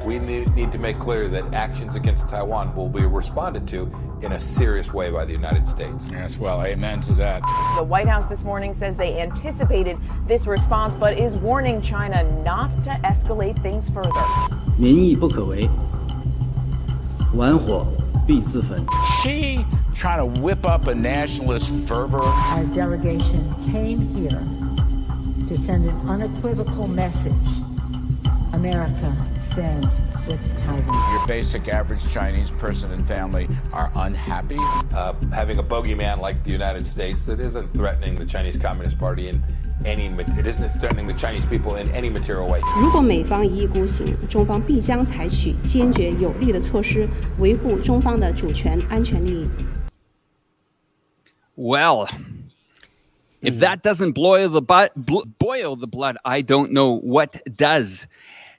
we need to make clear that actions against Taiwan will be responded to in a serious way by the United States. Yes, well, amen to that. The White House this morning says they anticipated this response, but is warning China not to escalate things further. 民意不可为，玩火必自焚。 She trying to whip up a nationalist fervor. Our delegation came here to send an unequivocal message. America stands with Taiwan. Your basic average Chinese person and family are unhappy. Having a bogeyman like the United States that isn't threatening the Chinese Communist Party it isn't threatening the Chinese people in any material way. 如果美方一意孤行，中方必将采取坚决有力的措施，维护中方的主权安全利益。 Well, if that doesn't boil the blood, I don't know what does.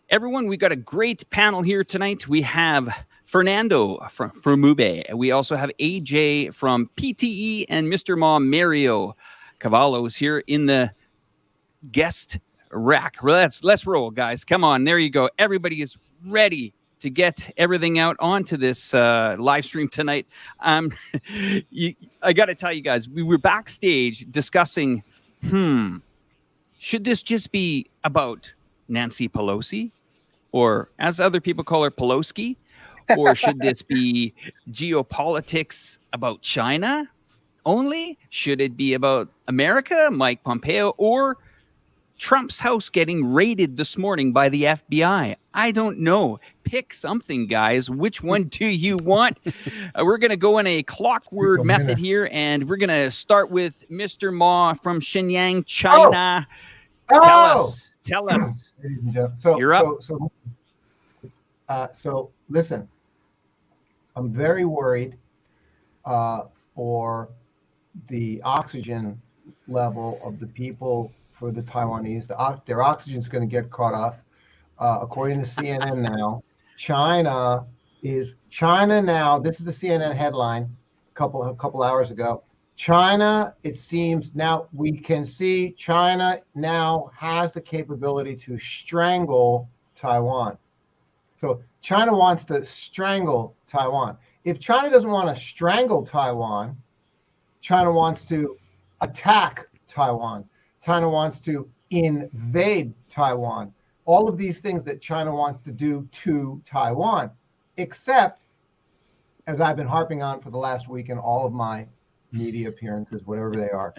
Everyone, we got a great panel here tonight. We have Fernando from Fermube. We also have AJ from PTE and Mr. Ma Mario Cavolo is here in the guest rack. Let's roll, guys. Come on, there you go. Everybody is ready to get everything out onto this live stream tonight. I got to tell you guys, we were backstage discussing, should this just be about Nancy Pelosi? Or as other people call her, Pelosi? Or should this be geopolitics about China only? Should it be about America, Mike Pompeo, or Trump's house getting raided this morning by the FBI? I don't know. Pick something, guys. Which one do you want? We're going to go in a clockwork method here, and we're going to start with Mr. Ma from Shenyang, China. Tell us. Ladies and gentlemen. You're up. So listen, I'm very worried for the oxygen level of the people for the Taiwanese. Their oxygen is going to get cut off. According to CNN now, China now, this is the CNN headline a couple hours ago. China, it seems now we can see China now has the capability to strangle Taiwan. So China wants to strangle Taiwan. If China doesn't want to strangle Taiwan, China wants to attack Taiwan. China wants to invade Taiwan. All of these things that China wants to do to Taiwan, except, as I've been harping on for the last week in all of my media appearances, whatever they are,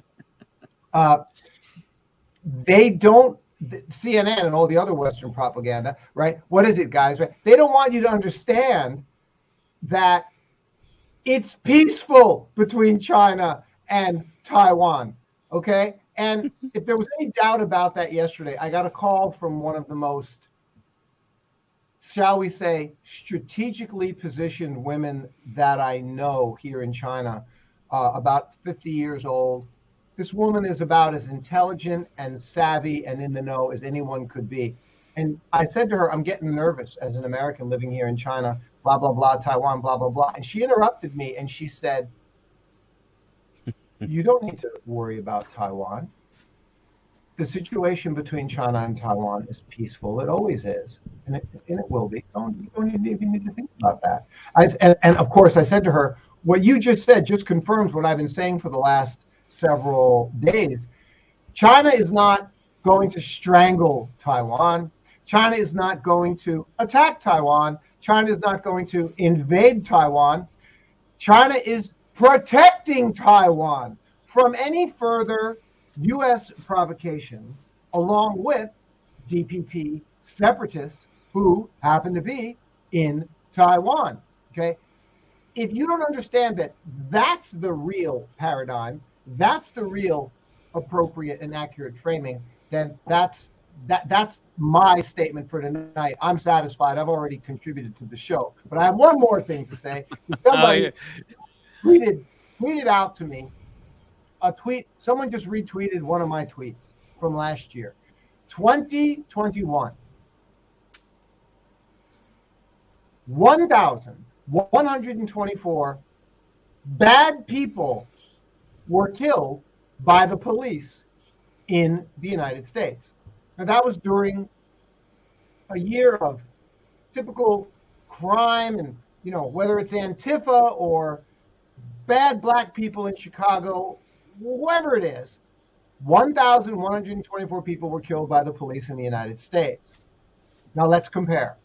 they don't, CNN and all the other Western propaganda, right? What is it, guys? Right? They don't want you to understand that it's peaceful between China and Taiwan, okay? And if there was any doubt about that yesterday, I got a call from one of the most, shall we say, strategically positioned women that I know here in China, about 50 years old. This woman is about as intelligent and savvy and in the know as anyone could be. And I said to her, I'm getting nervous as an American living here in China, blah, blah, blah, Taiwan, blah, blah, blah. And she interrupted me and she said, you don't need to worry about Taiwan. The situation between China and Taiwan is peaceful. It always is. And it will be. You don't even need to think about that. And of course, I said to her, what you just said just confirms what I've been saying for the last several days. China is not going to strangle Taiwan. China is not going to attack Taiwan. China is not going to invade Taiwan. China is protecting Taiwan from any further U.S. provocations, along with DPP separatists who happen to be in Taiwan. Okay? If you don't understand that that's the real paradigm, that's the real appropriate and accurate framing, then that's my statement for tonight. I'm satisfied. I've already contributed to the show. But I have one more thing to say. Somebody tweeted out to me a tweet. Someone just retweeted one of my tweets from last year. 2021. 1,124 bad people were killed by the police in the United States. Now, that was during a year of typical crime, and whether it's Antifa or bad black people in Chicago, whoever it is, 1,124 people were killed by the police in the United States. Now let's compare.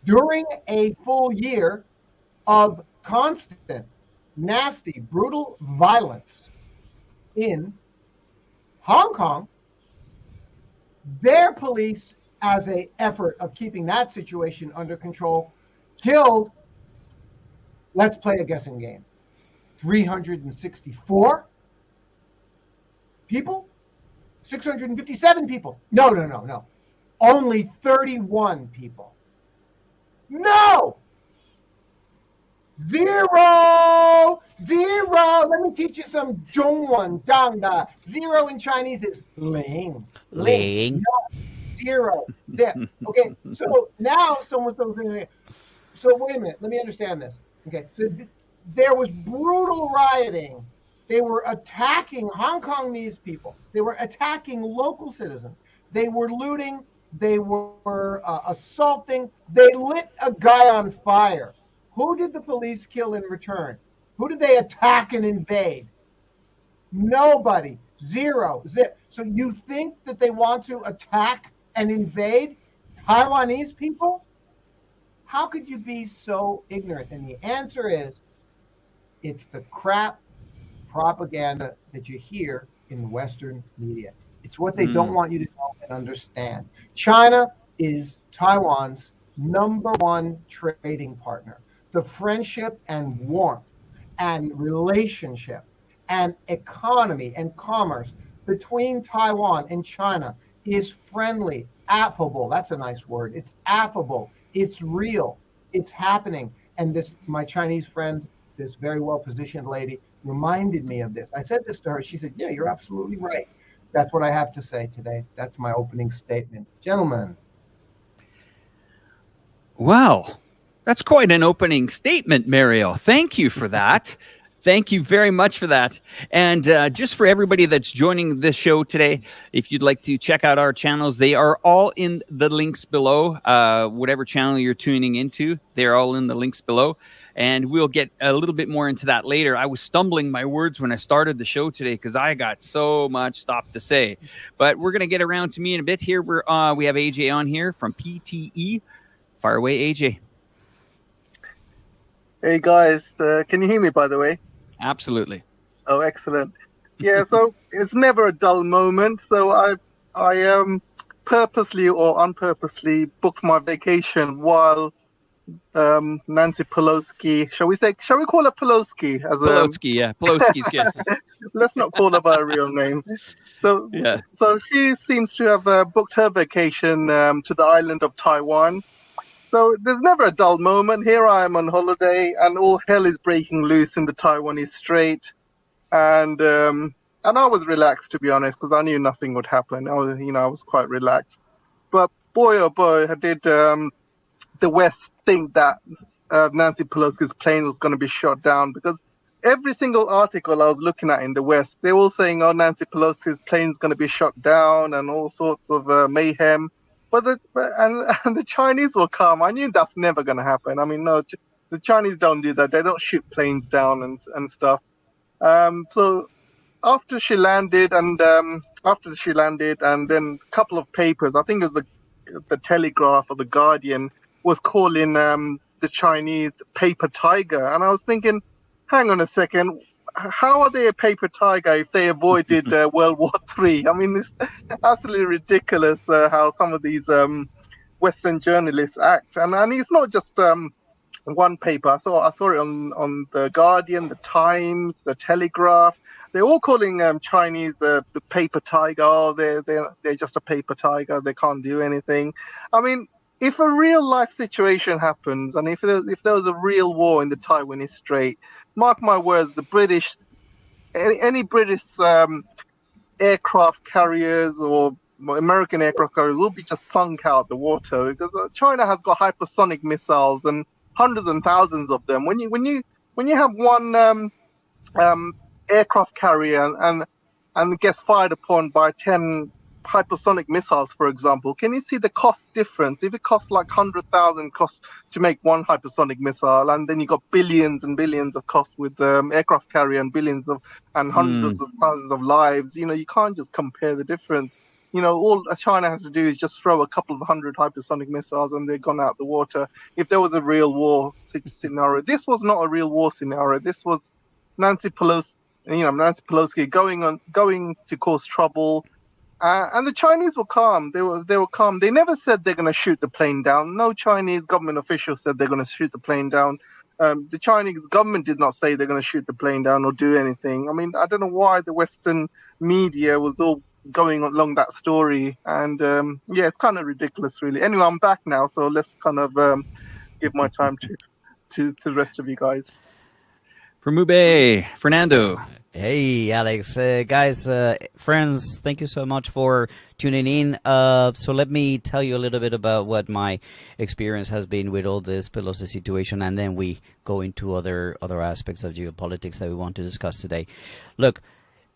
During a full year of constant, nasty, brutal violence in Hong Kong, their police, as an effort of keeping that situation under control, killed, let's play a guessing game, 364 people? 657 people? No. Only 31 people. No! Zero! Let me teach you some Zhongwen Dangda. Zero in Chinese is ling. Ling. No, zero. Zip. Okay, so now someone's saying, so wait a minute, let me understand this. Okay, so there was brutal rioting. They were attacking Hong Kongese people. They were attacking local citizens. They were looting. They were assaulting. They lit a guy on fire. Who did the police kill in return? Who did they attack and invade? Nobody. Zero. Zip. So you think that they want to attack and invade Taiwanese people? How could you be so ignorant? And the answer is, it's the crap propaganda that you hear in the Western media. It's what they don't want you to know and understand. China is Taiwan's #1 trading partner. The friendship and warmth and relationship and economy and commerce between Taiwan and China is friendly, affable. That's a nice word. It's affable. It's real. It's happening. And my Chinese friend, this very well-positioned lady, reminded me of this. I said this to her. She said, yeah, you're absolutely right. That's what I have to say today. That's my opening statement. Gentlemen. Wow. That's quite an opening statement, Mario. Thank you for that. Thank you very much for that. And just for everybody that's joining this show today, if you'd like to check out our channels, they are all in the links below. Whatever channel you're tuning into, they're all in the links below. And we'll get a little bit more into that later. I was stumbling my words when I started the show today because I got so much stuff to say. But we're going to get around to me in a bit here. We have AJ on here from PTE. Fire away, AJ. Hey, guys. Can you hear me, by the way? Absolutely. Oh, excellent. Yeah, so it's never a dull moment. So I purposely or unpurposely booked my vacation while Nancy Pelosi, shall we call her Pelosi? Pelosi's good. Let's not call her by her real name. So, yeah. So she seems to have booked her vacation to the island of Taiwan. So there's never a dull moment. Here I am on holiday, and all hell is breaking loose in the Taiwanese Strait, and I was relaxed, to be honest, because I knew nothing would happen. I was quite relaxed. But boy, oh boy, did the West think that Nancy Pelosi's plane was going to be shot down, because every single article I was looking at in the West, they're all saying, oh, Nancy Pelosi's plane's going to be shot down and all sorts of mayhem. But the Chinese will come. I knew that's never going to happen. I mean, no, the Chinese don't do that. They don't shoot planes down and stuff. So after she landed, and then a couple of papers, I think it was the Telegraph or the Guardian, was calling the Chinese paper tiger. And I was thinking, hang on a second, how are they a paper tiger if they avoided World War III? I mean, it's absolutely ridiculous how some of these Western journalists act. And it's not just one paper. I saw it on the Guardian, the Times, the Telegraph. They're all calling Chinese the paper tiger. Oh, they're just a paper tiger. They can't do anything. I mean, if a real life situation happens, and if there was a real war in the Taiwanese Strait, mark my words, the British, any British aircraft carriers or American aircraft carriers will be just sunk out the water, because China has got hypersonic missiles and hundreds and thousands of them. When you have one aircraft carrier and gets fired upon by 10 hypersonic missiles, for example, can you see the cost difference? If it costs like 100,000 cost to make one hypersonic missile, and then you got billions and billions of cost with aircraft carrier and billions of and hundreds of thousands of lives, you know, you can't just compare the difference. You know, all China has to do is just throw a couple of hundred hypersonic missiles and they're gone out the water. If there was a real war scenario, this was not a real war scenario. This was Nancy Pelosi, Nancy Pelosi going to cause trouble. And the Chinese were calm. They were calm. They never said they're going to shoot the plane down. No Chinese government official said they're going to shoot the plane down. The Chinese government did not say they're going to shoot the plane down or do anything. I mean, I don't know why the Western media was all going along that story. And yeah, it's kind of ridiculous, really. Anyway, I'm back now, so let's kind of give my time to the rest of you guys. Fermube, Fernando. Hey, Alex. Guys, friends, thank you so much for tuning in. So let me tell you a little bit about what my experience has been with all this Pelosi situation, and then we go into other aspects of geopolitics that we want to discuss today. Look,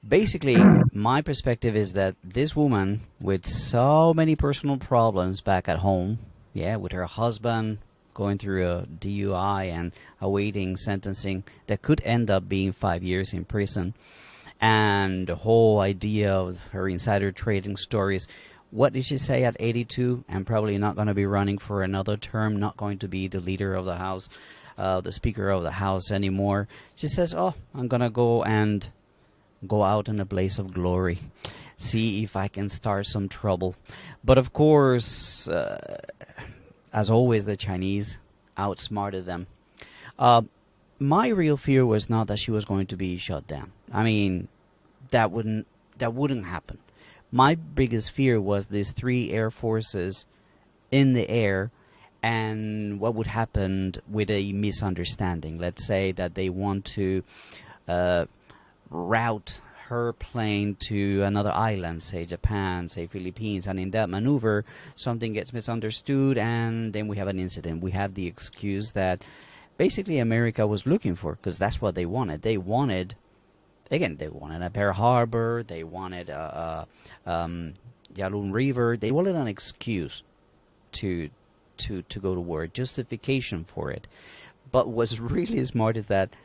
basically, my perspective is that this woman with so many personal problems back at home, yeah, with her husband going through a DUI and awaiting sentencing that could end up being 5 years in prison, and the whole idea of her insider trading stories. What did she say at 82? And probably not going to be running for another term, not going to be the leader of the House, the Speaker of the House anymore. She says, oh, I'm going to go out in a blaze of glory, see if I can start some trouble. But of course, as always, the Chinese outsmarted them. My real fear was not that she was going to be shut down. I mean, that wouldn't happen. My biggest fear was these 3 air forces in the air, and what would happen with a misunderstanding. Let's say that they want to route her plane to another island, say Japan, say Philippines, and in that maneuver something gets misunderstood and then we have an incident. We have the excuse that basically America was looking for, because that's what they wanted. They wanted a Pearl Harbor, they wanted Yalun River, they wanted an excuse to go to war, justification for it. But what's really smart is that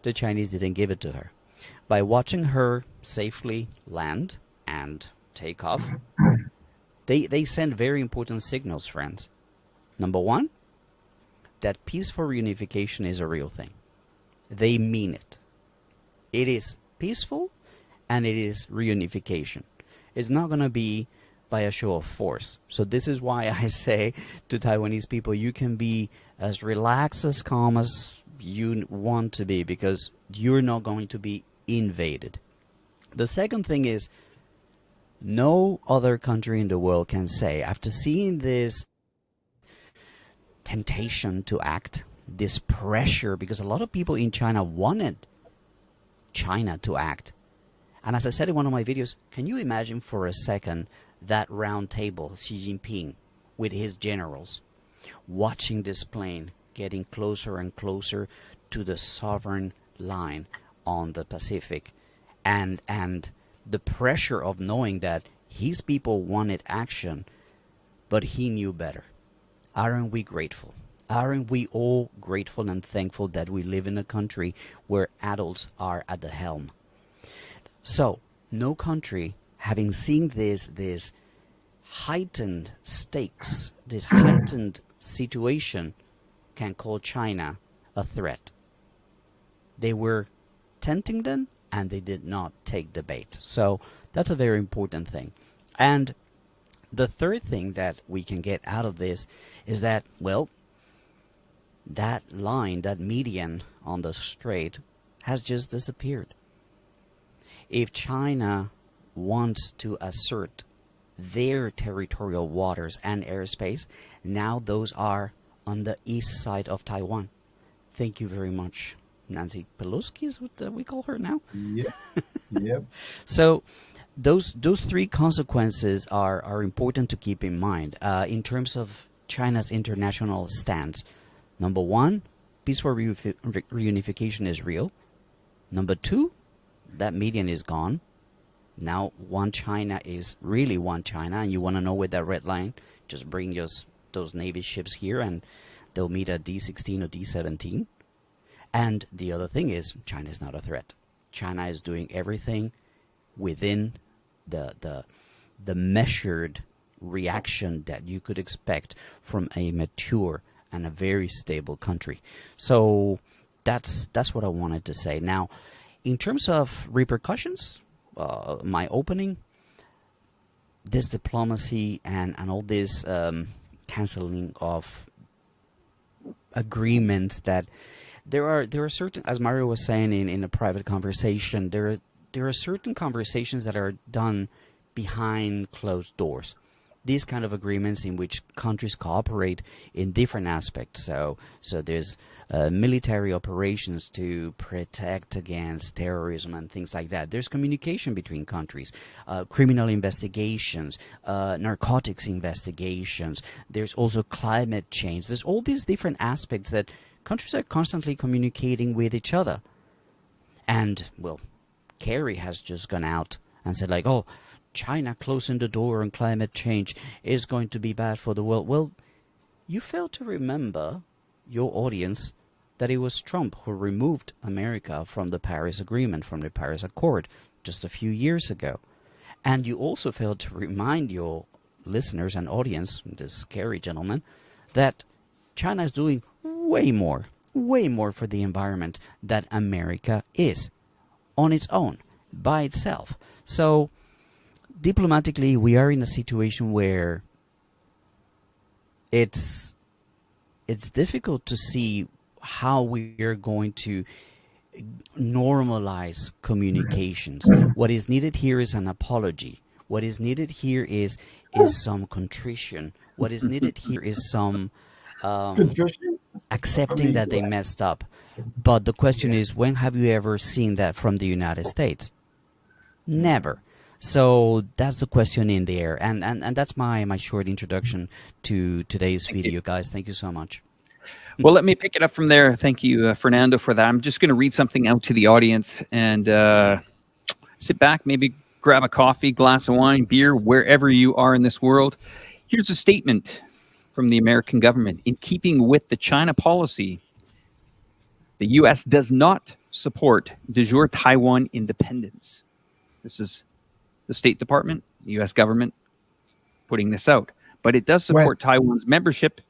the Chinese didn't give it to her. By watching her safely land and take off, they send very important signals, friends. Number one, that peaceful reunification is a real thing. They mean it. It is peaceful and it is reunification. It's not going to be by a show of force. So this is why I say to Taiwanese people, you can be as relaxed, as calm as you want to be, because you're not going to be invaded. The second thing is, no other country in the world can say, after seeing this temptation to act, this pressure, because a lot of people in China wanted China to act. And as I said in one of my videos, can you imagine for a second that round table, Xi Jinping with his generals, watching this plane getting closer and closer to the sovereign line on the Pacific, and the pressure of knowing that his people wanted action, but he knew better. Aren't we grateful? Aren't we all grateful and thankful that we live in a country where adults are at the helm? So, no country, having seen this heightened stakes, this heightened situation, can call China a threat. They were tempting them, and they did not take the bait. So that's a very important thing. And the third thing that we can get out of this is that, well, that line, that median on the strait has just disappeared. If China wants to assert their territorial waters and airspace, now those are on the east side of Taiwan. Thank you very much, Nancy Pelosi is what we call her now. Yep. Yep. So those 3 consequences are important to keep in mind in terms of China's international stance. Number 1, peaceful reunification is real. Number 2, that median is gone. Now, one China is really one China, and you want to know where that red line, just bring those Navy ships here, and they'll meet at D16 or D17. And the other thing is, China is not a threat. China is doing everything within the measured reaction that you could expect from a mature and a very stable country. So that's what I wanted to say. Now, in terms of repercussions, my opening, this diplomacy and all this canceling of agreements, that there are certain, as Mario was saying in a private conversation, there are certain conversations that are done behind closed doors. These kind of agreements in which countries cooperate in different aspects. So there's military operations to protect against terrorism and things like that. There's communication between countries, criminal investigations, narcotics investigations. There's also climate change. There's all these different aspects that countries are constantly communicating with each other. And, well, Kerry has just gone out and said, like, oh, China closing the door on climate change is going to be bad for the world. Well, you fail to remember, your audience, that it was Trump who removed America from the Paris Agreement, from the Paris Accord, just a few years ago. And you also failed to remind your listeners and audience, this scary gentleman, that China is doing way more for the environment than America is on its own, by itself. So diplomatically, we are in a situation where it's difficult to see how we are going to normalize communications. What is needed here is an apology. What is needed here is some contrition. What is needed here is some accepting that they messed up. But the question is, when have you ever seen that from the United States? Never. So that's the question in the air. And that's my short introduction to today's video, guys. Thank you so much. Well, let me pick it up from there. Thank you, Fernando, for that. I'm just going to read something out to the audience and sit back, maybe grab a coffee, glass of wine, beer, wherever you are in this world. Here's a statement from the American government. In keeping with the China policy, the U.S. does not support de jure Taiwan independence. This is the State Department, the U.S. government putting this out. But it does support Taiwan's membership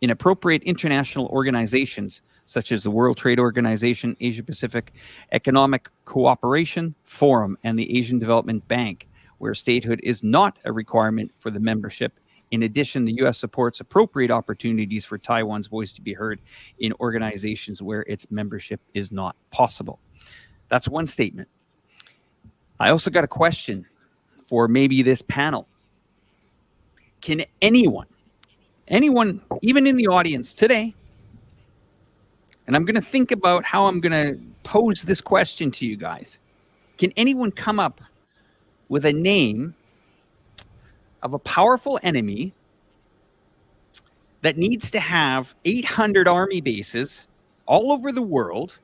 in appropriate international organizations such as the World Trade Organization, Asia-Pacific Economic Cooperation Forum, and the Asian Development Bank, where statehood is not a requirement for the membership. In addition, the U.S. supports appropriate opportunities for Taiwan's voice to be heard in organizations where its membership is not possible. That's one statement. I also got a question for maybe this panel. Can anyone, even in the audience today, and I'm going to think about how I'm going to pose this question to you guys. Can anyone come up with a name of a powerful enemy that needs to have 800 army bases all over the world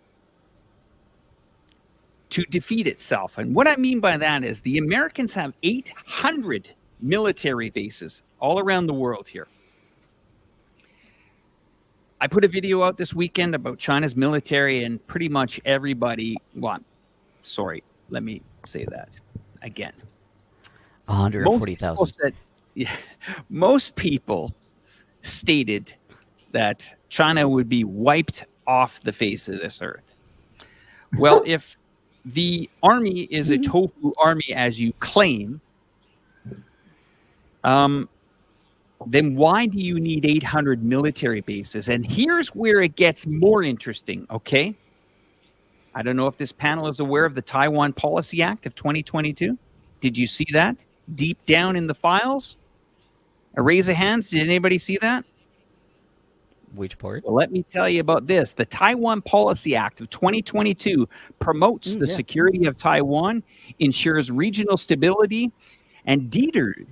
to defeat itself? And what I mean by that is the Americans have 800 military bases all around the world here. I put a video out this weekend about China's military, and pretty much everybody, well, sorry, let me say that again. 140,000. Most people stated that China would be wiped off the face of this earth. Well, if the army is a tofu army, as you claim, then why do you need 800 military bases? And here's where it gets more interesting, okay? I don't know if this panel is aware of the Taiwan Policy Act of 2022. Did you see that? Deep down in the files? A raise of hands. Did anybody see that? Which part? Well, let me tell you about this. The Taiwan Policy Act of 2022 promotes the security of Taiwan, ensures regional stability, and deters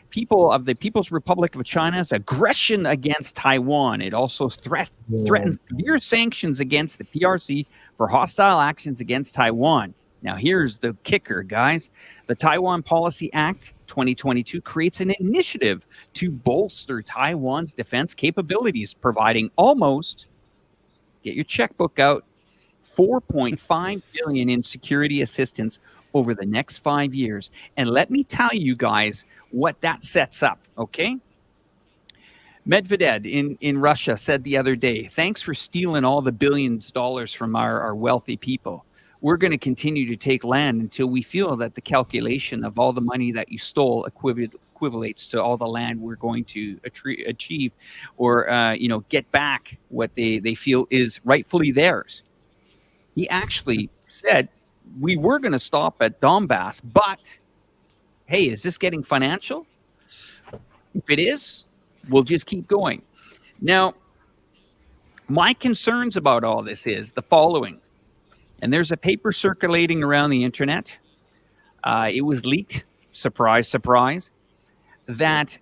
people of the People's Republic of China's aggression against Taiwan. It also threatens severe sanctions against the PRC for hostile actions against Taiwan. Now, here's the kicker, guys. The Taiwan Policy Act 2022 creates an initiative to bolster Taiwan's defense capabilities, providing almost, get your checkbook out, $4.5 billion in security assistance over the next 5 years. And let me tell you guys what that sets up, okay? Medvedev in Russia said the other day, thanks for stealing all the billions of dollars from our wealthy people. We're going to continue to take land until we feel that the calculation of all the money that you stole equivalates to all the land we're going to achieve or, get back what they feel is rightfully theirs. He actually said, we were going to stop at Donbass, but hey, is this getting financial? If it is, we'll just keep going. Now, my concerns about all this is the following. And there's a paper circulating around the internet. It was leaked, surprise, surprise, that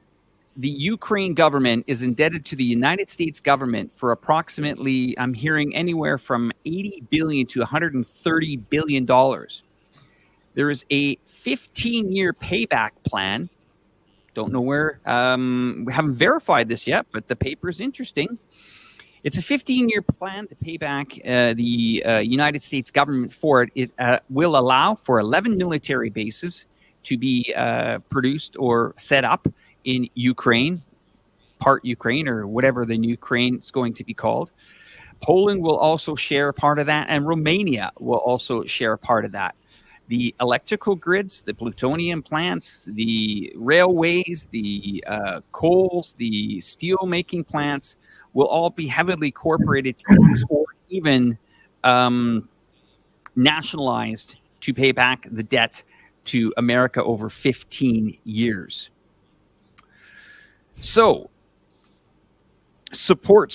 the Ukraine government is indebted to the United States government for approximately, I'm hearing anywhere from $80 billion to $130 billion. There is a 15-year payback plan. Don't know where, we haven't verified this yet, but the paper is interesting. It's a 15-year plan to pay back the United States government for it. It will allow for 11 military bases to be produced or set up in Ukraine, part Ukraine, or whatever the new Ukraine is going to be called. Poland will also share a part of that, and Romania will also share a part of that. The electrical grids, the plutonium plants, the railways, the coals, the steel-making plants will all be heavily corporated or even nationalized to pay back the debt to America over 15 years. So, support.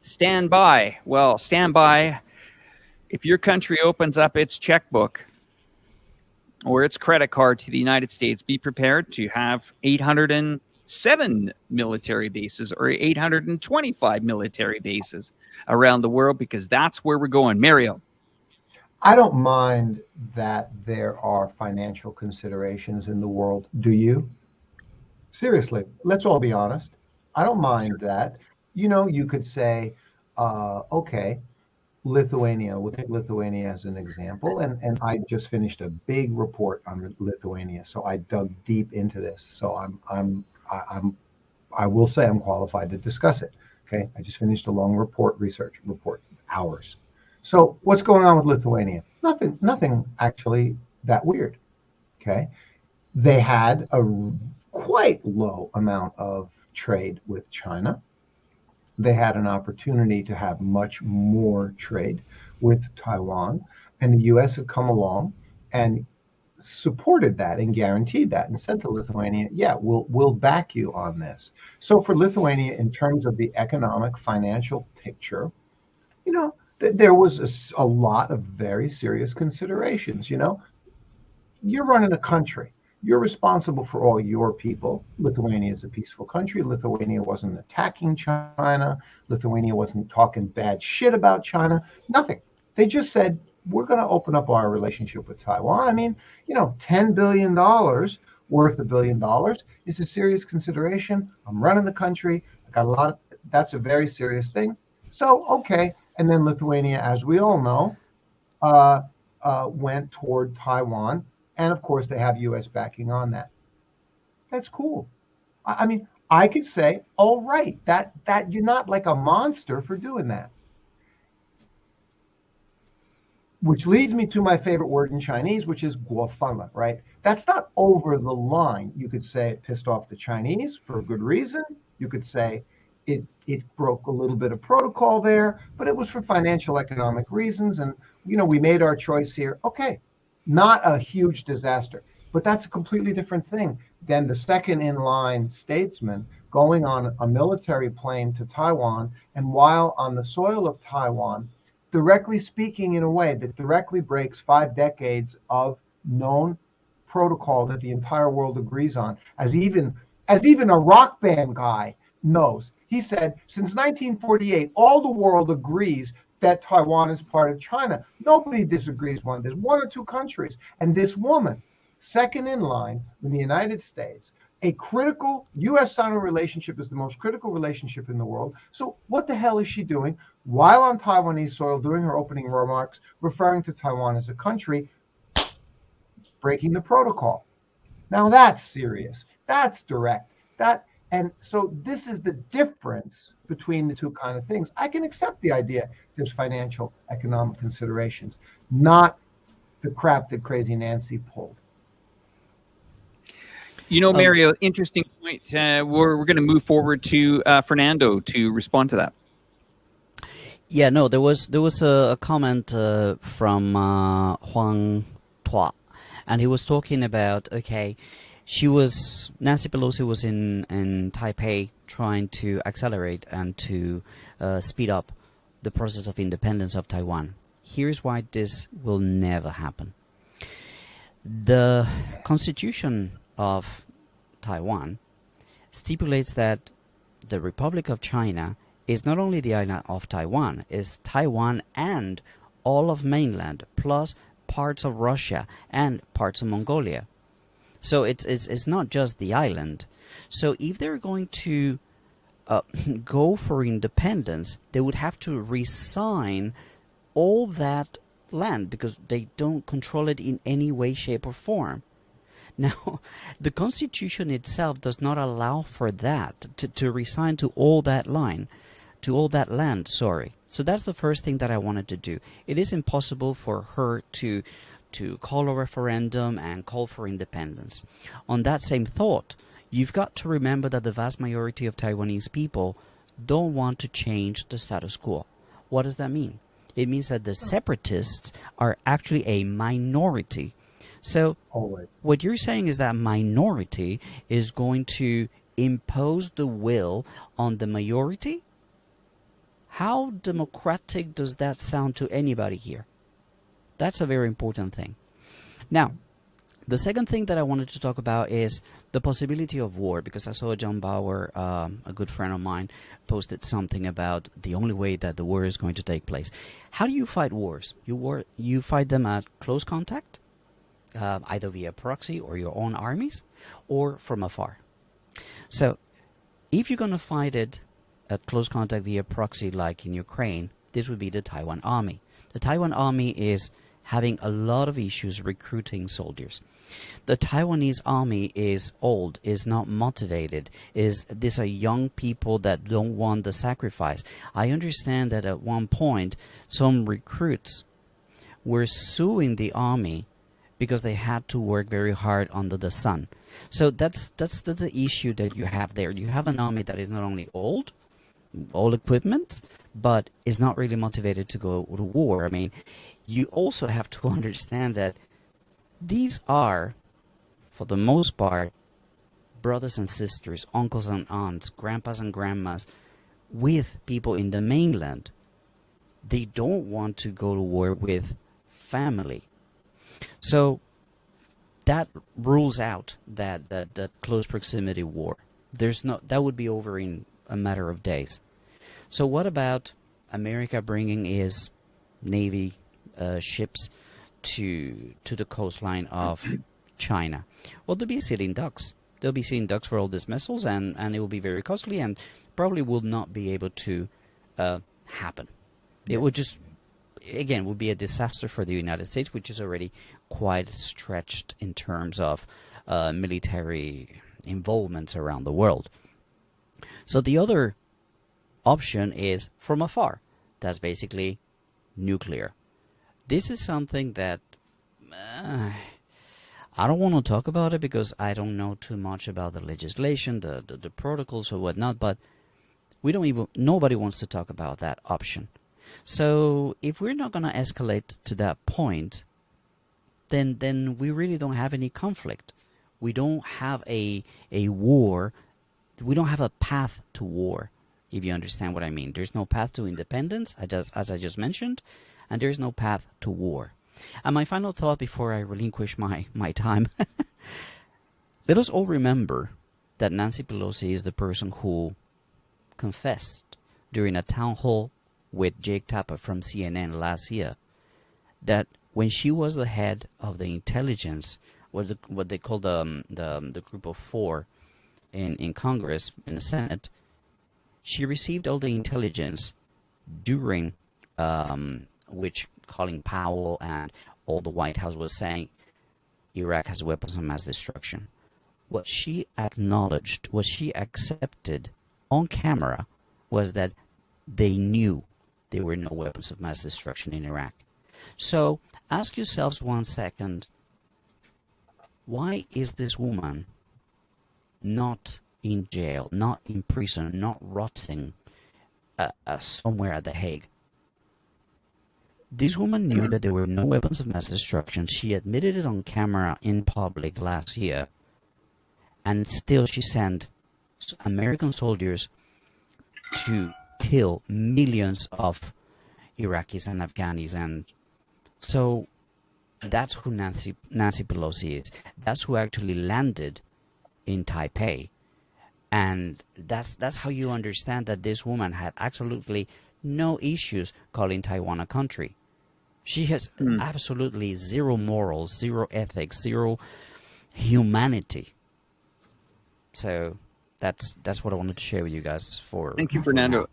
Stand by. Well, stand by. If your country opens up its checkbook or its credit card to the United States, be prepared to have 807 military bases or 825 military bases around the world, because that's where we're going. Mario. I don't mind that there are financial considerations in the world. Do you? Seriously, let's all be honest. I don't mind that. You could say, okay, Lithuania, we'll take Lithuania as an example. And I just finished a big report on Lithuania. So I dug deep into this. So I will say I'm qualified to discuss it. Okay. I just finished a long research report, hours. So what's going on with Lithuania? Nothing actually that weird. Okay. They had a quite low amount of trade with China. They had an opportunity to have much more trade with Taiwan, and the U.S. had come along and supported that and guaranteed that and said to Lithuania, yeah, we'll back you on this. So for Lithuania, in terms of the economic financial picture, there was a lot of very serious considerations. You're running a country. You're responsible for all your people. Lithuania is a peaceful country. Lithuania wasn't attacking China. Lithuania wasn't talking bad shit about China. Nothing. They just said, we're going to open up our relationship with Taiwan. I mean, $10 billion worth $1 billion is a serious consideration. I'm running the country. I got that's a very serious thing. So, okay. And then Lithuania, as we all know, went toward Taiwan. And of course, they have U.S. backing on that. That's cool. I mean, I could say, all right, that you're not like a monster for doing that. Which leads me to my favorite word in Chinese, which is guofengla, right? That's not over the line. You could say it pissed off the Chinese for a good reason. You could say it broke a little bit of protocol there, but it was for financial, economic reasons. And, we made our choice here. Okay. Not a huge disaster, but that's a completely different thing than the second in line statesman going on a military plane to Taiwan, and while on the soil of Taiwan, directly speaking in a way that directly breaks 5 decades of known protocol that the entire world agrees on, as even a rock band guy knows. He said, since 1948, all the world agrees that Taiwan is part of China. Nobody disagrees on this. One or two countries. And this woman, second in line in the United States, a critical U.S.-China relationship is the most critical relationship in the world. So what the hell is she doing while on Taiwanese soil doing her opening remarks, referring to Taiwan as a country, breaking the protocol? Now that's serious. That's direct. And so this is the difference between the two kind of things. I can accept the idea there's financial, economic considerations, not the crap that Crazy Nancy pulled. You know, Mario, interesting point. We're going to move forward to Fernando to respond to that. Yeah, no, there was a comment from Huang Tua, and he was talking about, okay, Nancy Pelosi was in Taipei trying to accelerate and to speed up the process of independence of Taiwan. Here's why this will never happen. The Constitution of Taiwan stipulates that the Republic of China is not only the island of Taiwan, it's Taiwan and all of mainland, plus parts of Russia and parts of Mongolia. So it's not just the island. So if they're going to go for independence, they would have to resign all that land because they don't control it in any way, shape, or form. Now, the Constitution itself does not allow for that, to resign to all that land, sorry. So that's the first thing that I wanted to do. It is impossible for her to call a referendum and call for independence. On that same thought, you've got to remember that the vast majority of Taiwanese people don't want to change the status quo. What does that mean? It means that the separatists are actually a minority. So what you're saying is that minority is going to impose the will on the majority? How democratic does that sound to anybody here? That's a very important thing. Now, the second thing that I wanted to talk about is the possibility of war, because I saw John Bauer, a good friend of mine, posted something about the only way that the war is going to take place. How do you fight wars? You fight them at close contact, either via proxy or your own armies, or from afar. So, if you're going to fight it at close contact via proxy like in Ukraine, this would be the Taiwan Army. The Taiwan Army is having a lot of issues recruiting soldiers. The Taiwanese army is old, is not motivated, these are young people that don't want the sacrifice. I understand that at one point some recruits were suing the army because they had to work very hard under the sun. So that's the issue that you have there. You have an army that is not only old equipment, but is not really motivated to go to war. I mean, you also have to understand that these are, for the most part, brothers and sisters, uncles and aunts, grandpas and grandmas, with people in the mainland. They don't want to go to war with family. So that rules out that close proximity war. That would be over in a matter of days. So what about America bringing its Navy ships to the coastline of China? Well, they'll be sitting ducks. They'll be sitting ducks for all these missiles, and it will be very costly and probably will not be able to happen. It would just, again, would be a disaster for the United States, which is already quite stretched in terms of military involvements around the world. So the other option is from afar. That's basically nuclear. This is something that I don't want to talk about it because I don't know too much about the legislation, the protocols or whatnot, but nobody wants to talk about that option. So if we're not going to escalate to that point, then we really don't have any conflict. We don't have a war. We don't have a path to war, if you understand what I mean. There's no path to independence, as I just mentioned, and there's no path to war. And my final thought before I relinquish my time, let us all remember that Nancy Pelosi is the person who confessed during a town hall with Jake Tapper from CNN last year, that when she was the head of the intelligence, what they call the group of four in Congress, in the Senate, she received all the intelligence during which Colin Powell and all the White House was saying Iraq has weapons of mass destruction. What she acknowledged, what she accepted on camera, was that they knew there were no weapons of mass destruction in Iraq. So ask yourselves 1 second, why is this woman not in jail, not in prison, not rotting somewhere at The Hague? This woman knew that there were no weapons of mass destruction. She admitted it on camera in public last year. And still she sent American soldiers to kill millions of Iraqis and Afghanis. And so that's who Nancy Pelosi is. That's who actually landed in Taipei. And that's how you understand that this woman had absolutely no issues calling Taiwan a country. She has absolutely zero morals, zero ethics, zero humanity. So that's what I wanted to share with you guys. Thank you, Fernando.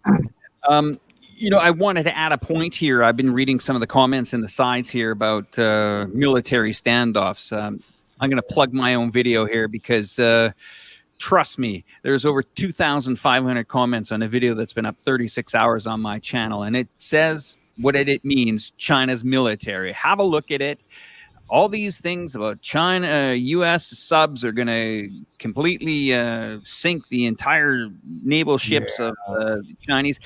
I wanted to add a point here. I've been reading some of the comments in the sides here about military standoffs. I'm going to plug my own video here because trust me, there's over 2,500 comments on a video that's been up 36 hours on my channel, and it says what it means, China's military. Have a look at it. All these things about China, U.S. subs are going to completely sink the entire naval ships of the Chinese.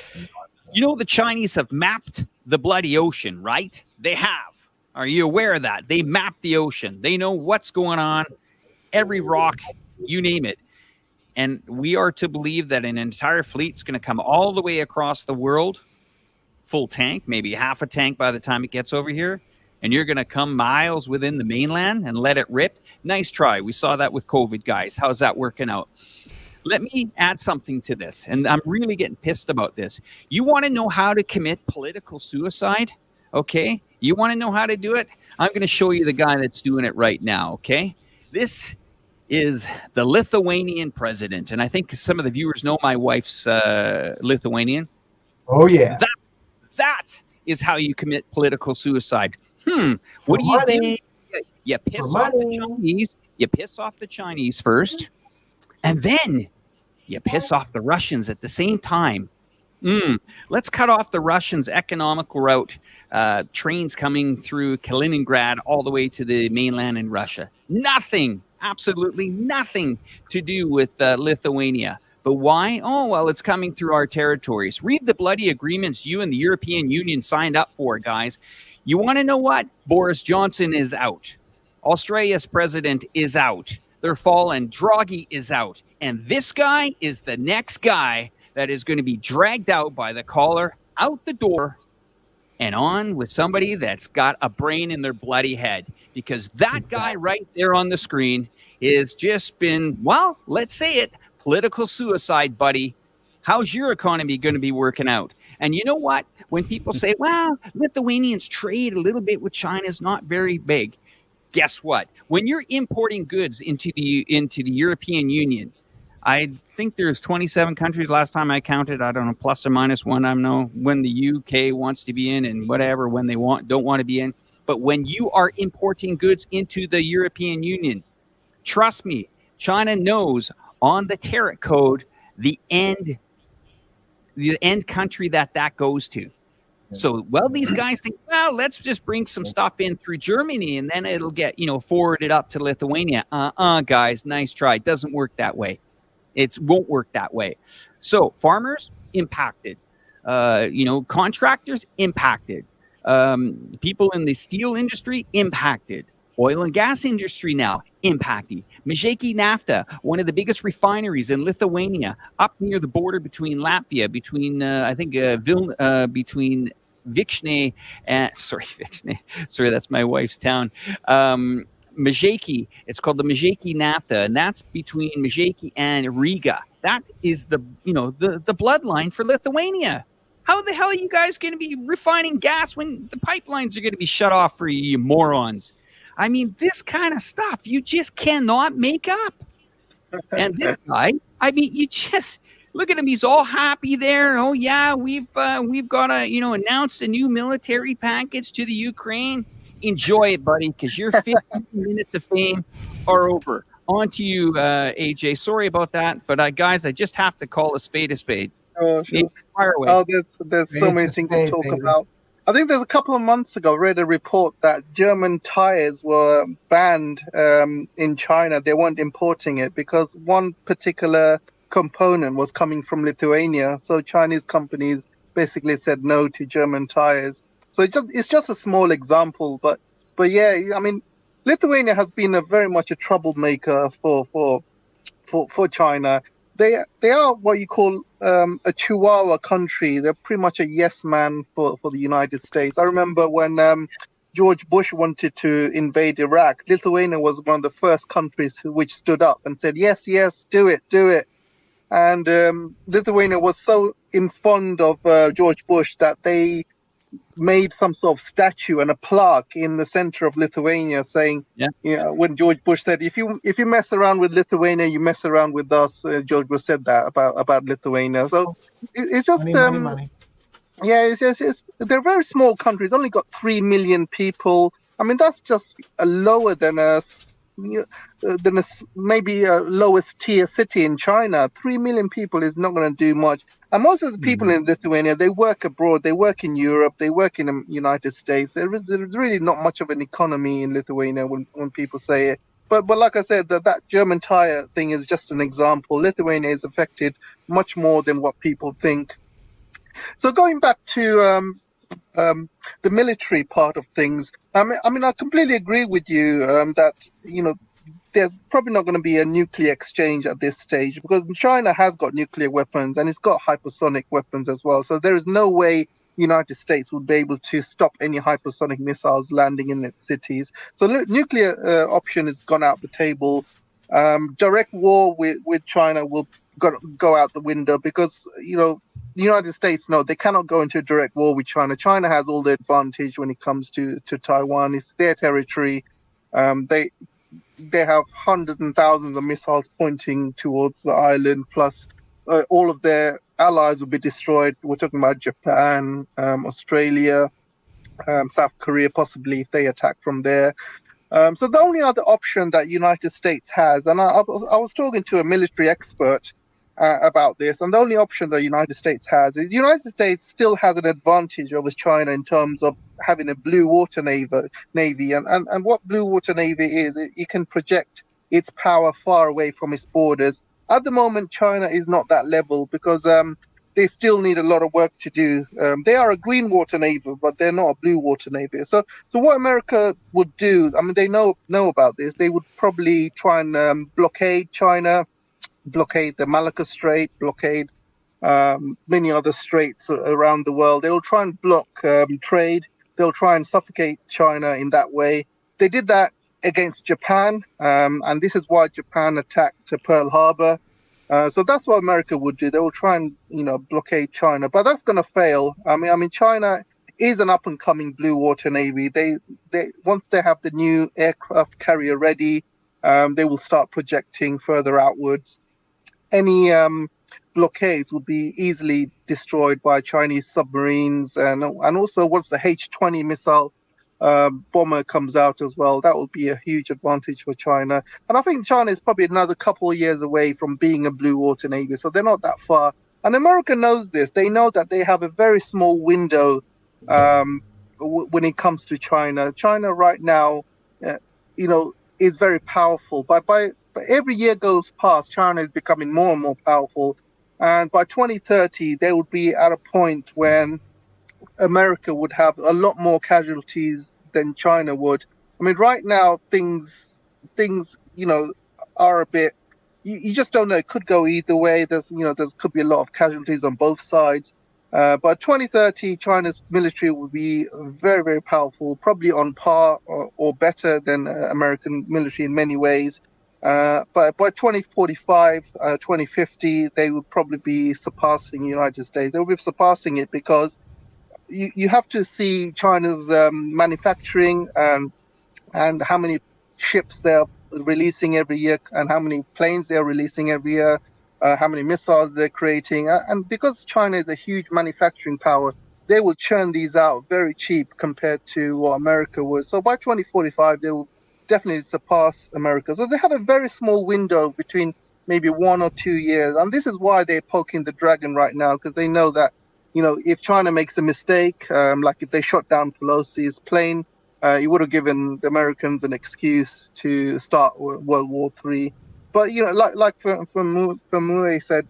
You know, the Chinese have mapped the bloody ocean, right? They have. Are you aware of that? They mapped the ocean. They know what's going on, every rock, you name it. And we are to believe that an entire fleet is going to come all the way across the world, full tank, maybe half a tank by the time it gets over here, and you're going to come miles within the mainland and let it rip? Nice try. We saw that with COVID, guys. How's that working out? Let me add something to this, and I'm really getting pissed about this. You want to know how to commit political suicide? Okay? You want to know how to do it? I'm going to show you the guy that's doing it right now, okay? This is the Lithuanian president, and I think some of the viewers know my wife's Lithuanian. Oh, yeah. That is how you commit political suicide. What do you do? You piss off the Chinese. You piss off the Chinese first, and then you piss off the Russians at the same time. Let's cut off the Russians' economical route, trains coming through Kaliningrad all the way to the mainland in Russia. Nothing, absolutely nothing to do with Lithuania. But why? Oh, well, it's coming through our territories. Read the bloody agreements you and the European Union signed up for, guys. You want to know what? Boris Johnson is out. Australia's president is out. They're fallen. Draghi is out. And this guy is the next guy that is going to be dragged out by the collar, out the door, and on with somebody that's got a brain in their bloody head. Because that guy right there on the screen is just been, well, let's say it, political suicide, buddy. How's your economy going to be working out? And you know what? When people say, well, Lithuanians trade a little bit with China, is not very big. Guess what? When you're importing goods into the European Union, I think there's 27 countries last time I counted. I don't know, plus or minus one. I don't know when the UK wants to be in and whatever, when they don't want to be in. But when you are importing goods into the European Union, trust me, China knows on the tariff code the end country that goes to. So, well, these guys think, well, let's just bring some stuff in through Germany and then it'll get, forwarded up to Lithuania. Guys, nice try. It doesn't work that way. It won't work that way. So farmers impacted, contractors impacted, people in the steel industry impacted, oil and gas industry now impacted. Mažeikiai Nafta, one of the biggest refineries in Lithuania, up near the border between Latvia, between between Vikšne and Vikšne. Sorry, that's my wife's town. Mažeikiai, it's called the Mažeikiai Nafta, and that's between Mažeikiai and Riga. That is the bloodline for Lithuania. How the hell are you guys going to be refining gas when the pipelines are going to be shut off for you morons? I mean, this kind of stuff you just cannot make up. And this guy, I mean, you just look at him. He's all happy there. Oh yeah, we've got to announce a new military package to the Ukraine. Enjoy it, buddy, because your 15 minutes of fame are over. On to you, AJ. Sorry about that, but guys, I just have to call a spade a spade. Oh, sure. Fire away. Oh, there's so many things to talk about. I think there's a couple of months ago, I read a report that German tires were banned in China. They weren't importing it because one particular component was coming from Lithuania. So Chinese companies basically said no to German tires. So it's just a small example, but yeah, I mean, Lithuania has been very much a troublemaker for China. They are what you call a Chihuahua country. They're pretty much a yes man for the United States. I remember when George Bush wanted to invade Iraq, Lithuania was one of the first countries which stood up and said, yes, do it. And Lithuania was so fond of George Bush that they made some sort of statue and a plaque in the center of Lithuania saying, when George Bush said, if you mess around with Lithuania, you mess around with us. George Bush said that about Lithuania. So it's just money. Yeah, it's they're a very small country. It's only got 3 million people. I mean, that's just lower than maybe a lowest tier city in China. 3 million people is not going to do much. And most of the people in Lithuania, they work abroad, they work in Europe, they work in the United States. There is really not much of an economy in Lithuania when people say it. But like I said, that German tire thing is just an example. Lithuania is affected much more than what people think. So going back to the military part of things, I mean, I completely agree with you that, there's probably not going to be a nuclear exchange at this stage because China has got nuclear weapons and it's got hypersonic weapons as well. So there is no way United States would be able to stop any hypersonic missiles landing in its cities. So nuclear option has gone out the table. Direct war with China will go out the window because, the United States, no, they cannot go into a direct war with China. China has all the advantage when it comes to Taiwan. It's their territory. They have hundreds and thousands of missiles pointing towards the island, plus all of their allies will be destroyed. We're talking about Japan, Australia, South Korea, possibly if they attack from there. So the only other option that United States has, and I was talking to a military expert about this, and the only option the United States has is United States still has an advantage over China in terms of having a blue water navy. And what blue water navy is, it can project its power far away from its borders. At the moment, China is not that level because they still need a lot of work to do. They are a green water navy, but they're not a blue water navy. So what America would do, I mean, they know about this. They would probably try and blockade China, blockade the Malacca Strait, blockade many other straits around the world. They will try and block trade. They'll try and suffocate China in that way. They did that against Japan, and this is why Japan attacked Pearl Harbor. So that's what America would do. They will try and blockade China, but that's going to fail. I mean, China is an up-and-coming blue water navy. They once they have the new aircraft carrier ready, they will start projecting further outwards. Any blockades will be easily destroyed by Chinese submarines, and also once the H-20 missile bomber comes out as well, that will be a huge advantage for China. And I think China is probably another couple of years away from being a blue water navy, so they're not that far. And America knows this. They know that they have a very small window when it comes to China. China right now, is very powerful. But every year goes past, China is becoming more and more powerful. And by 2030, they would be at a point when America would have a lot more casualties than China would. I mean, right now, things are a bit, you just don't know. It could go either way. There could be a lot of casualties on both sides. By 2030, China's military will be very, very powerful, probably on par or better than American military in many ways. But by 2045, 2050, they would probably be surpassing the United States. They will be surpassing it because you have to see China's manufacturing and how many ships they're releasing every year and how many planes they're releasing every year, how many missiles they're creating. And because China is a huge manufacturing power, they will churn these out very cheap compared to what America would. So by 2045, they will definitely surpass America. So they have a very small window between maybe 1 or 2 years. And this is why they're poking the dragon right now, because they know that, if China makes a mistake, like if they shot down Pelosi's plane, it would have given the Americans an excuse to start World War III. But like Fermube said,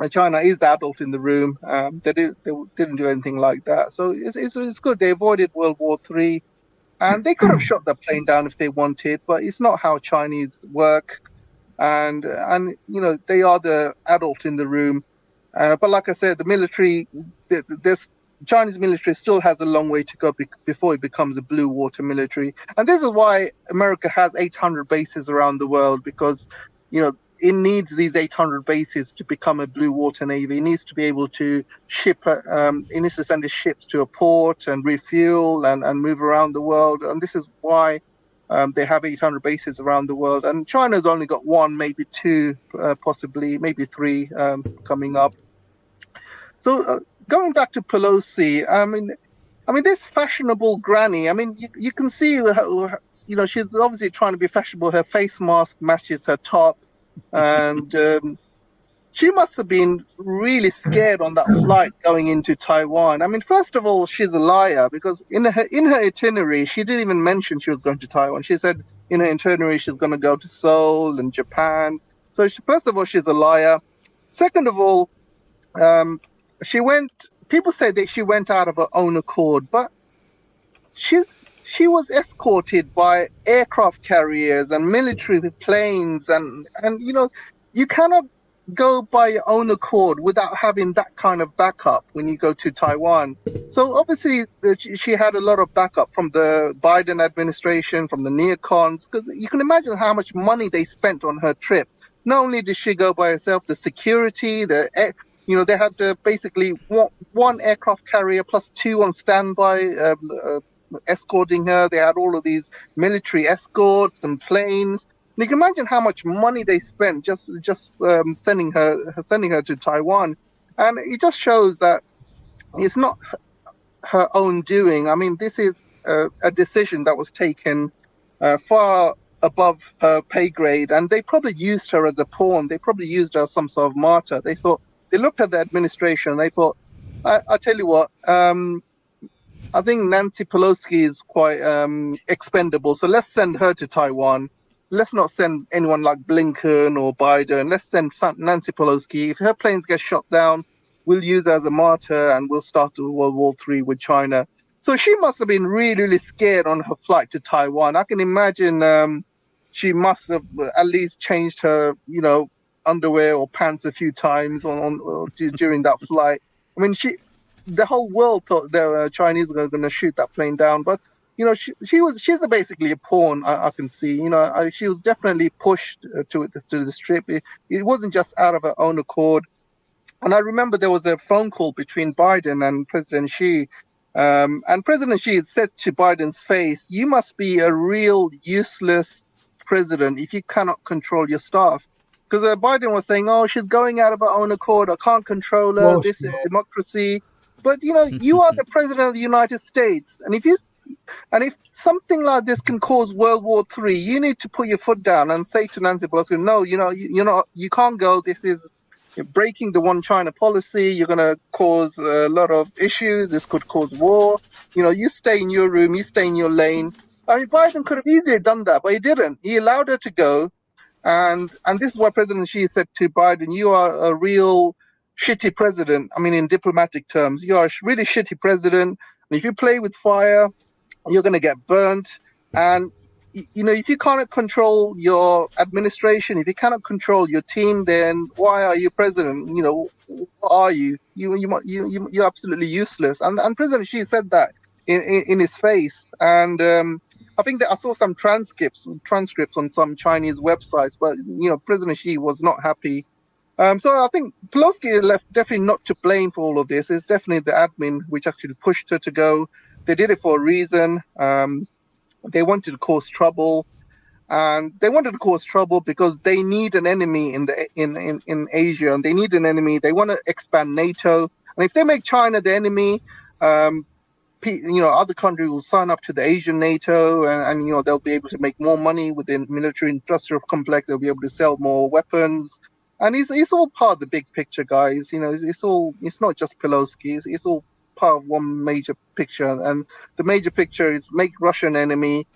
China is the adult in the room. They didn't do anything like that, so it's good. They avoided World War III, and they could have shot the plane down if they wanted, but it's not how Chinese work. And they are the adult in the room. But like I said, the military, this Chinese military still has a long way to go before it becomes a blue water military. And this is why America has 800 bases around the world, because, it needs these 800 bases to become a blue water navy. It needs to be able to it needs to send its ships to a port and refuel and move around the world. And this is why they have 800 bases around the world. And China's only got 1, maybe 2, possibly, maybe 3 coming up. So going back to Pelosi, I mean, this fashionable granny. I mean, you can see her, she's obviously trying to be fashionable. Her face mask matches her top, and she must have been really scared on that flight going into Taiwan. I mean, first of all, she's a liar, because in her itinerary, she didn't even mention she was going to Taiwan. She said in her itinerary she's going to go to Seoul and Japan. So first of all, she's a liar. Second of all, people say that she went out of her own accord, but she was escorted by aircraft carriers and military planes, and you cannot go by your own accord without having that kind of backup when you go to Taiwan. So obviously she had a lot of backup from the Biden administration, from the neocons, because you can imagine how much money they spent on her trip. Not only did she go by herself, the security, they had basically 1 aircraft carrier plus 2 on standby escorting her. They had all of these military escorts and planes. And you can imagine how much money they spent just sending her to Taiwan. And it just shows that it's not her own doing. I mean, this is a decision that was taken far above her pay grade, and they probably used her as a pawn. They probably used her as some sort of martyr. They looked at the administration. They thought, I tell you what, I think Nancy Pelosi is quite expendable. So let's send her to Taiwan. Let's not send anyone like Blinken or Biden. Let's send Nancy Pelosi. If her planes get shot down, we'll use her as a martyr, and we'll start World War III with China. So she must have been really, really scared on her flight to Taiwan. I can imagine she must have at least changed her, underwear or pants a few times during that flight. I mean, the whole world thought the Chinese were going to shoot that plane down, but she's basically a pawn. I can see, she was definitely pushed to the strip. It wasn't just out of her own accord. And I remember there was a phone call between Biden and President Xi, and President Xi had said to Biden's face, "You must be a real useless president if you cannot control your staff." Because Biden was saying, "Oh, she's going out of her own accord. I can't control her. Well, this is democracy." But you are the president of the United States, and if something like this can cause World War III, you need to put your foot down and say to Nancy Pelosi, "No, you can't go. This is breaking the one China policy. You're going to cause a lot of issues. This could cause war. You stay in your room. You stay in your lane." I mean, Biden could have easily done that, but he didn't. He allowed her to go. And this is what President Xi said to Biden: "You are a real shitty president. I mean, in diplomatic terms, you are a really shitty president. And if you play with fire, you're going to get burnt. And, if you cannot control your administration, if you cannot control your team, then why are you president? What are you? You're absolutely useless." And President Xi said that in his face. And I think that I saw some transcripts on some Chinese websites, but President Xi was not happy. So I think Pelosi left definitely not to blame for all of this. It's definitely the admin which actually pushed her to go. They did it for a reason. They wanted to cause trouble, and they wanted to cause trouble because they need an enemy in Asia, and they need an enemy. They want to expand NATO, and if they make China the enemy, other countries will sign up to the Asian NATO, and they'll be able to make more money within military industrial complex. They'll be able to sell more weapons, and it's all part of the big picture, guys. It's not just Pelosi. It's all part of one major picture, and the major picture is make Russia an enemy,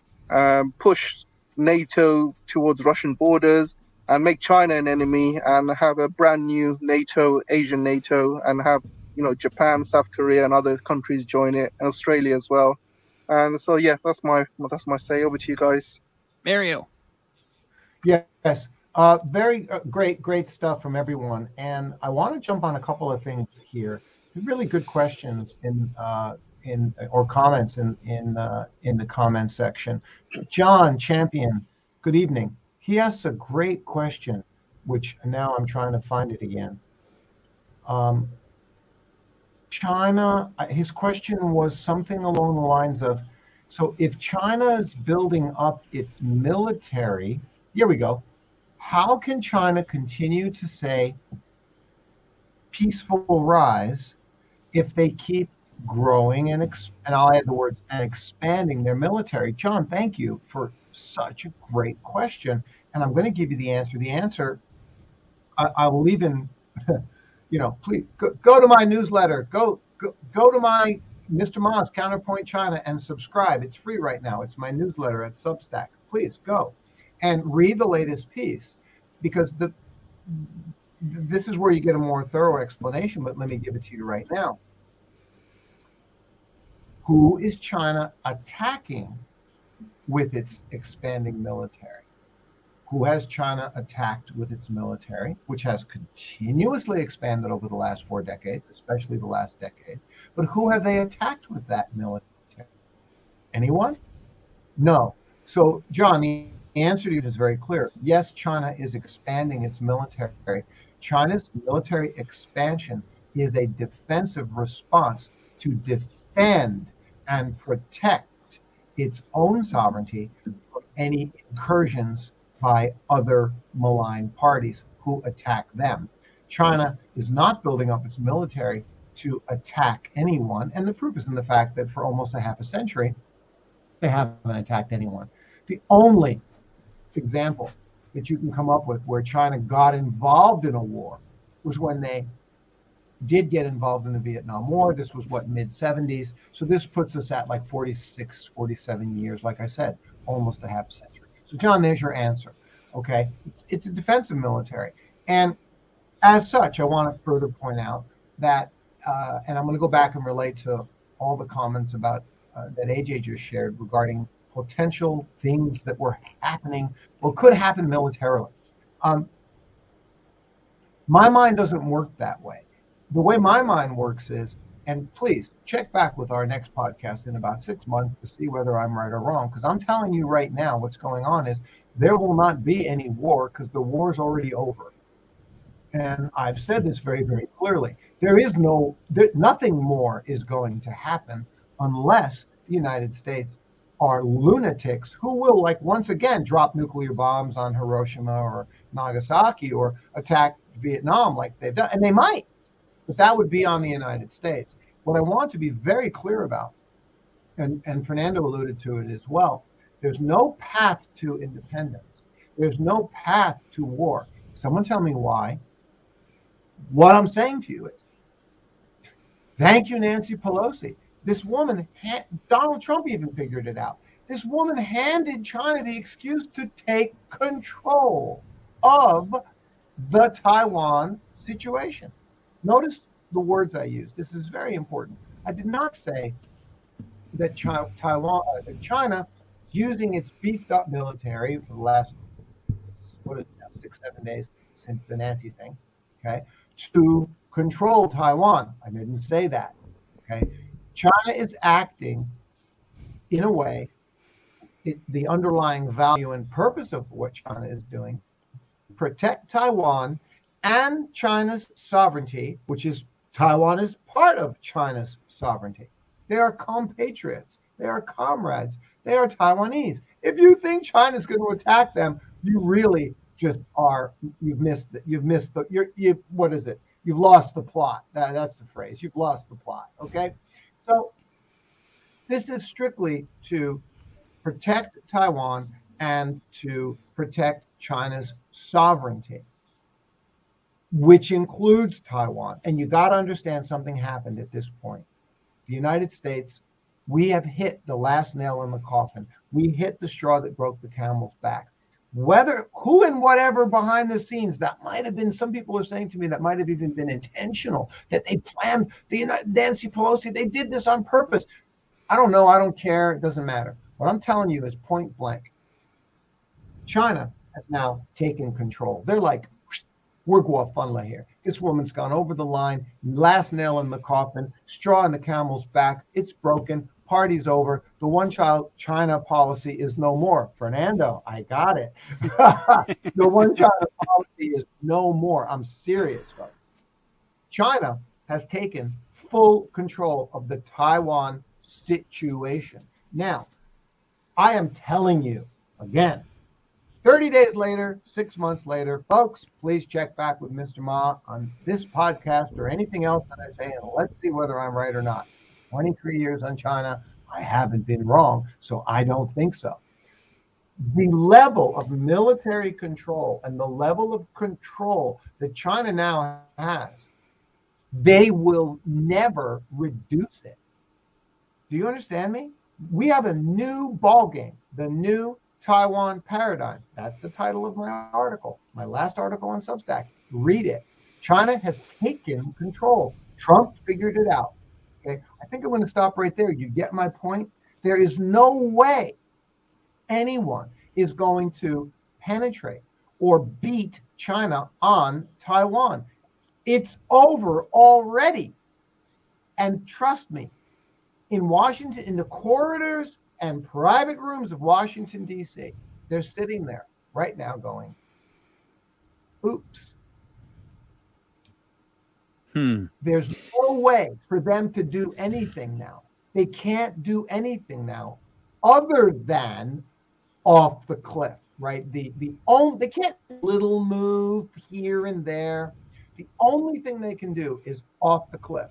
push NATO towards Russian borders, and make China an enemy, and have a brand new NATO, Asian NATO, and have Japan, South Korea, and other countries join it, and Australia as well. And so, yeah, that's my say. Over to you guys. Mario. Yes, very great stuff from everyone. And I want to jump on a couple of things here. Really good questions or comments in the comment section. John Champion, good evening. He asks a great question, which now I'm trying to find it again. China, his question was something along the lines of, so if China is building up its military, here we go, how can China continue to say peaceful rise if they keep growing and I'll add the words, and expanding their military? John, thank you for such a great question. And I'm going to give you the answer. The answer, I will even, please go to my newsletter. Go to my Mr. Ma's Counterpoint China and subscribe. It's free right now. It's my newsletter at Substack. Please go and read the latest piece, because this is where you get a more thorough explanation, but let me give it to you right now. Who is China attacking with its expanding military? Who has China attacked with its military, which has continuously expanded over the last 4 decades, especially the last decade? But who have they attacked with that military? Anyone? No. So, John, the answer to you is very clear. Yes, China is expanding its military. China's military expansion is a defensive response to defend and protect its own sovereignty from any incursions by other malign parties who attack them. China is not building up its military to attack anyone, and the proof is in the fact that for almost a half a century, they haven't attacked anyone. The only example that you can come up with where China got involved in a war was when they did get involved in the Vietnam War. This was mid-70s. So this puts us at like 46, 47 years, like I said, almost a half century. So John, there's your answer. Okay, it's a defensive military. And as such, I want to further point out that, and I'm going to go back and relate to all the comments about that AJ just shared regarding potential things that were happening or could happen militarily. My mind doesn't work that way. The way my mind works is, and please check back with our next podcast in about 6 months to see whether I'm right or wrong, because I'm telling you right now what's going on is there will not be any war because the war is already over. And I've said this very, very clearly. Nothing more is going to happen unless the United States are lunatics who will, like, once again, drop nuclear bombs on Hiroshima or Nagasaki or attack Vietnam like they've done. And they might, but that would be on the United States. What I want to be very clear about, and Fernando alluded to it as well, there's no path to independence. There's no path to war. Someone tell me why. What I'm saying to you is, thank you, Nancy Pelosi. This woman, Donald Trump even figured it out. This woman handed China the excuse to take control of the Taiwan situation. Notice the words I used. This is very important. I did not say that China is using its beefed up military for the last 6-7 days since the Nancy thing, okay, to control Taiwan. I didn't say that. Okay. China is acting in a way the underlying value and purpose of what China is doing, protect Taiwan and China's sovereignty, which is Taiwan is part of China's sovereignty. They are compatriots. They are comrades. They are Taiwanese. If you think China's going to attack them, you really just are. You've missed what is it? You've lost the plot. That's the phrase. You've lost the plot. Okay, so this is strictly to protect Taiwan and to protect China's sovereignty, which includes Taiwan. And you got to understand something happened at this point. The United States, we have hit the last nail in the coffin. We hit the straw that broke the camel's back. Who and whatever behind the scenes, that might have been, some people are saying to me that might have even been intentional, that they planned, Nancy Pelosi, they did this on purpose. I don't know. I don't care. It doesn't matter. What I'm telling you is point blank. China has now taken control. They're like, we're Guafunla here. This woman's gone over the line. Last nail in the coffin. Straw in the camel's back. It's broken. Party's over. The one-child China policy is no more. Fernando, I got it. The one-child policy is no more. I'm serious, folks. China has taken full control of the Taiwan situation. Now, I am telling you, again, 30 days later, 6 months later, folks, please check back with Mr. Ma on this podcast or anything else that I say, and let's see whether I'm right or not. 23 years on China, I haven't been wrong, so I don't think so. The level of military control and the level of control that China now has, they will never reduce it. Do you understand me? We have a new ball game, the new Taiwan paradigm. That's the title of my article, my last article on Substack. Read it. China has taken control. Trump figured it out. Okay, I think I'm going to stop right there. You get my point? There is no way anyone is going to penetrate or beat China on Taiwan. It's over already. And trust me, in Washington, in the corridors and private rooms of Washington, D.C., they're sitting there right now going, oops. There's no way for them to do anything now. They can't do anything now other than off the cliff, right? They can't little move here and there. The only thing they can do is off the cliff.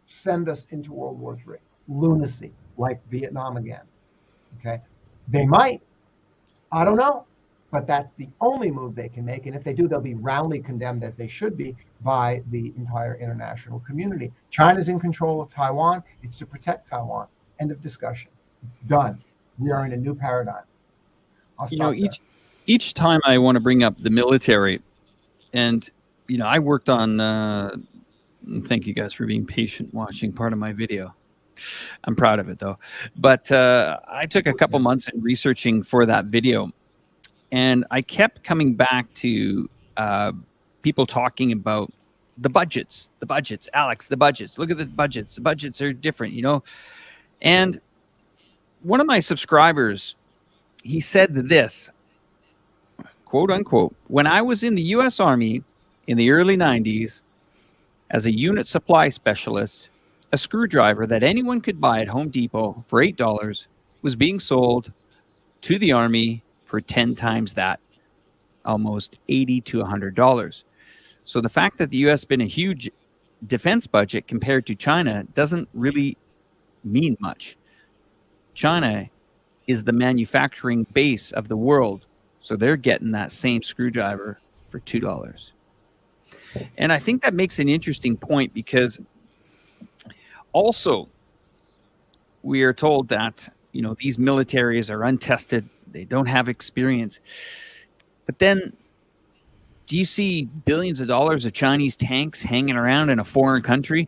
Send us into World War III. Lunacy, like Vietnam again. Okay? They might. I don't know. But that's the only move they can make. And if they do, they'll be roundly condemned, as they should be, by the entire international community. China's in control of Taiwan. It's to protect Taiwan. End of discussion. It's done. We are in a new paradigm. Each time I want to bring up the military, and, I worked on, thank you guys for being patient watching part of my video. I'm proud of it, though. But I took a couple months in researching for that video. And I kept coming back to people talking about the budgets, Alex, the budgets. Look at the budgets. The budgets are different, And one of my subscribers, he said this, quote unquote, when I was in the U.S. Army in the early 90s as a unit supply specialist, a screwdriver that anyone could buy at Home Depot for $8 was being sold to the Army for 10 times that, almost $80 to $100. So the fact that the U.S. has been a huge defense budget compared to China doesn't really mean much. China is the manufacturing base of the world, so they're getting that same screwdriver for $2. And I think that makes an interesting point, because also we are told that, these militaries are untested. They don't have experience. But then, do you see billions of dollars of Chinese tanks hanging around in a foreign country?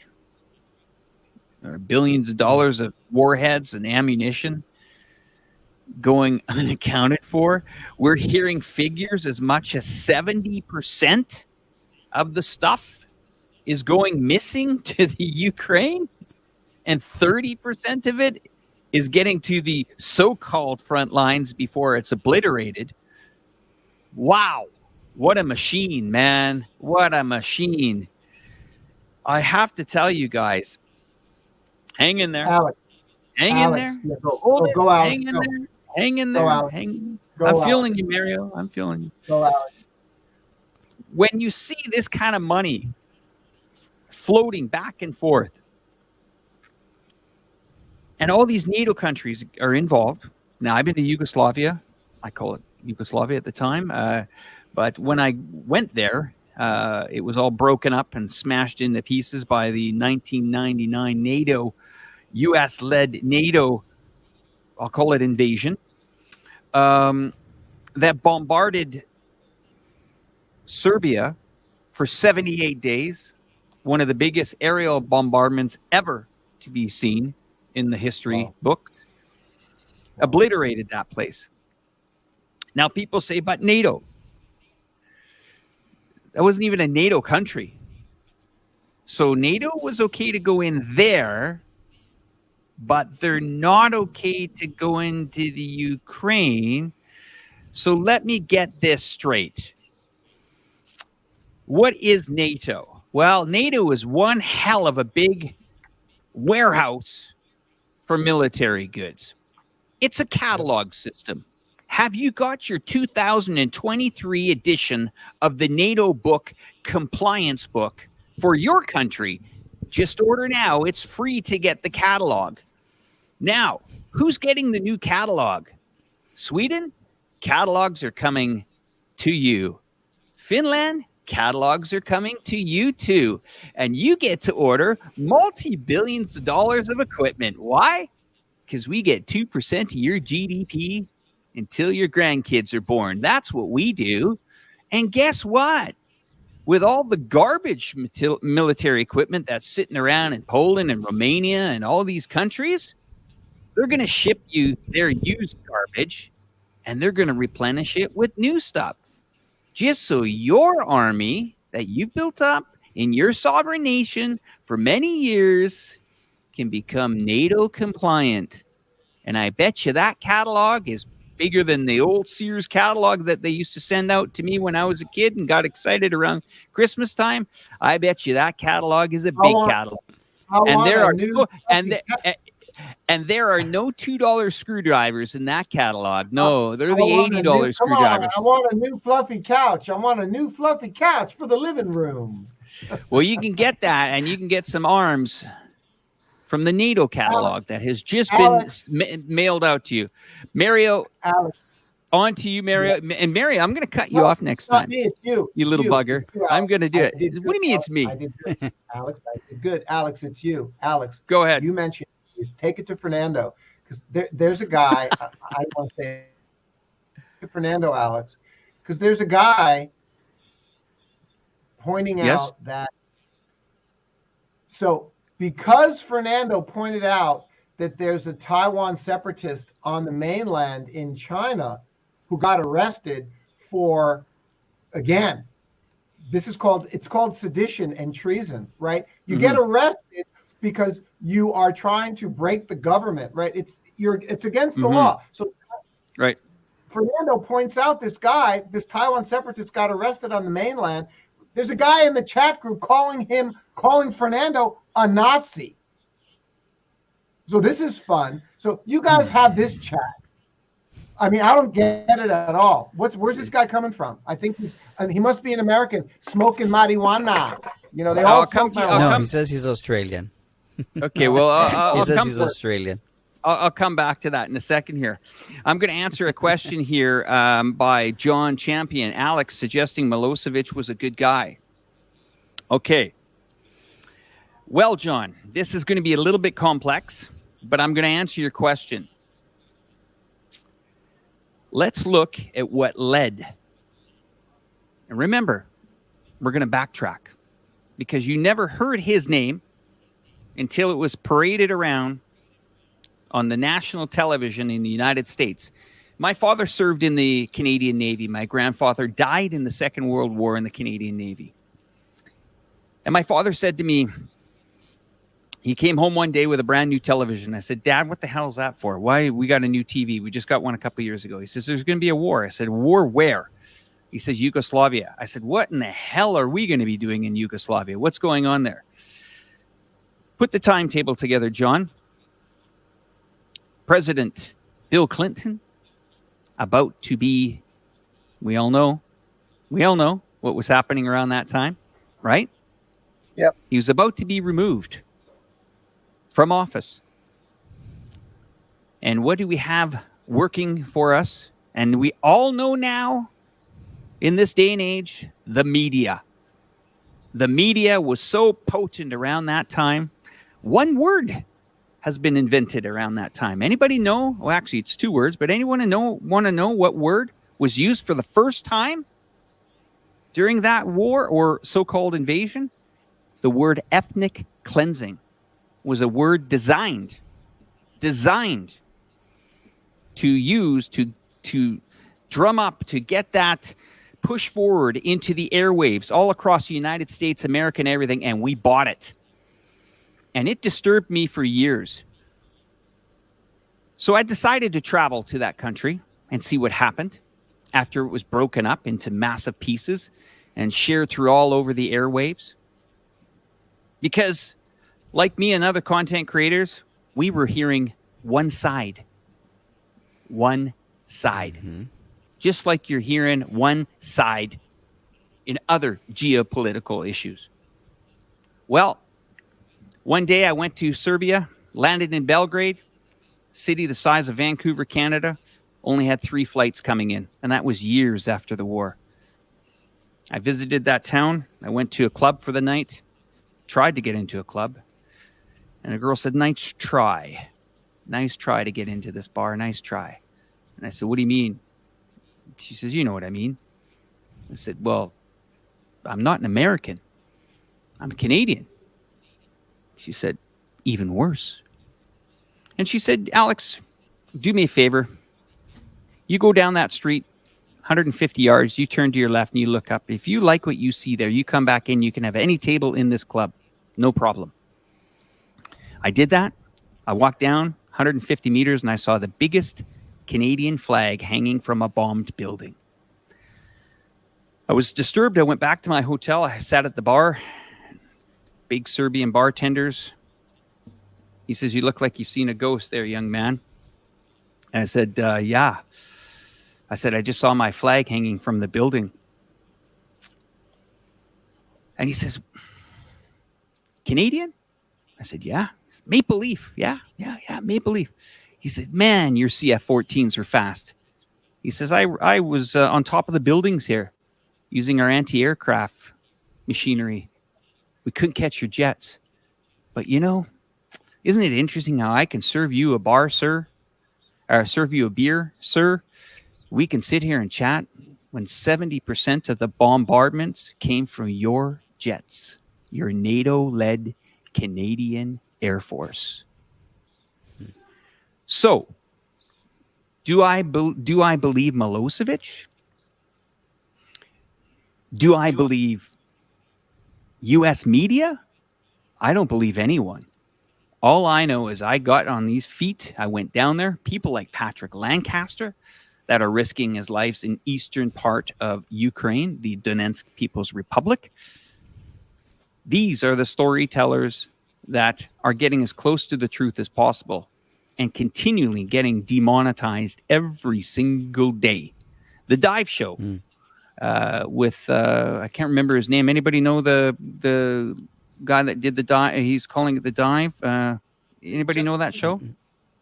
Or billions of dollars of warheads and ammunition going unaccounted for? We're hearing figures as much as 70% of the stuff is going missing to the Ukraine, and 30% of it is getting to the so-called front lines before it's obliterated. Wow. What a machine, man. What a machine. I have to tell you guys, hang in there. Alex. Hang Alex, in there. yeah, Hold it. go Alex, hang in go. there. Hang in Go, there. Alex. Hang. Go, I'm Alex. feeling you, Mario. I'm feeling you. Go, Alex. When you see this kind of money floating back and forth, and all these NATO countries are involved. Now, I've been to Yugoslavia. I call it Yugoslavia at the time. But when I went there, it was all broken up and smashed into pieces by the 1999 NATO, U.S.-led NATO, I'll call it invasion, that bombarded Serbia for 78 days, one of the biggest aerial bombardments ever to be seen in the history books, obliterated that place. Now people say, but NATO, that wasn't even a NATO country. So NATO was okay to go in there, but they're not okay to go into the Ukraine. So let me get this straight. What is NATO? Well, NATO is one hell of a big warehouse for military goods. It's a catalog system. Have you got your 2023 edition of the NATO book, Compliance Book, for your country? Just order now. It's free to get the catalog. Now, who's getting the new catalog? Sweden? Catalogs are coming to you. Finland? Catalogs are coming to you too. And you get to order multi-billions of dollars of equipment. Why? Because we get 2% of your GDP until your grandkids are born. That's what we do. And guess what? With all the garbage military equipment that's sitting around in Poland and Romania and all these countries, they're going to ship you their used garbage and they're going to replenish it with new stuff. Just so your army that you've built up in your sovereign nation for many years can become NATO compliant. And I bet you that catalog is bigger than the old Sears catalog that they used to send out to me when I was a kid and got excited around Christmas time. I bet you that catalog is a big catalog. And there are there are no $2 screwdrivers in that catalog. No, they're the $80 screwdrivers. I want a new fluffy couch. I want a new fluffy couch for the living room. Well, you can get that, and you can get some arms from the NATO catalog that has just been mailed out to you. Mario, on to you, Mario. Yeah. And Mario, I'm going to cut you off next time. Me, it's you. You little bugger. You, I'm going to do it. What do you mean it's me? I did good. Alex, I did good. Alex, it's you. Alex. Go ahead. You mentioned take it to Fernando because there's a guy, I want to say to Fernando, Alex, because there's a guy pointing out that. So because Fernando pointed out that there's a Taiwan separatist on the mainland in China who got arrested for, again, it's called sedition and treason, right? You get arrested because you are trying to break the government, right? It's against the law. So right. Fernando points out this Taiwan separatist got arrested on the mainland. There's a guy in the chat group calling Fernando a Nazi. So this is fun. So you guys have this chat. I mean, I don't get it at all. Where's this guy coming from? I think he must be an American smoking marijuana. You know, they all smoke marijuana. No, he says he's Australian. Okay, well, he says he's Australian. I'll come back to that in a second here. I'm going to answer a question here by John Champion. Alex suggesting Milosevic was a good guy. Okay. Well, John, this is going to be a little bit complex, but I'm going to answer your question. Let's look at what led. And remember, we're going to backtrack because you never heard his name until it was paraded around on the national television in the United States. My father served in the Canadian Navy. My grandfather died in the Second World War in the Canadian Navy. And my father said to me, He came home one day with a brand new television. I said, Dad, what the hell is that for? Why? We got a new TV. We just got one a couple of years ago. He says, there's going to be a war. I said, war where? He says, Yugoslavia. I said, what in the hell are we going to be doing in Yugoslavia? What's going on there? Put the timetable together, John. President Bill Clinton about to be, we all know what was happening around that time, right? Yep. He was about to be removed from office. And what do we have working for us? And we all know now, in this day and age, the media. The media was so potent around that time. One word has been invented around that time. Anybody know? Well, actually, it's two words, but anyone want to know what word was used for the first time during that war or so-called invasion? The word ethnic cleansing was a word designed to use to drum up, to get that push forward into the airwaves all across the United States, America, and everything, and we bought it. And it disturbed me for years. So I decided to travel to that country and see what happened after it was broken up into massive pieces and shared through all over the airwaves. Because, like me and other content creators, we were hearing one side. One side. Mm-hmm. Just like you're hearing one side in other geopolitical issues. Well, one day I went to Serbia, landed in Belgrade, city the size of Vancouver, Canada, only had 3 flights coming in, and that was years after the war. I visited that town. I went to a club for the night, tried to get into a club, and a girl said, nice try to get into this bar, nice try. And I said, what do you mean? She says, you know what I mean. I said, well, I'm not an American. I'm a Canadian. She said, even worse. And she said, Alex, do me a favor. You go down that street, 150 yards, you turn to your left and you look up. If you like what you see there, you come back in, you can have any table in this club. No problem. I did that. I walked down 150 meters and I saw the biggest Canadian flag hanging from a bombed building. I was disturbed. I went back to my hotel. I sat at the bar. Big Serbian bartenders. He says, you look like you've seen a ghost there, young man. And I said, yeah. I said, I just saw my flag hanging from the building. And he says, Canadian? I said, yeah. He said, Maple Leaf. Yeah, Maple Leaf. He said, man, your CF-14s are fast. He says, I was on top of the buildings here using our anti-aircraft machinery. We couldn't catch your jets. But, you know, isn't it interesting how I can serve you a bar, sir? Or serve you a beer, sir? We can sit here and chat when 70% of the bombardments came from your jets, your NATO-led Canadian Air Force. So, do I believe Milosevic? Do I believe U.S. media? I don't believe anyone. All I know is I got on these feet. I went down there. People like Patrick Lancaster that are risking his lives in eastern part of Ukraine, the Donetsk People's Republic. These are the storytellers that are getting as close to the truth as possible and continually getting demonetized every single day. The Dive Show with, I can't remember his name. Anybody know the guy that did the dive? He's calling it The Dive. Anybody know that show?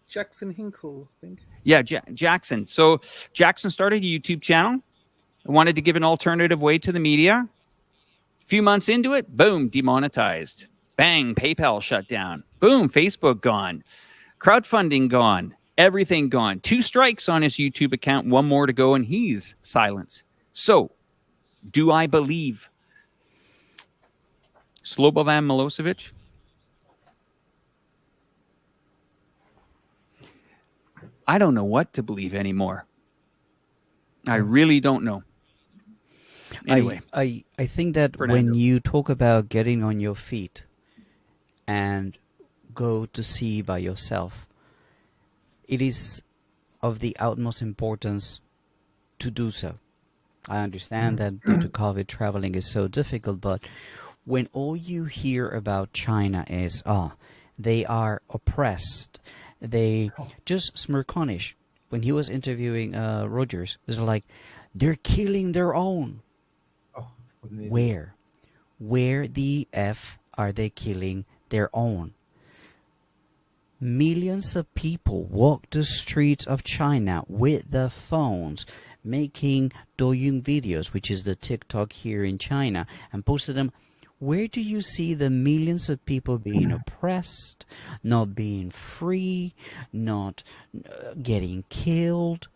Jackson Hinkle, I think. Yeah, Jackson. So Jackson started a YouTube channel. Wanted to give an alternative way to the media. A few months into it, boom, demonetized. Bang, PayPal shut down. Boom, Facebook gone. Crowdfunding gone. Everything gone. 2 strikes on his YouTube account. 1 more to go, and he's silenced. So, do I believe Slobodan Milosevic? I don't know what to believe anymore. I really don't know. Anyway. I think that when you talk about getting on your feet and go to see by yourself. It is of the utmost importance to do so. I understand that due to COVID, traveling is so difficult, but when all you hear about China is, they are oppressed, they just Smirconish, when he was interviewing Rogers, it was like, they're killing their own. Where? Where the F are they killing their own? Millions of people walk the streets of China with their phones, making Douyin videos, which is the TikTok here in China, and posted them. Where do you see the millions of people being oppressed, not being free, not getting killed?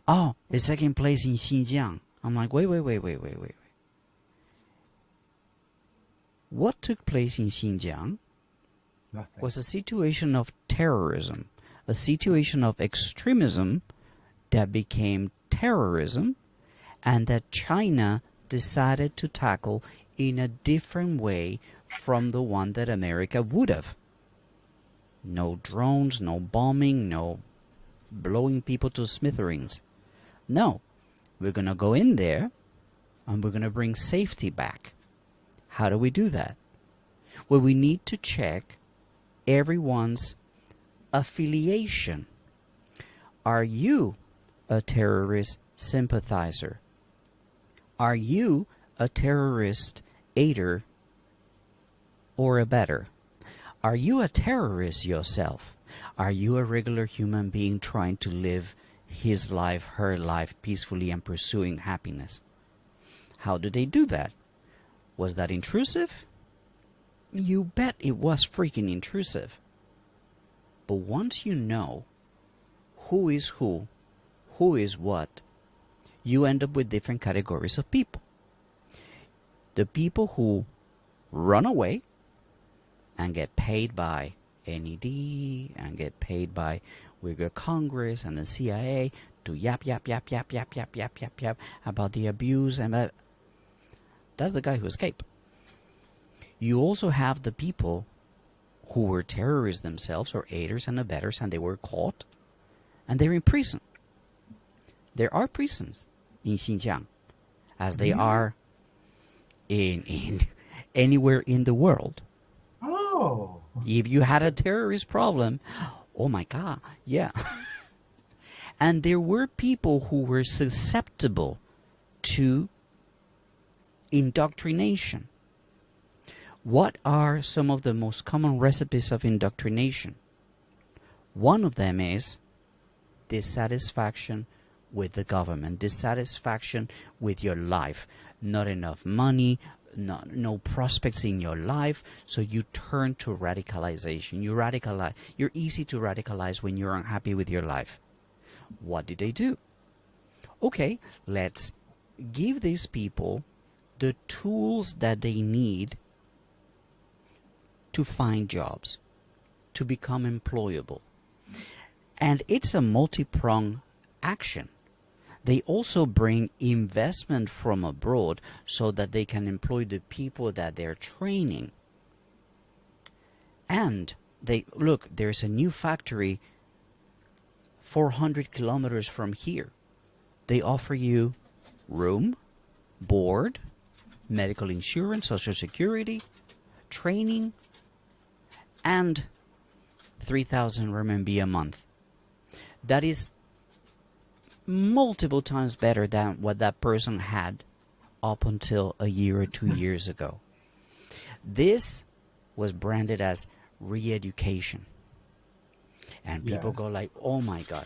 Oh, it's taking place in Xinjiang. I'm like, wait. What took place in Xinjiang was a situation of terrorism, a situation of extremism that became terrorism, and that China decided to tackle in a different way from the one that America would have. No drones, no bombing, no blowing people to smithereens. No, we're going to go in there and we're going to bring safety back. How do we do that? Well, we need to check everyone's affiliation. Are you a terrorist sympathizer? Are you a terrorist aider or abettor? Are you a terrorist yourself? Are you a regular human being trying to live his life, her life peacefully and pursuing happiness? How do they do that? Was that intrusive? You bet it was freaking intrusive. But once you know who is what, you end up with different categories of people. The people who run away and get paid by NED and get paid by Uyghur Congress and the CIA to yap about the abuse, and that's the guy who escaped. You also have the people who were terrorists themselves or aiders and abettors, and they were caught and they're in prison. There are prisons in Xinjiang, as they are in anywhere in the world. Oh. If you had a terrorist problem, oh my God, yeah. And there were people who were susceptible to indoctrination. What are some of the most common recipes of indoctrination? One of them is dissatisfaction with the government, dissatisfaction with your life, not enough money, no prospects in your life, so you turn to radicalization. You're easy to radicalize when you're unhappy with your life. What did they do? Okay, let's give these people the tools that they need to find jobs, to become employable. And it's a multi-pronged action. They also bring investment from abroad so that they can employ the people that they're training. And there's a new factory 400 kilometers from here. They offer you room, board, medical insurance, social security, training, and 3,000 RMB a month. That is multiple times better than what that person had up until a year or 2 years ago. This was branded as re-education. And people go like, oh my God,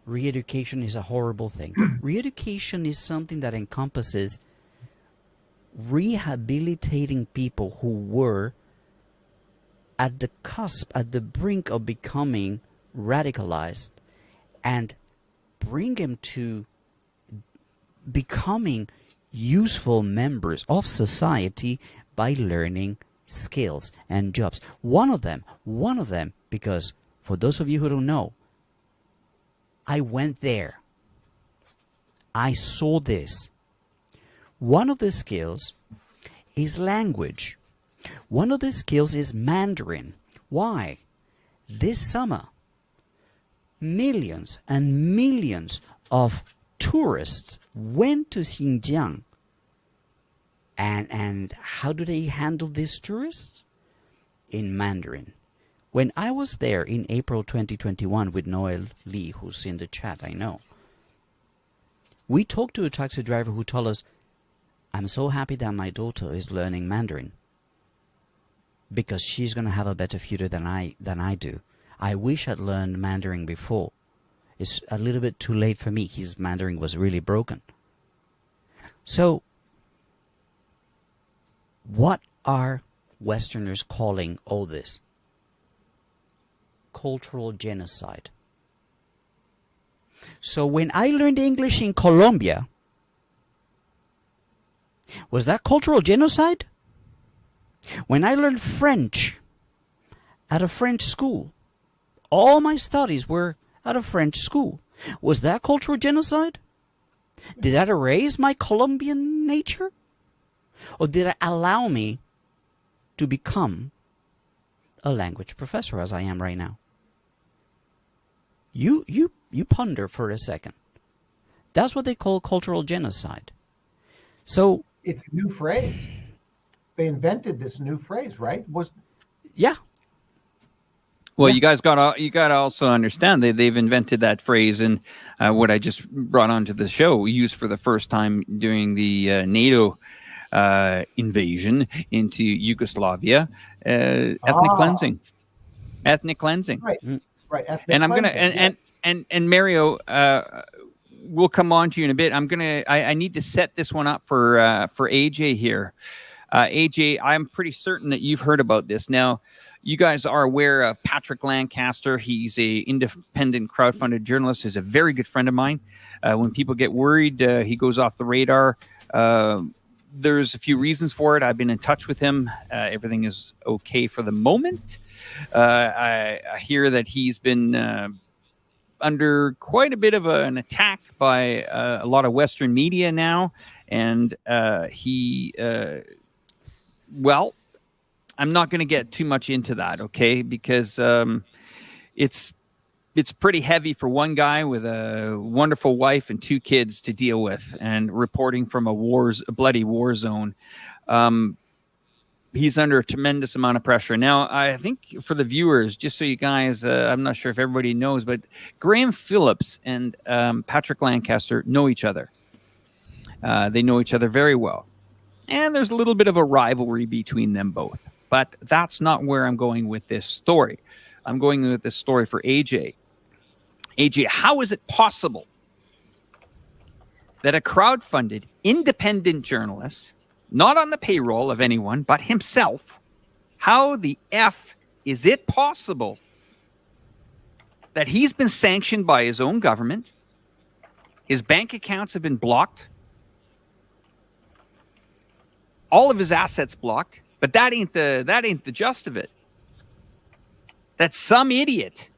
re-education is a horrible thing. Re-education is something that encompasses rehabilitating people who were at the cusp, at the brink of becoming radicalized, and bring them to becoming useful members of society by learning skills and jobs. One of them, because for those of you who don't know, I went there. I saw this. One of the skills is language. One of the skills is Mandarin. Why? This summer, millions and millions of tourists went to Xinjiang. And how do they handle these tourists? In Mandarin. When I was there in April 2021 with Noel Lee, who's in the chat, I know, we talked to a taxi driver who told us, I'm so happy that my daughter is learning Mandarin because she's going to have a better future than I do. I wish I'd learned Mandarin before. It's a little bit too late for me. His Mandarin was really broken. So, what are Westerners calling all this? Cultural genocide. So when I learned English in Colombia, was that cultural genocide? When I learned French at a French school, all my studies were at a French school. Was that cultural genocide? Did that erase my Colombian nature? Or did it allow me to become a language professor as I am right now? You ponder for a second. That's what they call cultural genocide. So it's a new phrase. They invented this new phrase, right? Yeah. Well, you guys got to also understand that they've invented that phrase, and what I just brought onto the show, used for the first time during the NATO invasion into Yugoslavia, ethnic cleansing. Ethnic cleansing. Right. Right. Ethnic and I'm cleansing, gonna and Mario, we'll come on to you in a bit. I need to set this one up for AJ here. AJ, I'm pretty certain that you've heard about this. Now, you guys are aware of Patrick Lancaster. He's a independent crowdfunded journalist. He's a very good friend of mine. When people get worried, he goes off the radar. There's a few reasons for it. I've been in touch with him. Everything is okay for the moment. I hear that he's been under quite a bit of an attack by a lot of Western media now. And well, I'm not going to get too much into that, okay? Because it's pretty heavy for one guy with a wonderful wife and 2 kids to deal with, and reporting from a bloody war zone. He's under a tremendous amount of pressure. Now, I think for the viewers, just so you guys, I'm not sure if everybody knows, but Graham Phillips and Patrick Lancaster know each other. They know each other very well. And there's a little bit of a rivalry between them both. But that's not where I'm going with this story. I'm going with this story for AJ. AJ, how is it possible that a crowdfunded independent journalist, not on the payroll of anyone but himself, how the F is it possible that he's been sanctioned by his own government, his bank accounts have been blocked, all of his assets blocked, but that ain't the gist of it. That some idiot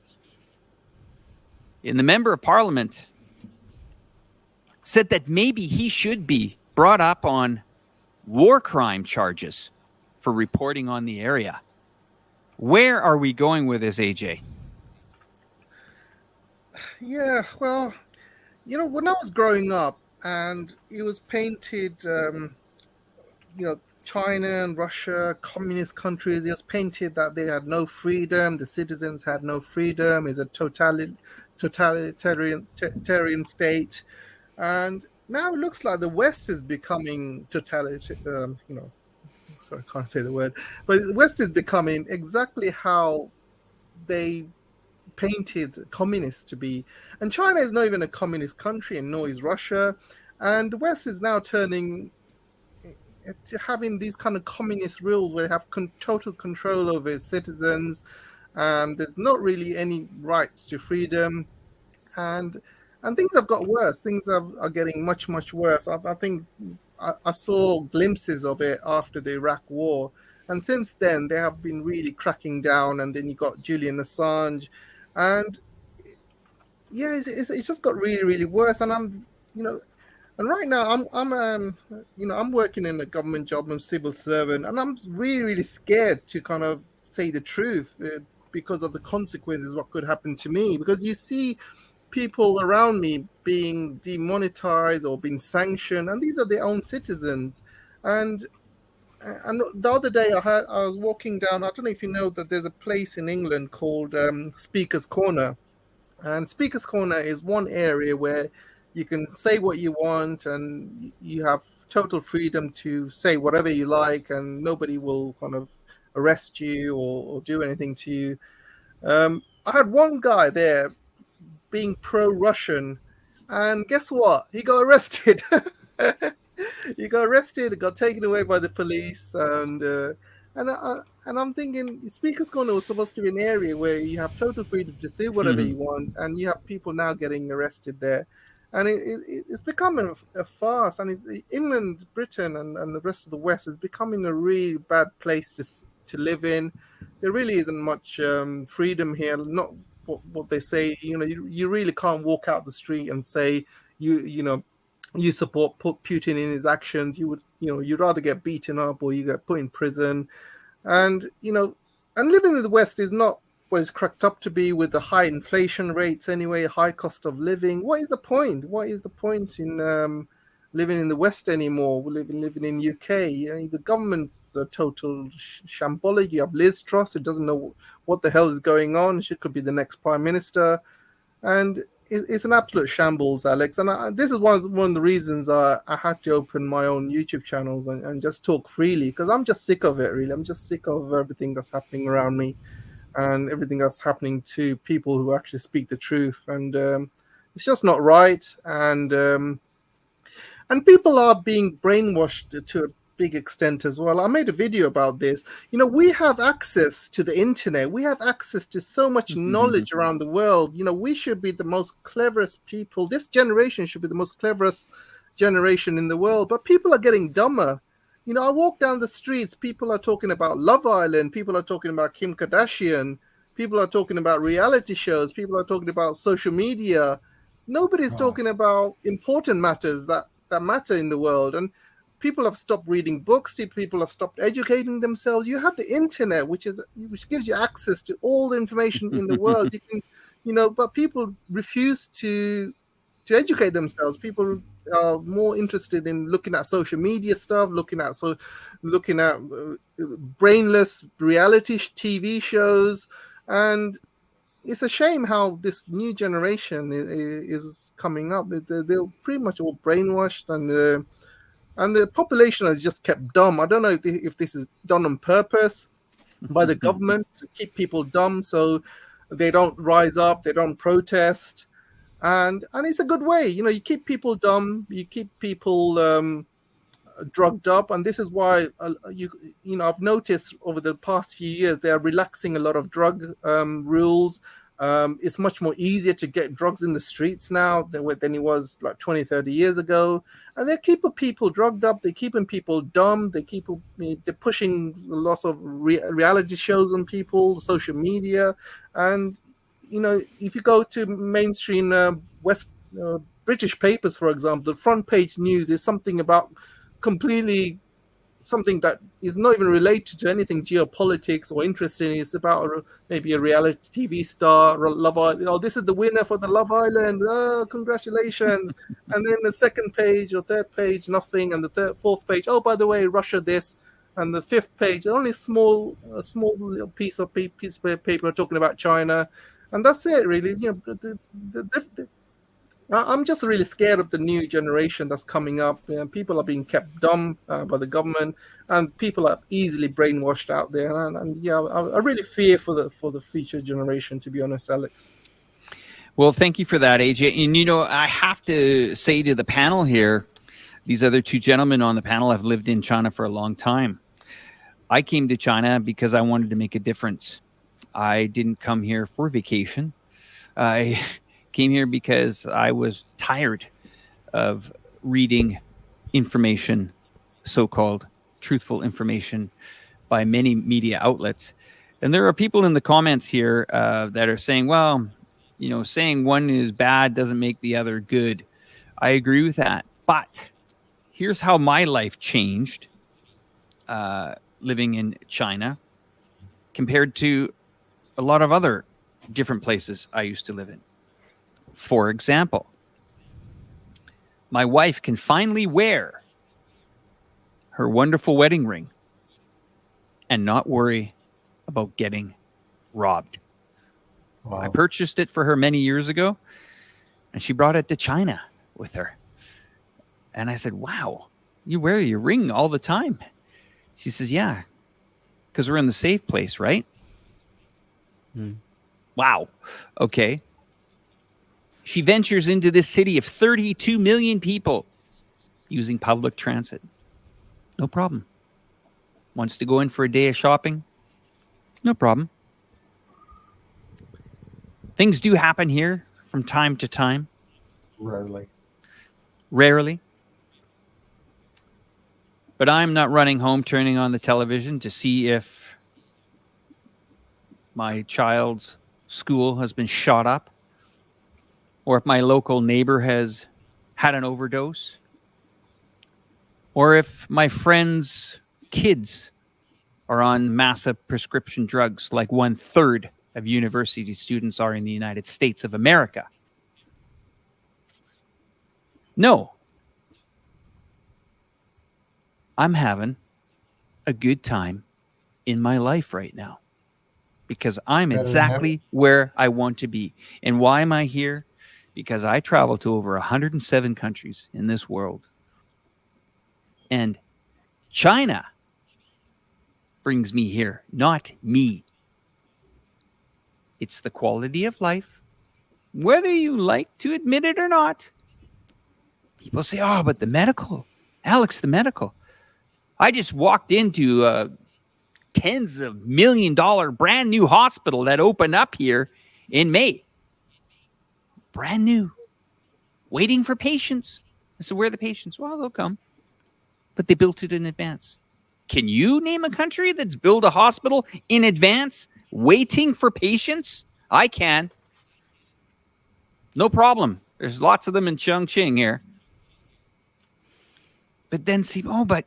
in the member of parliament said that maybe he should be brought up on war crime charges for reporting on the area. Where are we going with this, AJ? Yeah, well, when I was growing up and it was painted, China and Russia, communist countries, it was painted that they had no freedom, the citizens had no freedom, it's a totalitarian state. And now it looks like the West is becoming totalitarian, sorry, I can't say the word, but the West is becoming exactly how they painted communists to be. And China is not even a communist country, and nor is Russia. And the West is now turning to having these kind of communist rules where they have total control over its citizens. There's not really any rights to freedom. And things have got worse. Things are getting much, much worse. I think I saw glimpses of it after the Iraq war. And since then, they have been really cracking down. And then you got Julian Assange. And yeah, it's just got really, really worse. And and right now I'm working in a government job. I'm a civil servant, and I'm really, really scared to kind of say the truth because of the consequences, what could happen to me. Because you see people around me being demonetized or being sanctioned, and these are their own citizens. And the other day I was walking down, I don't know if you know that there's a place in England called Speaker's Corner. And Speaker's Corner is one area where you can say what you want and you have total freedom to say whatever you like, and nobody will kind of arrest you or do anything to you. I had one guy there being pro-Russian, and guess what? He got arrested. He got arrested, got taken away by the police, and I'm thinking, Speaker's Corner was supposed to be an area where you have total freedom to say whatever you want, and you have people now getting arrested there, and it's becoming a farce. And England, Britain, and the rest of the West is becoming a really bad place to live in. There really isn't much freedom here. Not what they say. You really can't walk out the street and say you support Putin in his actions. You'd rather get beaten up or you get put in prison. And living in the West is not what it's cracked up to be, with the high inflation rates anyway, high cost of living. What is the point? What is the point in living in the West anymore? We're living in UK. The government's a total shambolic. You have Liz Truss, who doesn't know what the hell is going on. She could be the next prime minister. And it's an absolute shambles, Alex. And this is one of the reasons I had to open my own YouTube channels and just talk freely, because I'm just sick of it, really. I'm just sick of everything that's happening around me and everything that's happening to people who actually speak the truth. And it's just not right. And people are being brainwashed to a big extent as well. I made a video about this. We have access to the internet. We have access to so much knowledge around the world. We should be the most cleverest people. This generation should be the most cleverest generation in the world. But people are getting dumber. I walk down the streets, people are talking about Love Island, people are talking about Kim Kardashian, people are talking about reality shows, people are talking about social media. Nobody's talking about important matters that matter in the world. And people have stopped reading books. People have stopped educating themselves. You have the internet, which gives you access to all the information in the world. You can, but people refuse to educate themselves. People are more interested in looking at social media stuff, looking at brainless reality TV shows, and it's a shame how this new generation is coming up. They're pretty much all brainwashed, and the population has just kept dumb. I don't know if this is done on purpose by the government to keep people dumb so they don't rise up, they don't protest. And it's a good way. You keep people dumb, you keep people drugged up. And this is why, I've noticed over the past few years, they are relaxing a lot of drug rules. It's much more easier to get drugs in the streets now than it was like 20, 30 years ago. And they're keeping people drugged up. They're keeping people dumb. They're pushing lots of reality shows on people, social media. And, if you go to mainstream British papers, for example, the front page news is something about completely something that is not even related to anything geopolitics or interesting. It's about maybe a reality TV star, Love Island. Oh, this is the winner for the Love Island. Oh, congratulations. And then the second page or third page, nothing. And the fourth page, oh, by the way, Russia this. And the fifth page, only a small little piece of paper talking about China. And that's it, really. I'm just really scared of the new generation that's coming up. People are being kept dumb by the government, and people are easily brainwashed out there. I really fear for the future generation, to be honest, Alex. Well, thank you for that, AJ. And I have to say to the panel here, these other two gentlemen on the panel have lived in China for a long time. I came to China because I wanted to make a difference. I didn't come here for vacation. I came here because I was tired of reading information, so-called truthful information, by many media outlets. And there are people in the comments here that are saying, well, saying one is bad doesn't make the other good. I agree with that. But here's how my life changed living in China. compared to a lot of other different places I used to live in. For example, my wife can finally wear her wonderful wedding ring and not worry about getting robbed. Wow. I purchased it for her many years ago, and she brought it to China with her. And I said, wow, you wear your ring all the time. She says, yeah, because we're in the safe place, right? Wow. Okay. She ventures into this city of 32 million people using public transit. No problem. Wants to go in for a day of shopping? No problem. Things do happen here from time to time. Rarely. But I'm not running home, turning on the television to see if my child's school has been shot up, or if my local neighbor has had an overdose, or if my friends' kids are on massive prescription drugs like 1/3 of university students are in the United States of America. No. I'm having a good time in my life right now because I'm exactly where I want to be. And why am I here? Because I travel to over 107 countries in this world. And China brings me here, not me. It's the quality of life, whether you like to admit it or not. People say, oh, but the medical, Alex, the medical. I just walked into a tens of $1 million brand new hospital that opened up here in May. Brand new. Waiting for patients. I said, where are the patients? Well, they'll come. But they built it in advance. Can you name a country that's built a hospital in advance, waiting for patients? I can. No problem. There's lots of them in Chongqing here. But then see, but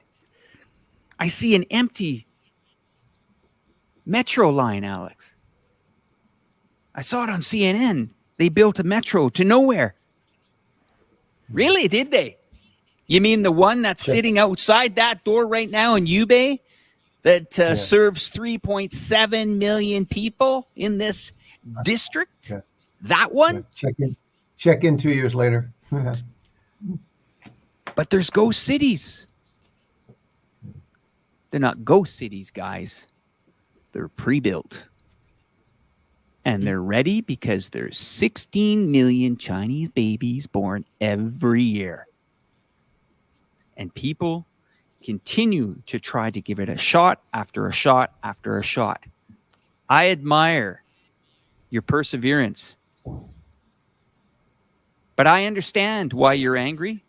I see an empty metro line, Alex. I saw it on CNN. They built a metro to nowhere. Really, did they? You mean the one that's sitting outside that door right now in Yubei that serves 3.7 million people in this district? Yeah. That one? Yeah. Check in 2 years later. But there's ghost cities. They're not ghost cities, guys. They're pre-built. And they're ready because there's 16 million Chinese babies born every year. And people continue to try to give it a shot after a shot after a shot. I admire your perseverance. But I understand why you're angry.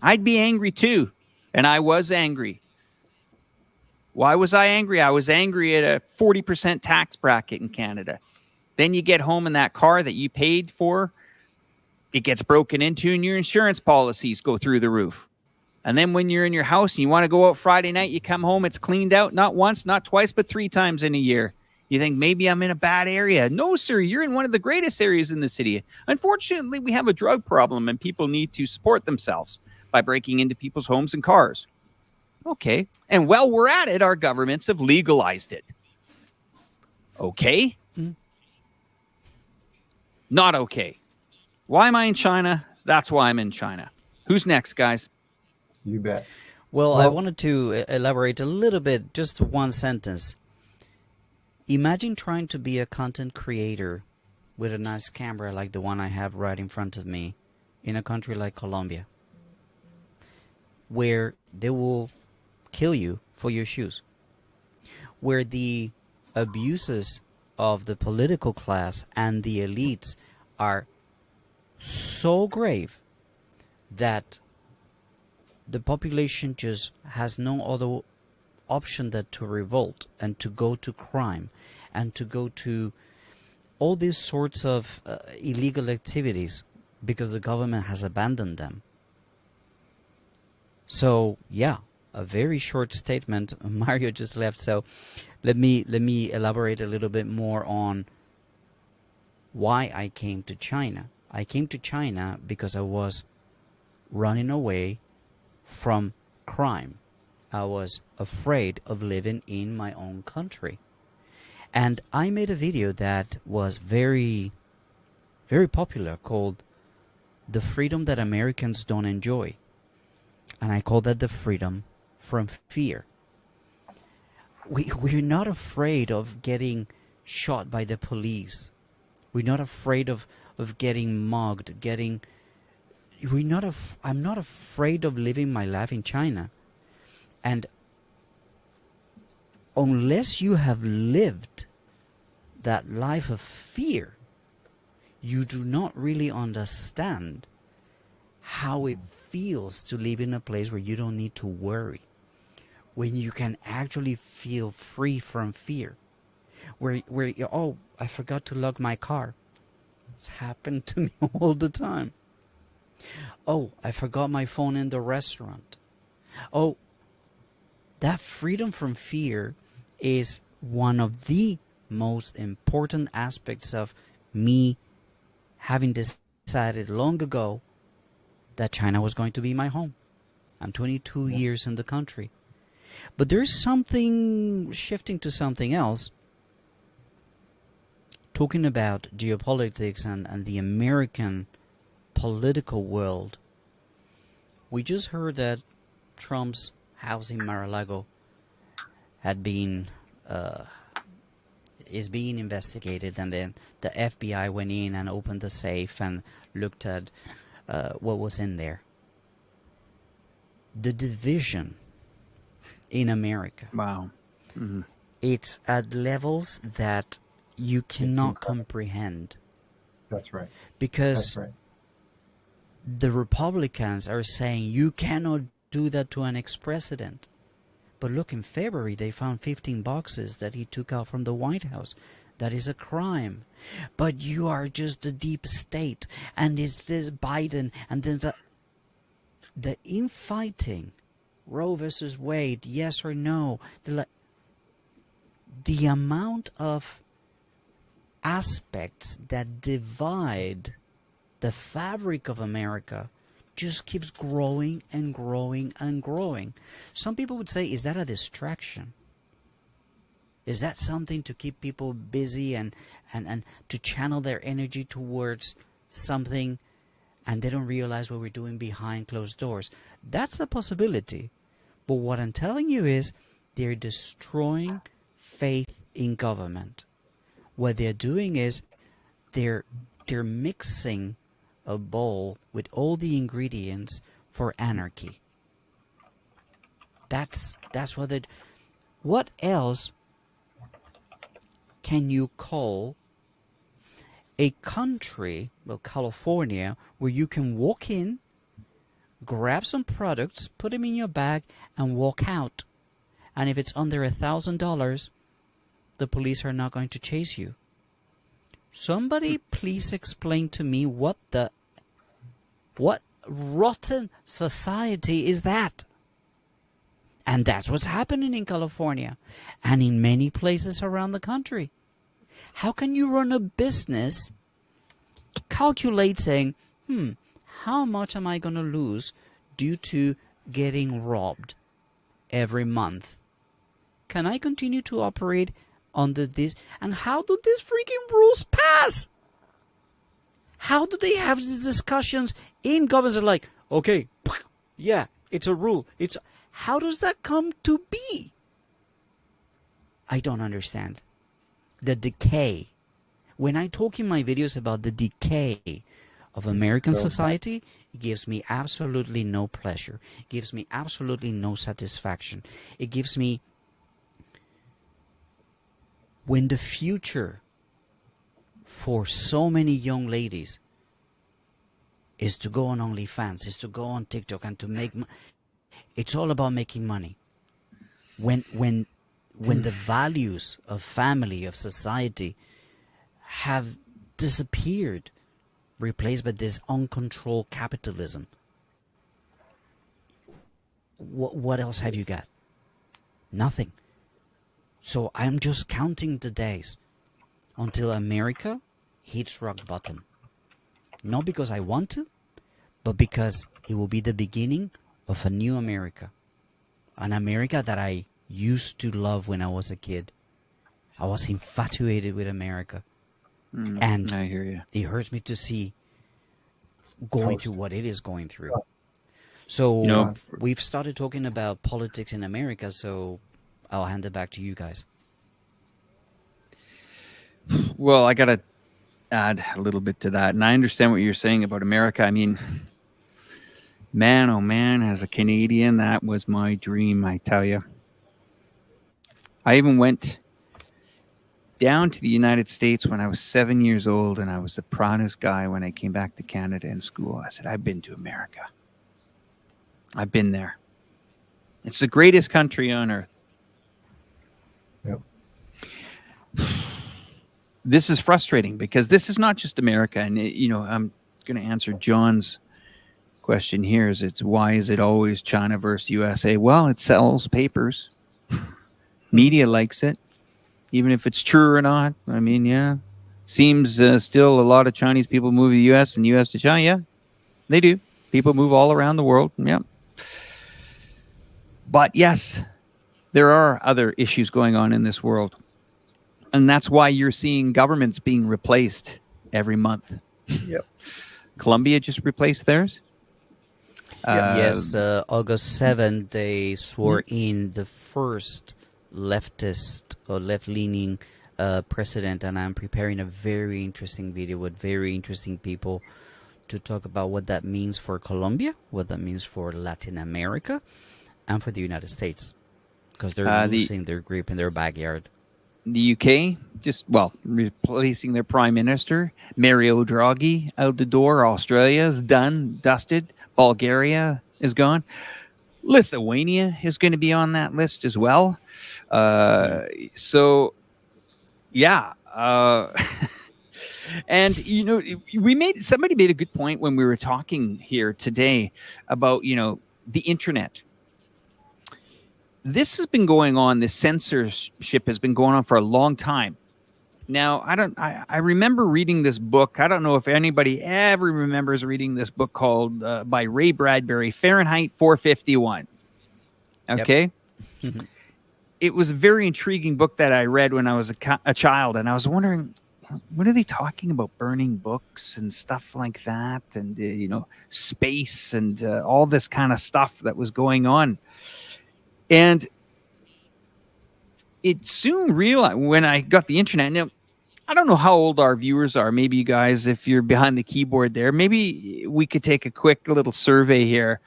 I'd be angry too. And I was angry. Why was I angry? I was angry at a 40% tax bracket in Canada. Then you get home in that car that you paid for, it gets broken into and your insurance policies go through the roof. And then when you're in your house and you want to go out Friday night, you come home, it's cleaned out, not once, not twice, but 3 times in a year. You think maybe I'm in a bad area. No, sir, you're in one of the greatest areas in the city. Unfortunately, we have a drug problem and people need to support themselves by breaking into people's homes and cars. Okay. And while we're at it, our governments have legalized it. Okay. Not okay. Why am I in China? That's why I'm in China. Who's next, guys? You bet. Well, I wanted to elaborate a little bit, just one sentence. Imagine trying to be a content creator with a nice camera like the one I have right in front of me in a country like Colombia, where they will kill you for your shoes, where the abuses of the political class and the elites are so grave that the population just has no other option than to revolt and to go to crime and to go to all these sorts of illegal activities because the government has abandoned them. So, yeah, a very short statement. Mario just left, so let me elaborate a little bit more on why I came to China. I came to China because I was running away from crime. I was afraid of living in my own country. And I made a video that was very, very popular called "The Freedom That Americans Don't Enjoy." And I call that the freedom from fear. We're not afraid of getting shot by the police. We're not afraid of getting mugged, I'm not afraid of living my life in China. And unless you have lived that life of fear, you do not really understand how it feels to live in a place where you don't need to worry, when you can actually feel free from fear, where oh, I forgot to lock my car. It's happened to me all the time. Oh, I forgot my phone in the restaurant. Oh, that freedom from fear is one of the most important aspects of me having decided long ago that China was going to be my home. I'm 22 years in the country. But there's something shifting to something else. Talking about geopolitics and the American political world. We just heard that Trump's house in Mar-a-Lago had been is being investigated, and then the FBI went in and opened the safe and looked at what was in there. The division in America. Wow. Mm-hmm. It's at levels that you cannot comprehend. That's right. Because That's right. The Republicans are saying you cannot do that to an ex-president. But look, in February they found 15 boxes that he took out from the White House. That is a crime. But you are just the deep state, and is this Biden, and then the infighting, Roe versus Wade, yes or no, the amount of aspects that divide the fabric of America just keeps growing and growing and growing. Some people would say, is that a distraction? Is that something to keep people busy and to channel their energy towards something, and they don't realize what we're doing behind closed doors? That's a possibility. But what I'm telling you is they're destroying faith in government. What they're doing is they're mixing a bowl with all the ingredients for anarchy. That's what they. What else can you call a country, well, California, where you can walk in, grab some products, put them in your bag, and walk out? And if it's under $1,000, the police are not going to chase you. Somebody please explain to me what rotten society is that? And that's what's happening in California and in many places around the country. How can you run a business calculating, how much am I going to lose due to getting robbed every month? Can I continue to operate under this? And how do these freaking rules pass? How do they have these discussions in governments? Are like, okay, yeah, it's a rule. How does that come to be? I don't understand. The decay. When I talk in my videos about the decay of American society, it gives me absolutely no pleasure. It gives me absolutely no satisfaction. It gives me, when the future for so many young ladies is to go on OnlyFans, is to go on TikTok and to make it's all about making money. When the values of family, of society have disappeared, replaced by this uncontrolled capitalism. what else have you got? Nothing. So I'm just counting the days until America hits rock bottom. Not because I want to, but because it will be the beginning of a new America. An America that I used to love when I was a kid. I was infatuated with America. And I hear you. It hurts me to see going through what it is going through. So we've started talking about politics in America, so I'll hand it back to you guys. Well, I got to add a little bit to that. And I understand what you're saying about America. I mean, man, oh man, as a Canadian, that was my dream, I tell you. I even went down to the United States when I was 7 years old, and I was the proudest guy when I came back to Canada in school. I said, I've been to America. I've been there. It's the greatest country on earth. Yep. This is frustrating because this is not just America. And, I'm going to answer John's question here. Why is it always China versus USA? Well, it sells papers. Media likes it, even if it's true or not. I mean, yeah. Seems still a lot of Chinese people move to the U.S. and U.S. to China. Yeah, they do. People move all around the world. Yeah. But yes, there are other issues going on in this world. And that's why you're seeing governments being replaced every month. Yep. Colombia just replaced theirs. Yes, August 7th, they swore in the first leftist or left-leaning president, and I'm preparing a very interesting video with very interesting people to talk about what that means for Colombia, what that means for Latin America, and for the United States, because they're losing their grip in their backyard. The UK replacing their prime minister, Mario Draghi, out the door. Australia is done, dusted. Bulgaria is gone. Lithuania is going to be on that list as well. So, yeah. And, somebody made a good point when we were talking here today about, the internet. This has been going on. This censorship has been going on for a long time. Now, I remember reading this book. I don't know if anybody ever remembers reading this book called by Ray Bradbury, Fahrenheit 451. Okay. Yep. It was a very intriguing book that I read when I was a child. And I was wondering, what are they talking about? Burning books and stuff like that. And, space and all this kind of stuff that was going on. And it soon realized when I got the internet. Now, I don't know how old our viewers are. Maybe you guys, if you're behind the keyboard there, maybe we could take a quick little survey here.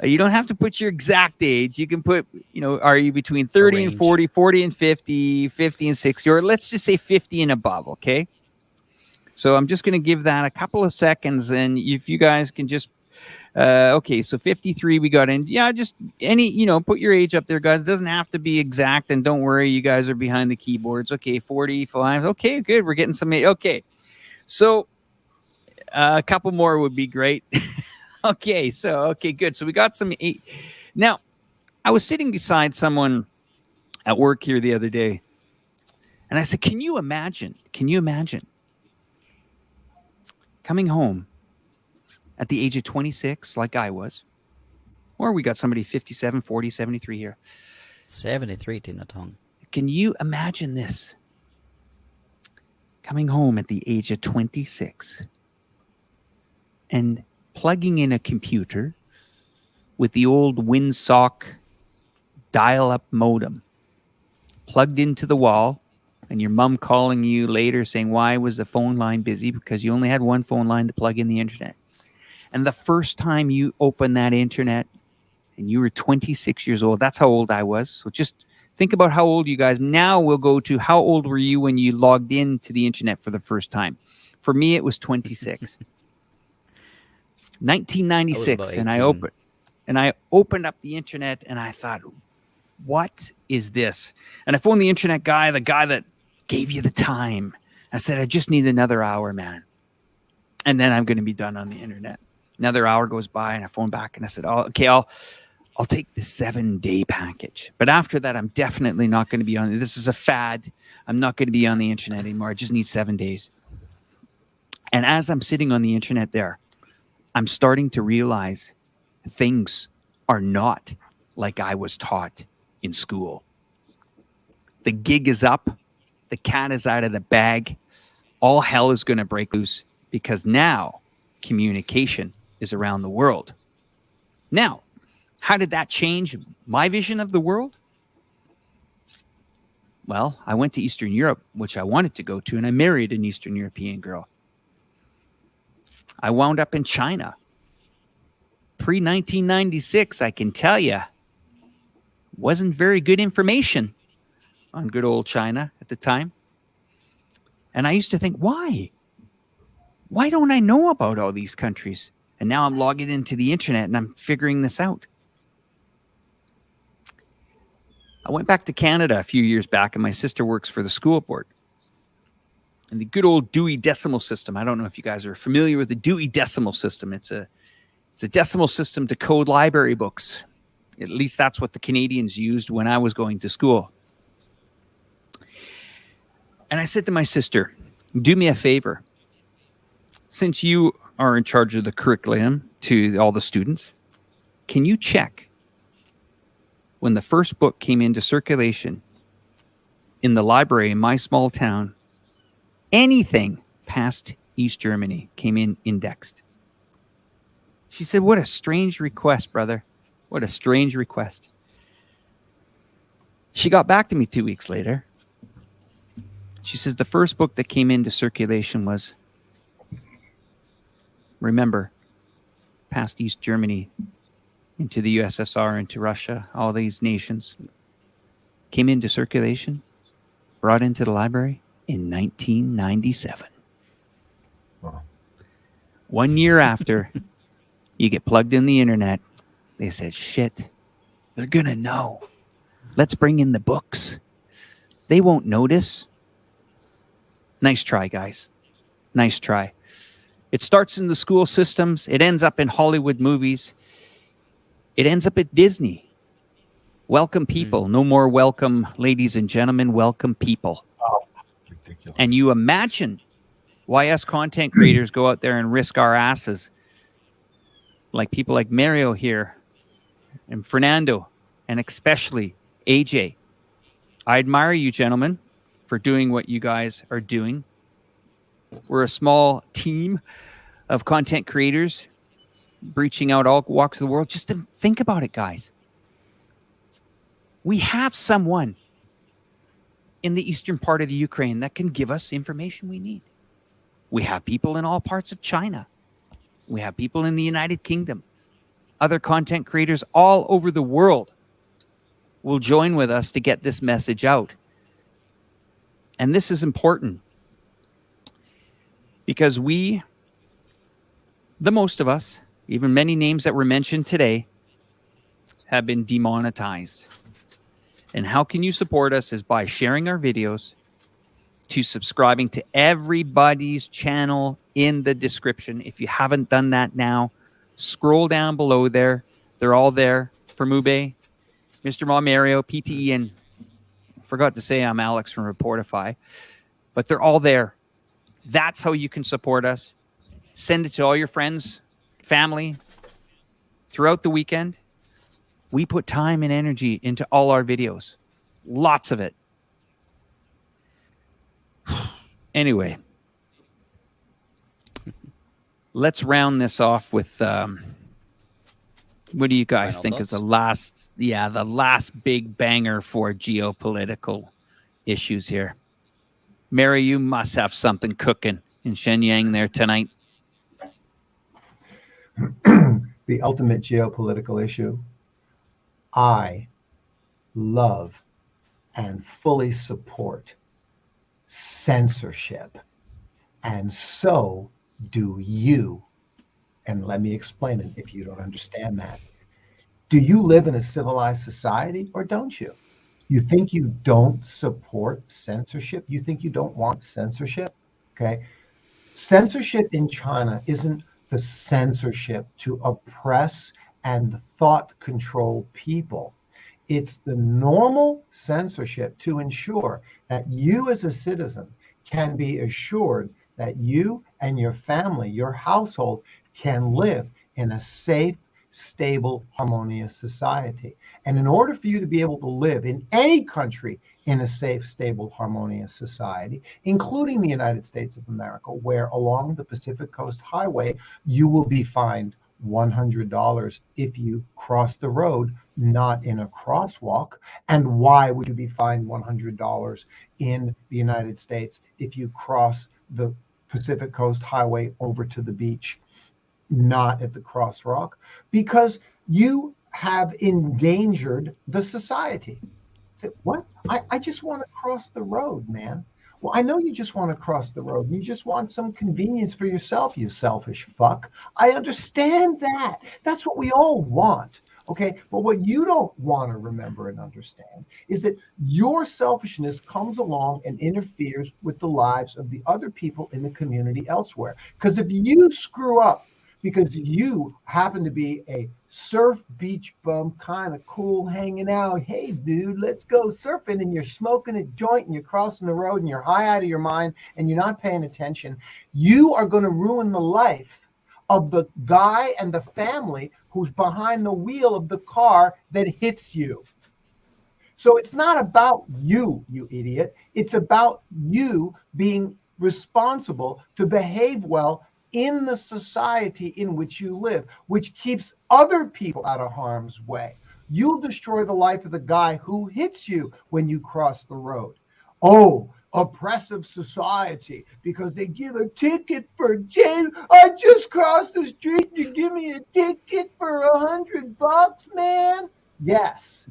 You don't have to put your exact age. You can put, are you between 30 and 40, 40 and 50, 50 and 60, or let's just say 50 and above, okay? So I'm just going to give that a couple of seconds, and if you guys can just okay, so 53 we got in. Yeah, just put your age up there, guys. It doesn't have to be exact, and don't worry, you guys are behind the keyboards. Okay, 45. Okay, good. We're getting some. Okay, so a couple more would be great. Okay, good. So we got some 8. Now, I was sitting beside someone at work here the other day, and I said, Can you imagine coming home at the age of 26, like I was, or we got somebody 57, 40, 73 here. 73, Tinatong. Can you imagine this? Coming home at the age of 26 and plugging in a computer with the old Windsock dial-up modem plugged into the wall, and your mom calling you later saying, why was the phone line busy? Because you only had one phone line to plug in the internet. And the first time you opened that internet and you were 26 years old, that's how old I was. So just think about how old you guys. Now we'll go to how old were you when you logged into the internet for the first time? For me, it was 26. 1996. And I opened up the internet and I thought, what is this? And I phoned the internet guy, the guy that gave you the time. I said, I just need another hour, man. And then I'm going to be done on the internet. Another hour goes by and I phone back and I said, oh, okay, I'll I'll take the 7-day package. But after that, I'm definitely not going to be on. This is a fad. I'm not going to be on the internet anymore. I just need 7 days. And as I'm sitting on the internet there, I'm starting to realize things are not like I was taught in school. The gig is up. The cat is out of the bag. All hell is going to break loose because now communication is around the world. Now, how did that change my vision of the world? Well, I went to Eastern Europe, which I wanted to go to, and I married an Eastern European girl. I wound up in China. Pre-1996, I can tell you, wasn't very good information on good old China at the time. And I used to think, why? Why don't I know about all these countries? And now I'm logging into the internet and I'm figuring this out. I went back to Canada a few years back, and my sister works for the school board. And the good old Dewey Decimal System. I don't know if you guys are familiar with the Dewey Decimal System. It's a decimal system to code library books. At least that's what the Canadians used when I was going to school. And I said to my sister, do me a favor. Since you are in charge of the curriculum to all the students, can you check when the first book came into circulation in the library in my small town, anything past East Germany came in indexed? She said, what a strange request, brother. What a strange request. She got back to me 2 weeks later. She says the first book that came into circulation was, remember, past East Germany, into the USSR, into Russia, all these nations, came into circulation, brought into the library in 1997. Wow. 1 year after you get plugged in the internet, they said, shit, they're going to know. Let's bring in the books. They won't notice. Nice try, guys. Nice try. It starts in the school systems. It ends up in Hollywood movies. It ends up at Disney. Welcome people. No more welcome ladies and gentlemen. Welcome people. Oh, ridiculous. And you imagine why us content creators go out there and risk our asses. Like people like Mario here and Fernando and especially AJ. I admire you gentlemen for doing what you guys are doing. We're a small team of content creators reaching out all walks of the world. Just to think about it, guys. We have someone in the eastern part of the Ukraine that can give us information we need. We have people in all parts of China. We have people in the United Kingdom. Other content creators all over the world will join with us to get this message out. And this is important because we, the most of us, even many names that were mentioned today, have been demonetized. And how can you support us is by sharing our videos, to subscribing to everybody's channel in the description. If you haven't done that now, scroll down below there. They're all there. Fermube, Mr. Mom Mario, PTE, and I forgot to say I'm Alex from Reporterfy. But they're all there. That's how you can support us. Send it to all your friends, family, throughout the weekend. We put time and energy into all our videos. Lots of it. Anyway, let's round this off with what do you guys think is the last big banger for geopolitical issues here? Mary, you must have something cooking in Shenyang there tonight. The ultimate geopolitical issue. I love and fully support censorship, and so do you. And let me explain it if you don't understand that. Do you live in a civilized society or don't you? You think you don't support censorship? You think you don't want censorship? Okay. Censorship in China isn't the censorship to oppress and thought control people. It's the normal censorship to ensure that you as a citizen can be assured that you and your family, your household, can live in a safe, stable, harmonious society. And in order for you to be able to live in any country in a safe, stable, harmonious society, including the United States of America, where along the Pacific Coast Highway, you will be fined $100 if you cross the road, not in a crosswalk. And why would you be fined $100 in the United States if you cross the Pacific Coast Highway over to the beach, not at the crosswalk? Because you have endangered the society. Say, what? I just want to cross the road, man. Well, I know you just want to cross the road. You just want some convenience for yourself, you selfish fuck. I understand that. That's what we all want. Okay. But what you don't want to remember and understand is that your selfishness comes along and interferes with the lives of the other people in the community elsewhere. Because if you screw up because you happen to be a surf beach bum, kind of cool, hanging out, hey dude, let's go surfing, and you're smoking a joint and you're crossing the road and you're high out of your mind and you're not paying attention, you are going to ruin the life of the guy and the family who's behind the wheel of the car that hits you. So it's not about you, you idiot. It's about you being responsible to behave well in the society in which you live, which keeps other people out of harm's way. You'll destroy the life of the guy who hits you when you cross the road. Oh, oppressive society, because they give a ticket for jail. I just crossed the street and you give me a ticket for $100, man. Yes,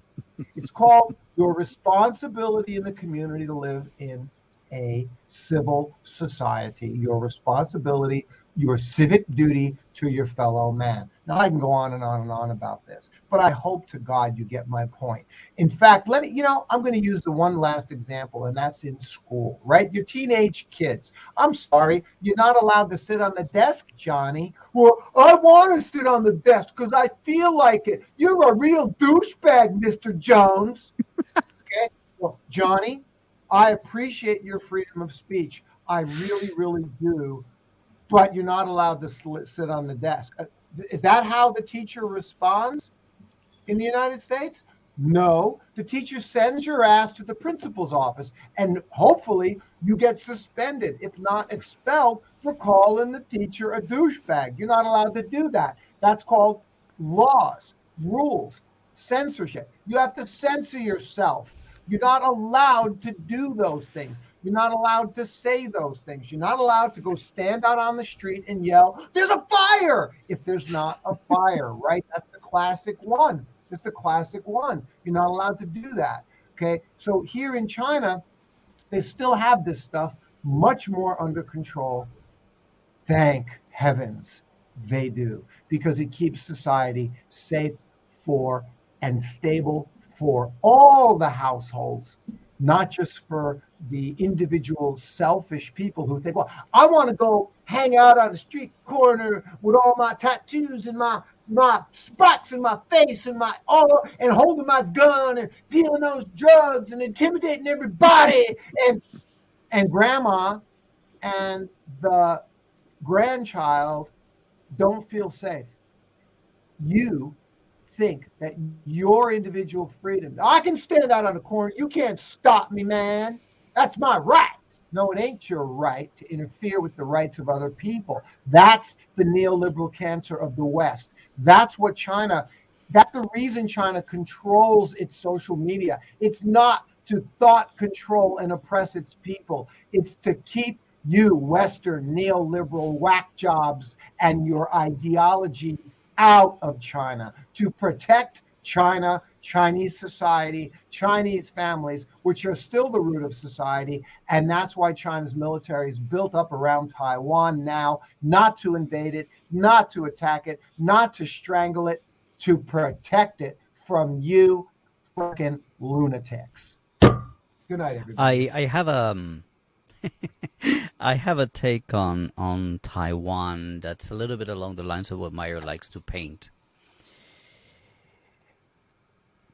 it's called your responsibility in the community to live in a civil society, your responsibility, your civic duty to your fellow man. Now, I can go on and on and on about this, but I hope to God you get my point. In fact, I'm going to use the one last example, and that's in school, right? Your teenage kids. I'm sorry, you're not allowed to sit on the desk, Johnny. Well, I want to sit on the desk because I feel like it. You're a real douchebag, Mr. Jones. Okay? Well, Johnny, I appreciate your freedom of speech. I really, really do. But you're not allowed to sit on the desk. Is that how the teacher responds in the United States? No. The teacher sends your ass to the principal's office, and hopefully you get suspended, if not expelled, for calling the teacher a douchebag. You're not allowed to do that. That's called laws, rules, censorship. You have to censor yourself. You're not allowed to do those things. You're not allowed to say those things. You're not allowed to go stand out on the street and yell, there's a fire, if there's not a fire, right? That's the classic one. It's the classic one. You're not allowed to do that, okay? So here in China, they still have this stuff much more under control. Thank heavens they do, because it keeps society safe for and stable for all the households, not just for the individual selfish people who think, well, I want to go hang out on the street corner with all my tattoos and my spots in my face and and holding my gun and dealing those drugs and intimidating everybody, and grandma and the grandchild don't feel safe. You think that your individual freedom, I can stand out on the corner, you can't stop me, man. That's my right. No, it ain't your right to interfere with the rights of other people. That's the neoliberal cancer of the West. That's the reason China controls its social media. It's not to thought control and oppress its people. It's to keep you Western neoliberal whack jobs and your ideology out of China, to protect China, Chinese society, Chinese families, which are still the root of society. And that's why China's military is built up around Taiwan now, not to invade it, not to attack it, not to strangle it, to protect it from you freaking lunatics. Good night, everybody. I have I have a take on Taiwan that's a little bit along the lines of what Meyer likes to paint.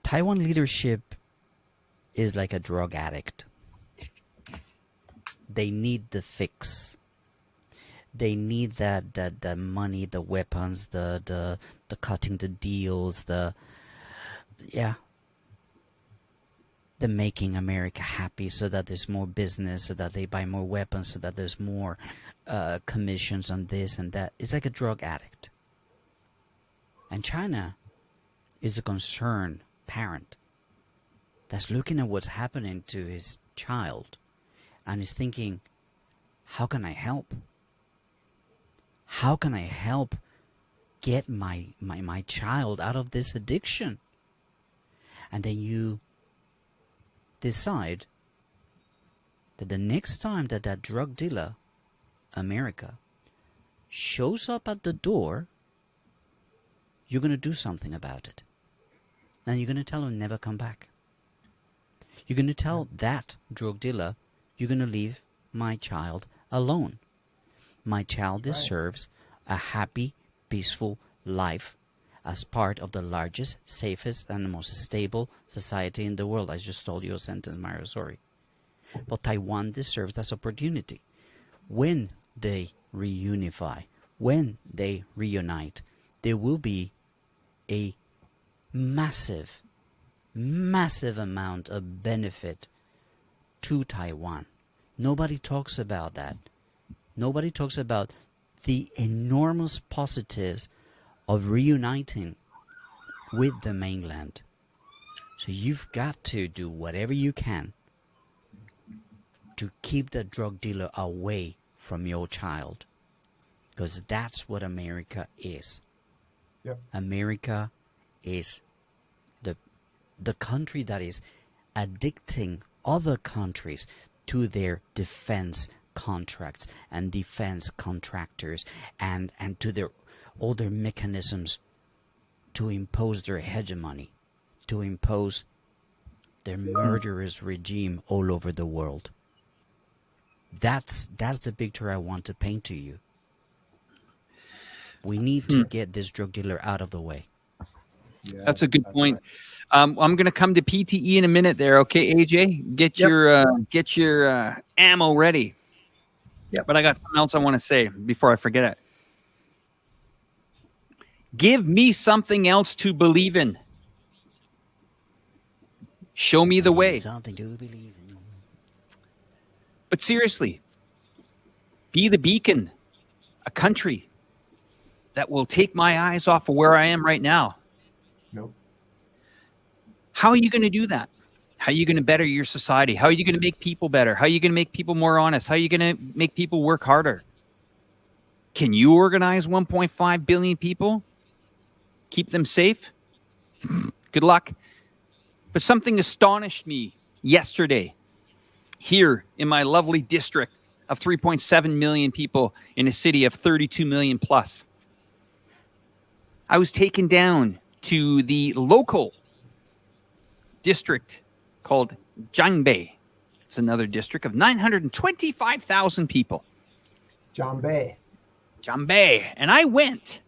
Taiwan leadership is like a drug addict. They need the fix. They need the money, the weapons, the cutting the deals, the making America happy so that there's more business, so that they buy more weapons, so that there's more commissions on this and that. It's like a drug addict. And China is a concerned parent that's looking at what's happening to his child and is thinking, how can I help? How can I help get my child out of this addiction? And then you decide that the next time that drug dealer, America, shows up at the door, you're going to do something about it. And you're going to tell him never come back. You're going to tell that drug dealer, you're going to leave my child alone. My child deserves a happy, peaceful life as part of the largest, safest, and most stable society in the world. I just told you a sentence, Mario, sorry. But Taiwan deserves that opportunity. When they reunify, when they reunite, there will be a massive, massive amount of benefit to Taiwan. Nobody talks about that. Nobody talks about the enormous positives of reuniting with the mainland. So you've got to do whatever you can to keep the drug dealer away from your child. Because that's what America is. Yep. America is the country that is addicting other countries to their defense contracts and defense contractors and to all their mechanisms to impose their hegemony, to impose their murderous regime all over the world. That's the picture I want to paint to you. We need to get this drug dealer out of the way. Yeah, that's a good point. Right. I'm going to come to PTE in a minute there. Okay, AJ, get your ammo ready. Yeah. But I got something else I want to say before I forget it. Give me something else to believe in. Show me the way. Something to believe in. But seriously, be the beacon, a country that will take my eyes off of where I am right now. Nope. How are you going to do that? How are you going to better your society? How are you going to make people better? How are you going to make people more honest? How are you going to make people work harder? Can you organize 1.5 billion people? Keep them safe? Good luck. But something astonished me yesterday here in my lovely district of 3.7 million people in a city of 32 million plus. I was taken down to the local district called Jiangbei. It's another district of 925,000 people. Jiangbei. And I went.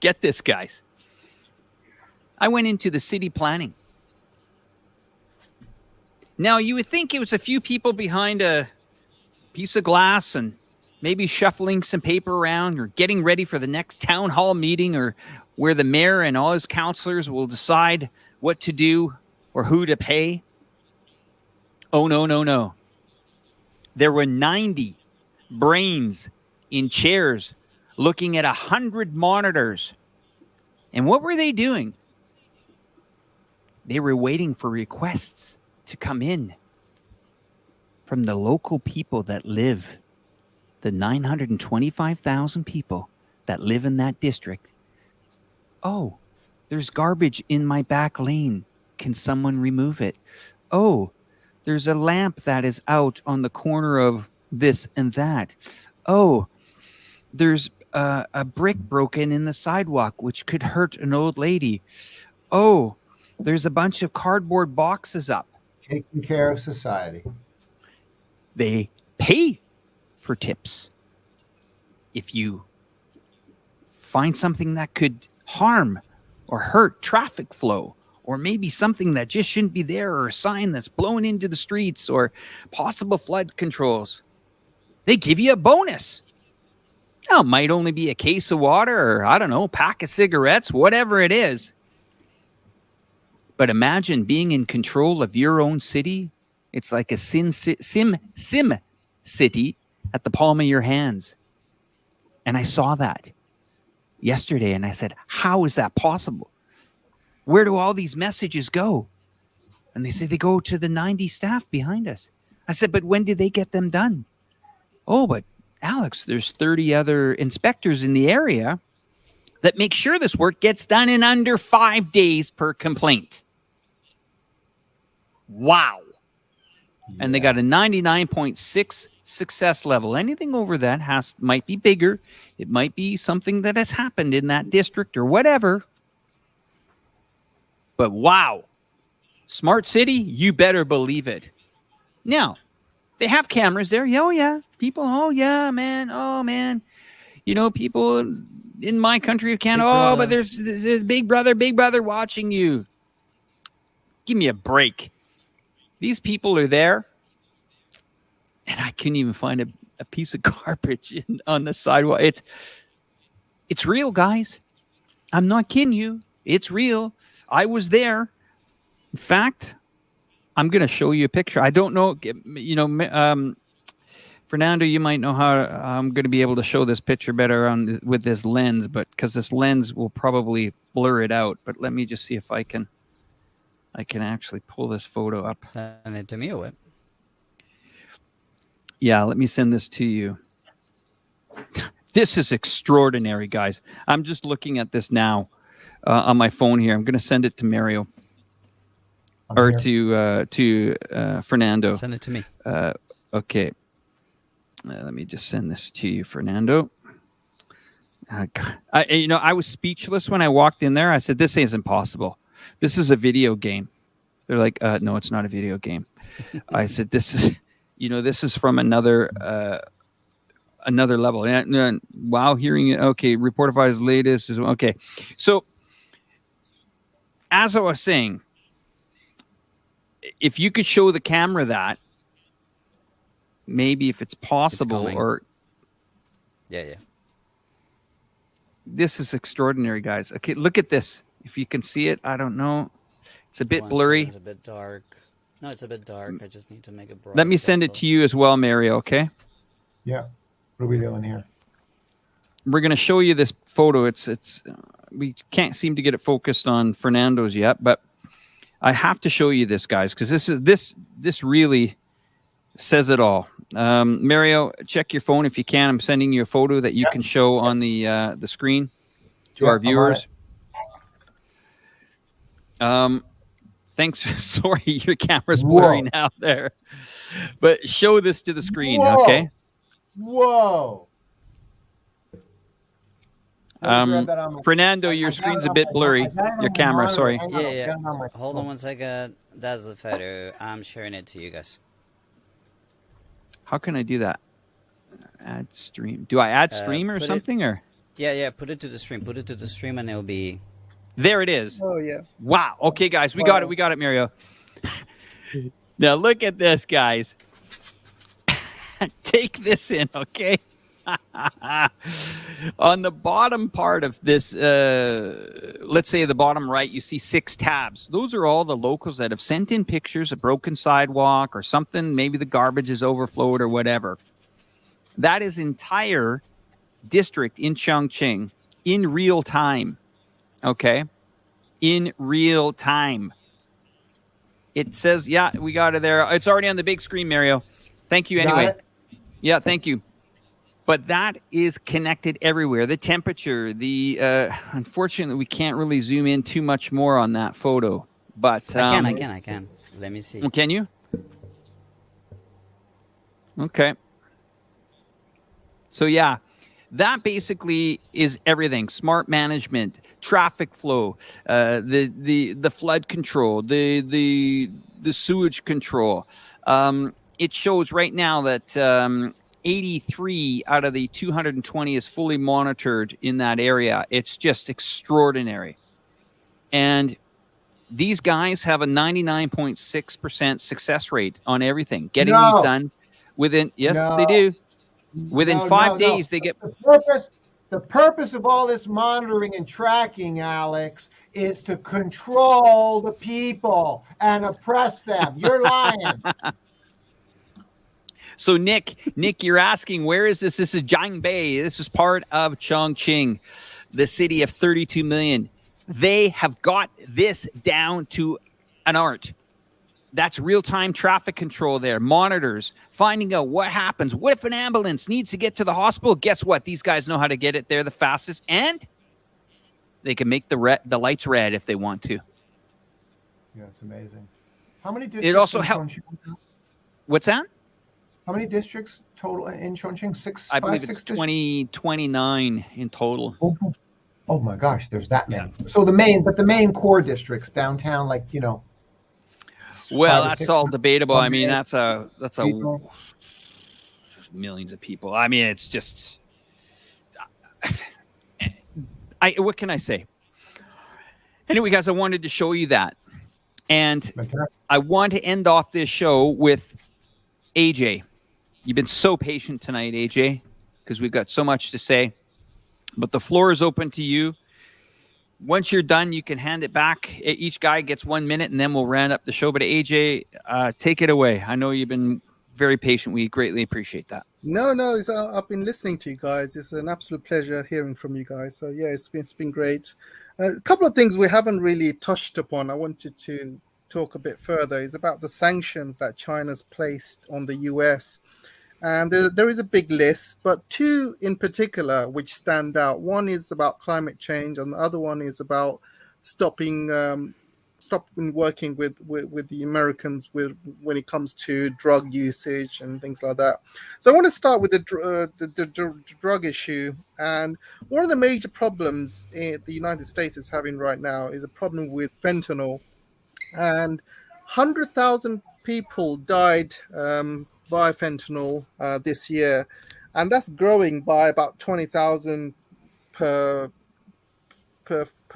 Get this, guys. I went into the city planning. Now, you would think it was a few people behind a piece of glass and maybe shuffling some paper around or getting ready for the next town hall meeting or where the mayor and all his councilors will decide what to do or who to pay. Oh, no. There were 90 brains in chairs looking at 100 monitors. And what were they doing? They were waiting for requests to come in from the local people that live, the 925,000 people that live in that district. Oh, there's garbage in my back lane. Can someone remove it? Oh, there's a lamp that is out on the corner of this and that. Oh, there's a brick broken in the sidewalk, which could hurt an old lady. Oh, there's a bunch of cardboard boxes up. Taking care of society. They pay for tips. If you find something that could harm or hurt traffic flow, or maybe something that just shouldn't be there, or a sign that's blown into the streets, or possible flood controls, they give you a bonus. Now, it might only be a case of water, or I don't know, pack of cigarettes, whatever it is. But imagine being in control of your own city. It's like a sim city at the palm of your hands. And I saw that yesterday, and I said, how is that possible? Where do all these messages go? And they say they go to the 90 staff behind us. I said, but when did they get them done? Oh, but Alex, there's 30 other inspectors in the area that make sure this work gets done in under 5 days per complaint. Wow. Yeah. And they got a 99.6 success level. Anything over that might be bigger. It might be something that has happened in that district or whatever. But wow. Smart city, you better believe it. Now, they have cameras there. Oh, yeah. People, oh, yeah, man. Oh, man. You know, people in my country of Canada, oh, but there's big brother watching you. Give me a break. These people are there, and I couldn't even find a piece of garbage on the sidewalk. It's real, guys. I'm not kidding you. It's real. I was there. In fact, I'm going to show you a picture. I don't know, you know, Fernando, you might know how I'm going to be able to show this picture better with this lens, but because this lens will probably blur it out. But let me just see if I can actually pull this photo up. Send it to me or what? Yeah, let me send this to you. This is extraordinary, guys. I'm just looking at this now on my phone here. I'm going to send it to Mario or to Fernando. Send it to me. Okay. Let me just send this to you, Fernando. I was speechless when I walked in there. I said, this isn't possible. This is a video game. They're like, no, it's not a video game. I said, this is from another level. And wow, hearing it. Okay, Reporterfy's latest is okay. So, as I was saying, if you could show the camera that, maybe if it's possible, or yeah. This is extraordinary, guys. Okay, look at this. If you can see it, I don't know. It's a bit blurry. It's a bit dark. No, it's a bit dark. I just need to make it bright. Let me send it to you as well, Mario, okay? Yeah. What are we doing here? We're going to show you this photo. It's we can't seem to get it focused on Fernando's yet, but I have to show you this, guys, because this really says it all. Mario, check your phone if you can. I'm sending you a photo that you can show on the screen to our viewers. Thanks. Sorry, your camera's blurring out there, but show this to the screen. Whoa. Okay. Whoa. Fernando, your screen's a bit blurry. Your camera, sorry. Yeah. Hold on one second. That's the photo. I'm sharing it to you guys. How can I do that? Add stream. Do I add stream or something? Or yeah. Put it to the stream. Put it to the stream, and it'll be. There it is. Oh yeah. Wow. Okay, guys, we got it. We got it, Mario. Now look at this, guys. Take this in, okay? On the bottom part of this, let's say the bottom right, you see 6 tabs. Those are all the locals that have sent in pictures of broken sidewalk or something. Maybe the garbage is overflowed or whatever. That is entire district in Chongqing in real time. Okay? In real time. It says, yeah, we got it there. It's already on the big screen, Mario. Thank you anyway. Yeah, thank you. But that is connected everywhere. The temperature, unfortunately, we can't really zoom in too much more on that photo. But I can. Let me see. Can you? Okay. So yeah, that basically is everything. Smart management, traffic flow, the flood control, the sewage control. It shows right now that 83 out of the 220 is fully monitored in that area. It's just extraordinary. And these guys have a 99.6% success rate on everything. Getting these done within, they do. Within 5 days, they get... The purpose of all this monitoring and tracking, Alex, is to control the people and oppress them. You're lying. So, Nick, you're asking, where is this? This is Jiangbei. This is part of Chongqing, the city of 32 million. They have got this down to an art. That's real-time traffic control there, monitors, finding out what happens. What if an ambulance needs to get to the hospital? Guess what? These guys know how to get it there the fastest, and they can make the lights red if they want to. Yeah, it's amazing. How many districts? It also helps. What's that? How many districts total in Chongqing? I believe it's 29 in total. Oh my gosh, there's that many. Yeah. So the main core districts downtown, like, you know. Well, that's all debatable. I mean, that's a millions of people. I mean, it's just, what can I say? Anyway, guys, I wanted to show you that. And I want to end off this show with AJ. You've been so patient tonight, AJ, because we've got so much to say. But the floor is open to you. Once you're done, you can hand it back. Each guy gets 1 minute, and then we'll round up the show. But AJ, take it away. I know you've been very patient. We greatly appreciate that. No, I've been listening to you guys. It's an absolute pleasure hearing from you guys. So yeah, it's been great. A couple of things we haven't really touched upon. I wanted to talk a bit further. Is about the sanctions that China's placed on the US. And there is a big list, but two in particular which stand out. One is about climate change, and the other one is about stopping working with the Americans when it comes to drug usage and things like that. So I want to start with the drug issue. And one of the major problems the United States is having right now is a problem with fentanyl. And 100,000 people died by fentanyl this year, and that's growing by about 20,000 per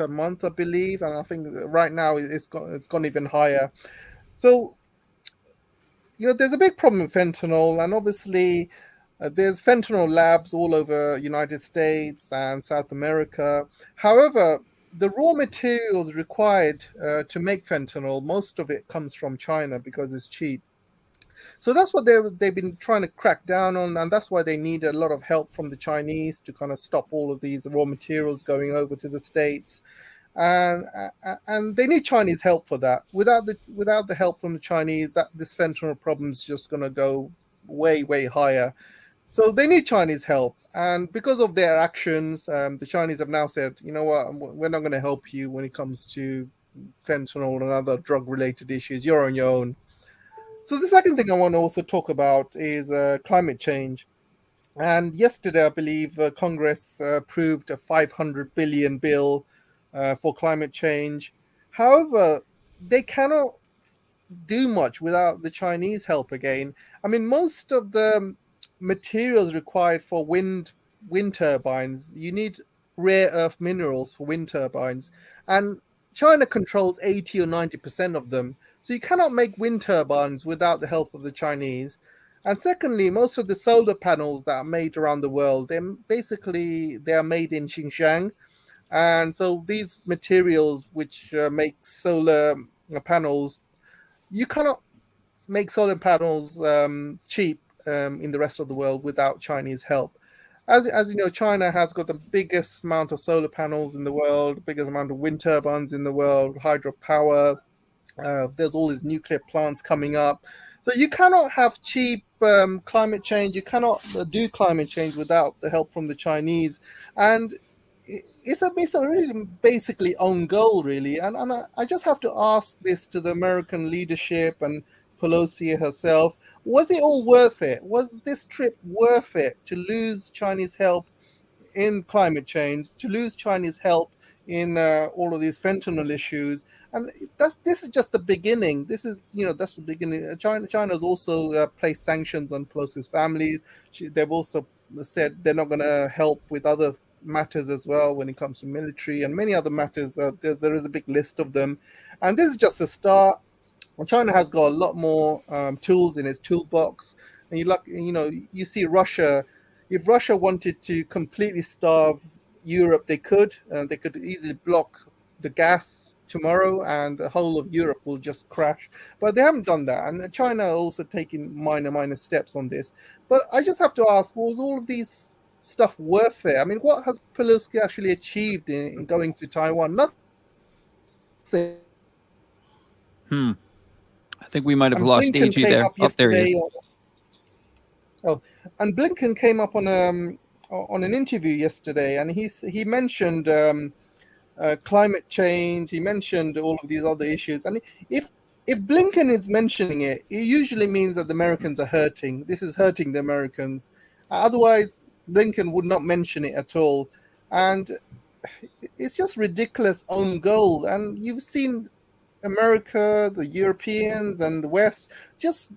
month, I believe, and I think right now it's gone even higher. So, you know, there's a big problem with fentanyl, and obviously there's fentanyl labs all over United States and South America. However, the raw materials required to make fentanyl, most of it comes from China because it's cheap. So that's what they've been trying to crack down on, and that's why they need a lot of help from the Chinese to kind of stop all of these raw materials going over to the States, and they need Chinese help for that. Without the help from the Chinese, this fentanyl problem is just going to go way higher. So they need Chinese help, and because of their actions, the Chinese have now said, you know what, we're not going to help you when it comes to fentanyl and other drug-related issues. You're on your own. So the second thing I want to also talk about is climate change. And yesterday, I believe Congress approved a $500 billion bill for climate change. However, they cannot do much without the Chinese help again. I mean, most of the materials required for wind turbines, you need rare earth minerals for wind turbines. And China controls 80 or 90% of them. So you cannot make wind turbines without the help of the Chinese. And secondly, most of the solar panels that are made around the world, they are made in Xinjiang. And so these materials which make solar panels, you cannot make solar panels cheap in the rest of the world without Chinese help. As you know, China has got the biggest amount of solar panels in the world, biggest amount of wind turbines in the world, hydropower. There's all these nuclear plants coming up. So you cannot have cheap climate change. You cannot do climate change without the help from the Chinese. And it's a really basically own goal, really. And I just have to ask this to the American leadership and Pelosi herself. Was it all worth it? Was this trip worth it to lose Chinese help in climate change, to lose Chinese help in all of these fentanyl issues? And this is just the beginning. That's the beginning. China's also placed sanctions on Pelosi's family. They've also said they're not going to help with other matters as well when it comes to military and many other matters. There is a big list of them. And this is just a start. China has got a lot more tools in its toolbox. And you see Russia. If Russia wanted to completely starve Europe, they could. They could easily block the gas tomorrow, and the whole of Europe will just crash. But they haven't done that, and China are also taking minor steps on this. But I just have to ask: was all of these stuff worth it? I mean, what has Pelosi actually achieved in going to Taiwan? Nothing. I think we might have lost AG there. Up there. And Blinken came up on an interview yesterday, and he mentioned climate change. He mentioned all of these other issues. And if Blinken is mentioning it, it usually means that the Americans are hurting. This is hurting the Americans. Otherwise, Blinken would not mention it at all. And it's just ridiculous own goal. And you've seen America, the Europeans, and the West just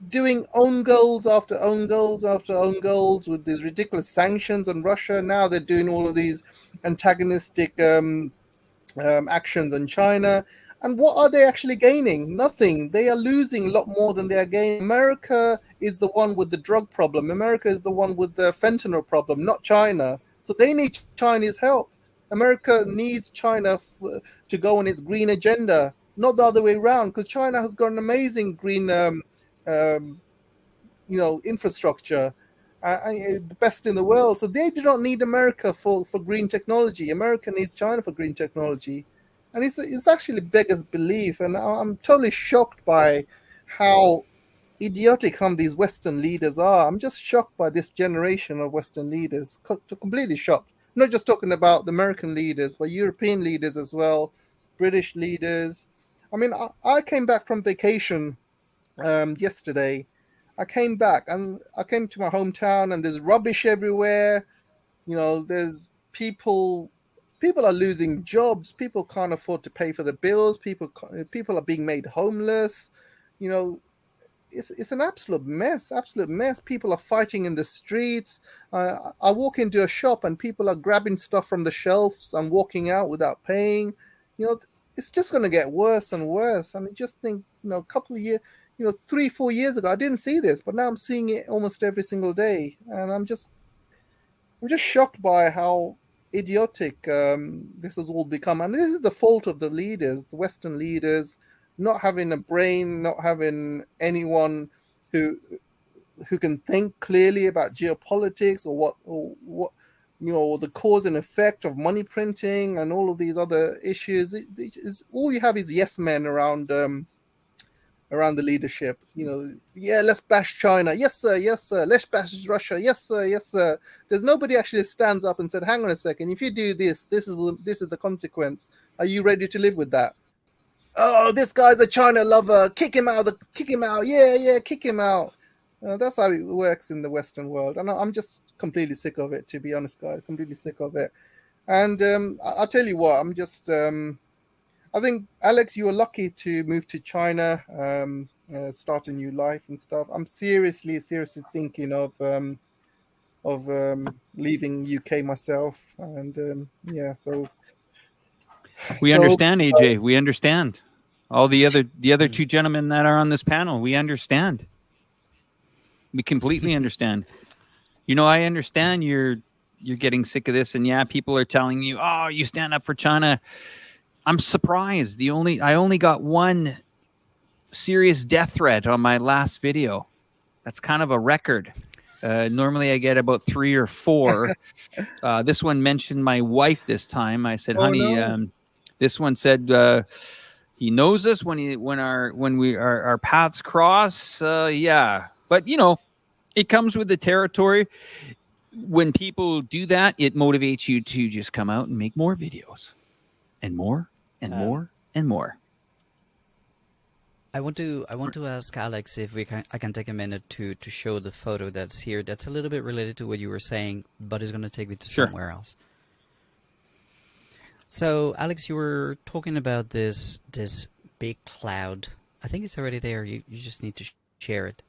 doing own goals after own goals after own goals with these ridiculous sanctions on Russia. Now they're doing all of these antagonistic actions on China. And what are they actually gaining? Nothing. They are losing a lot more than they are gaining. America is the one with the drug problem. America is the one with the fentanyl problem, not China. So they need Chinese help. America needs China to go on its green agenda, not the other way around, because China has got an amazing green infrastructure, the best in the world. So they do not need America for green technology. America needs China for green technology. And it's actually beggars belief. And I'm totally shocked by how idiotic some of these Western leaders are. I'm just shocked by this generation of Western leaders, completely shocked. I'm not just talking about the American leaders, but European leaders as well, British leaders. I mean, I came back from vacation yesterday. I came back and I came to my hometown, and there's rubbish everywhere. There's people are losing jobs. People can't afford to pay for the bills. People are being made homeless. It's an absolute mess. People are fighting in the streets. I walk into a shop and people are grabbing stuff from the shelves and walking out without paying. It's just going to get worse and worse. And I just think, a couple of years, 3-4 years ago, I didn't see this, but now I'm seeing it almost every single day. And I'm just shocked by how idiotic this has all become. And this is the fault of the leaders, the Western leaders, not having a brain, not having anyone who can think clearly about geopolitics or what the cause and effect of money printing and all of these other issues. All you have is yes men around the leadership. Let's bash China. Yes, sir. Let's bash Russia. Yes, sir. There's nobody actually stands up and said, hang on a second. If you do this, this is the consequence. Are you ready to live with that? Oh, this guy's a China lover. Kick him out. Yeah, kick him out. That's how it works in the Western world. And I'm just completely sick of it, to be honest, guys. Completely sick of it. And I'll tell you what, I'm just... I think, Alex, you were lucky to move to China, start a new life and stuff. I'm seriously thinking of leaving UK myself. And so... We understand, AJ. We understand. All the other two gentlemen that are on this panel, we understand. We completely understand. I understand you're getting sick of this, and yeah, people are telling you, "Oh, you stand up for China." I'm surprised. I only got one serious death threat on my last video. That's kind of a record. Normally I get about 3 or 4. This one mentioned my wife this time. I said, "Honey," no. This one said he knows us when our paths cross. Yeah, but it comes with the territory. When people do that, it motivates you to just come out and make more videos, and more and more and more. I want to ask Alex if I can take a minute to show the photo that's here. That's a little bit related to what you were saying, but it's going to take me to somewhere else. So, Alex, you were talking about this big cloud. I think it's already there. You just need to share it.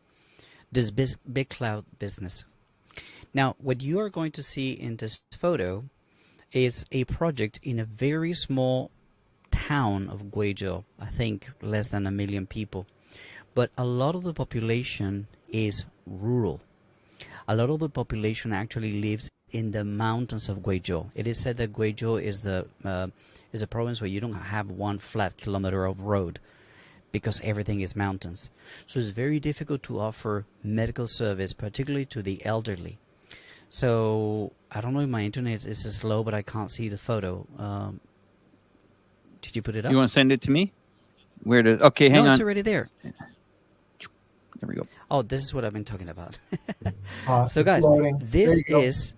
This big cloud business. Now, what you are going to see in this photo is a project in a very small town of Guizhou. I think less than 1 million people. But a lot of the population is rural. A lot of the population actually lives in the mountains of Guizhou. It is said that Guizhou is a province where you don't have one flat kilometer of road because everything is mountains. So it's very difficult to offer medical service, particularly to the elderly. So I don't know if my internet is slow, but I can't see the photo. Did you put it up? You want to send it to me? Where to? Okay, hang on. No, it's already there. There we go. Oh, this is what I've been talking about. So It's guys, loading. this There you go. is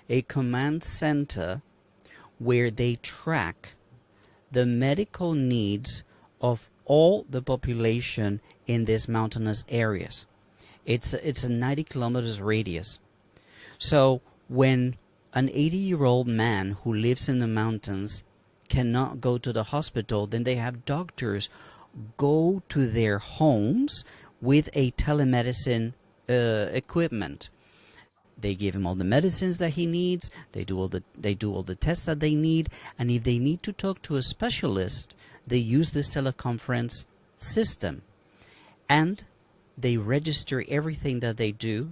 a command center where they track the medical needs of all the population in these mountainous areas. It's a 90 kilometers radius. So when an 80-year-old man who lives in the mountains cannot go to the hospital, then they have doctors go to their homes with a telemedicine equipment. They give him all the medicines that he needs. They do all the tests that they need. And if they need to talk to a specialist, they use this teleconference system, and they register everything that they do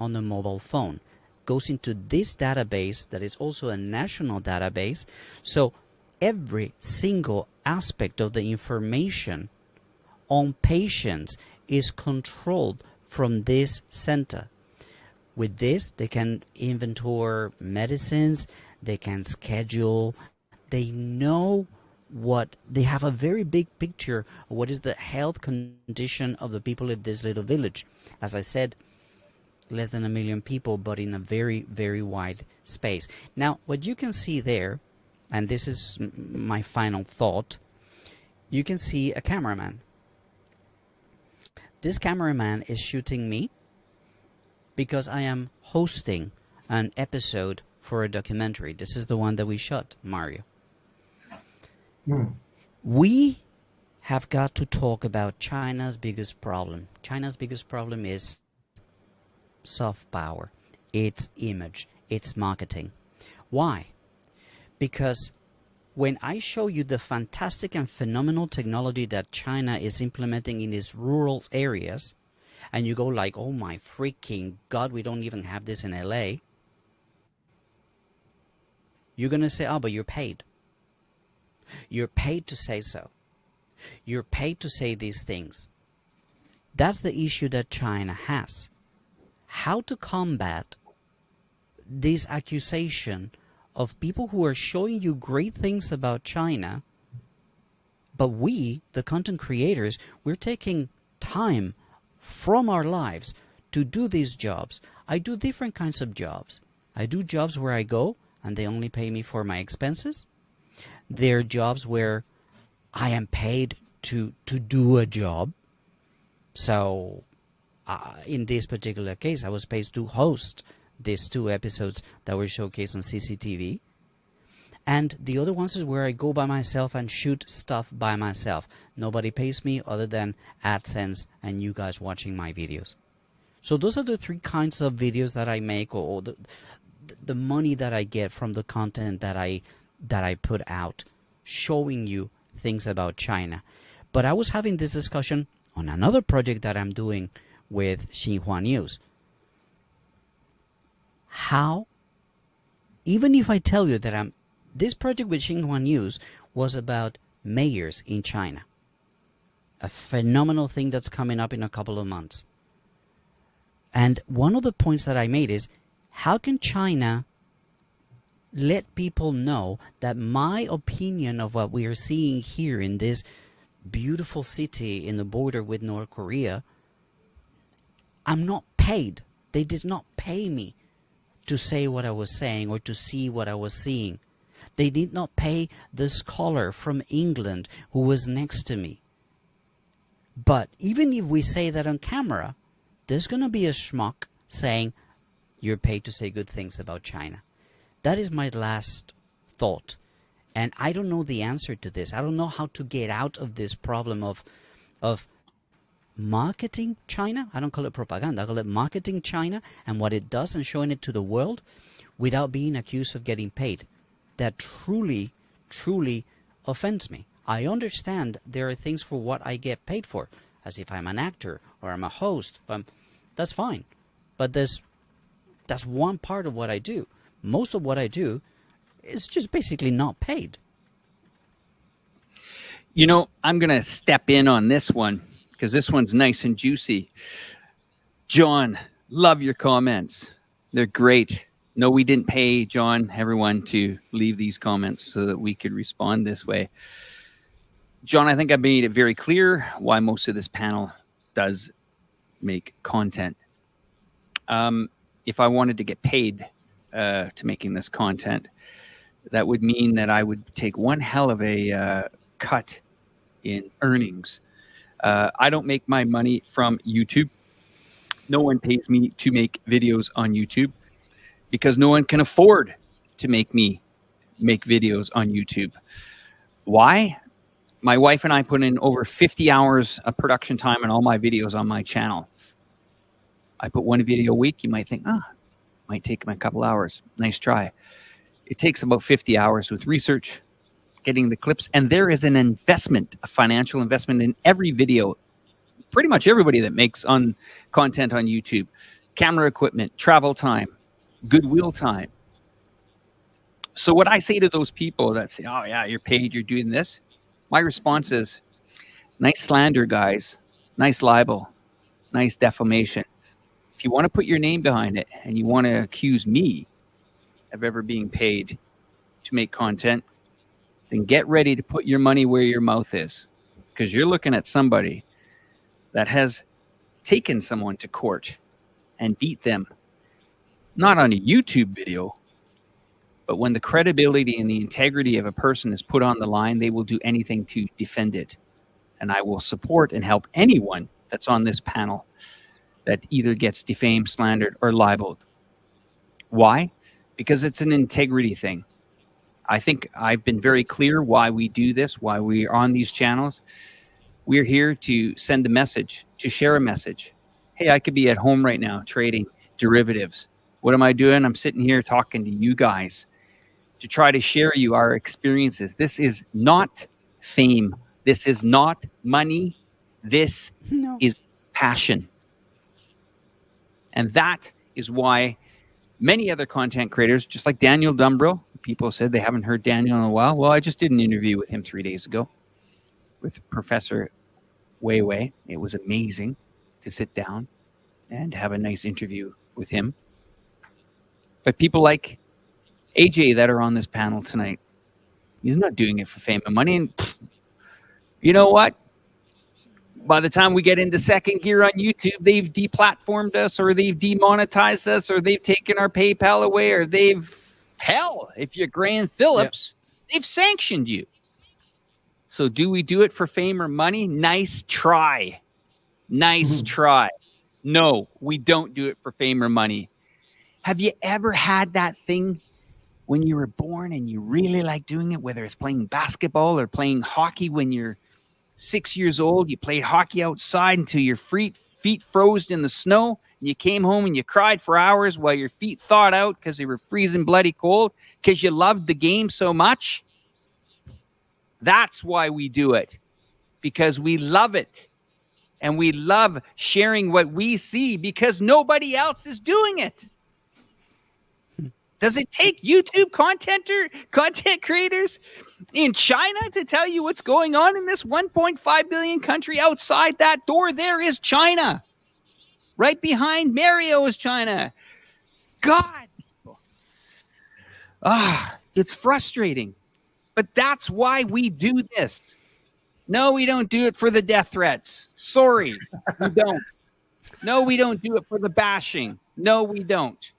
on the mobile phone. Goes into this database that is also a national database. So every single aspect of the information on patients is controlled from this center. With this, they can inventory medicines, they can schedule, they know what, they have a very big picture of what is the health condition of the people in this little village. As I said, less than 1 million people, but in a very, very wide space. Now, what you can see there, and this is my final thought, you can see a cameraman. This cameraman is shooting me because I am hosting an episode for a documentary. This is the one that we shot, Mario. We have got to talk about China's biggest problem. China's biggest problem is soft power, its image, its marketing. Why? Because when I show you the fantastic and phenomenal technology that China is implementing in its rural areas, and you go like, oh my freaking God, we don't even have this in LA, you're going to say, oh, but you're paid. You're paid to say so. You're paid to say these things. That's the issue that China has. How to combat this accusation of people who are showing you great things about China, but we, the content creators, we're taking time from our lives to do these jobs. I do different kinds of jobs. I do jobs where I go and they only pay me for my expenses. There are jobs where I am paid to do a job. So in this particular case, I was paid to host these 2 episodes that were showcased on CCTV. And the other ones is where I go by myself and shoot stuff by myself. Nobody pays me other than AdSense and you guys watching my videos. So those are the 3 kinds of videos that I make, or the money that I get from the content that I put out, showing you things about China. But I was having this discussion on another project that I'm doing with Xinhua News. How, even if I tell you that this project with Xinhua News was about mayors in China, a phenomenal thing that's coming up in a couple of months. And one of the points that I made is, how can China let people know that my opinion of what we are seeing here in this beautiful city in the border with North Korea, I'm not paid. They did not pay me to say what I was saying or to see what I was seeing. They did not pay the scholar from England who was next to me. But even if we say that on camera, there's going to be a schmuck saying, you're paid to say good things about China. That is my last thought. And I don't know the answer to this. I don't know how to get out of this problem of marketing China. I don't call it propaganda. I call it marketing China and what it does and showing it to the world without being accused of getting paid. That truly, truly offends me. I understand there are things for what I get paid for, as if I'm an actor or I'm a host. That's fine. But that's one part of what I do. Most of what I do is just basically not paid. You know, I'm going to step in on this one because this one's nice and juicy. John, love your comments. They're great. No, we didn't pay John, everyone, to leave these comments so that we could respond this way. John, I think I made it very clear why most of this panel does make content. If I wanted to get paid to making this content, that would mean that I would take one hell of a cut in earnings. I don't make my money from YouTube. No one pays me to make videos on YouTube because no one can afford to make me make videos on YouTube. Why? My wife and I put in over 50 hours of production time on all my videos on my channel. I put one video a week. You might think, might take them a couple hours. Nice try. It takes about 50 hours with research, getting the clips, and there is an investment, a financial investment in every video. Pretty much everybody that makes content on YouTube. Camera equipment, travel time, goodwill time. So what I say to those people that say, oh yeah, you're paid, you're doing this, my response is, nice slander, guys. Nice libel. Nice defamation. If you want to put your name behind it and you want to accuse me of ever being paid to make content, then get ready to put your money where your mouth is, because you're looking at somebody that has taken someone to court and beat them, not on a YouTube video, but when the credibility and the integrity of a person is put on the line, they will do anything to defend it. And I will support and help anyone that's on this panel that either gets defamed, slandered, or libeled. Why? Because it's an integrity thing. I think I've been very clear why we do this, why we are on these channels. We're here to send a message, to share a message. Hey, I could be at home right now trading derivatives. What am I doing? I'm sitting here talking to you guys to try to share you our experiences. This is not fame. This is not money. This is passion. And that is why many other content creators, just like Daniel Dumbrill, people said they haven't heard Daniel in a while. Well, I just did an interview with him 3 days ago with Professor Weiwei. It was amazing to sit down and have a nice interview with him. But people like AJ that are on this panel tonight, he's not doing it for fame and money. And you know what? By the time we get into second gear on YouTube, they've deplatformed us, or they've demonetized us, or they've taken our PayPal away, or if you're Graham Phillips, they've sanctioned you. So do we do it for fame or money? Nice try. Nice try. No, we don't do it for fame or money. Have you ever had that thing when you were born and you really like doing it, whether it's playing basketball or playing hockey when you're 6 years old, you played hockey outside until your feet froze in the snow, and you came home and you cried for hours while your feet thawed out because they were freezing bloody cold because you loved the game so much? That's why we do it, because we love it. And we love sharing what we see because nobody else is doing it. Does it take YouTube content creators in China to tell you what's going on in this 1.5 billion country? Outside that door, there is China. Right behind Mario is China. God. It's frustrating. But that's why we do this. No, we don't do it for the death threats. Sorry, we don't. No, we don't do it for the bashing. No, we don't.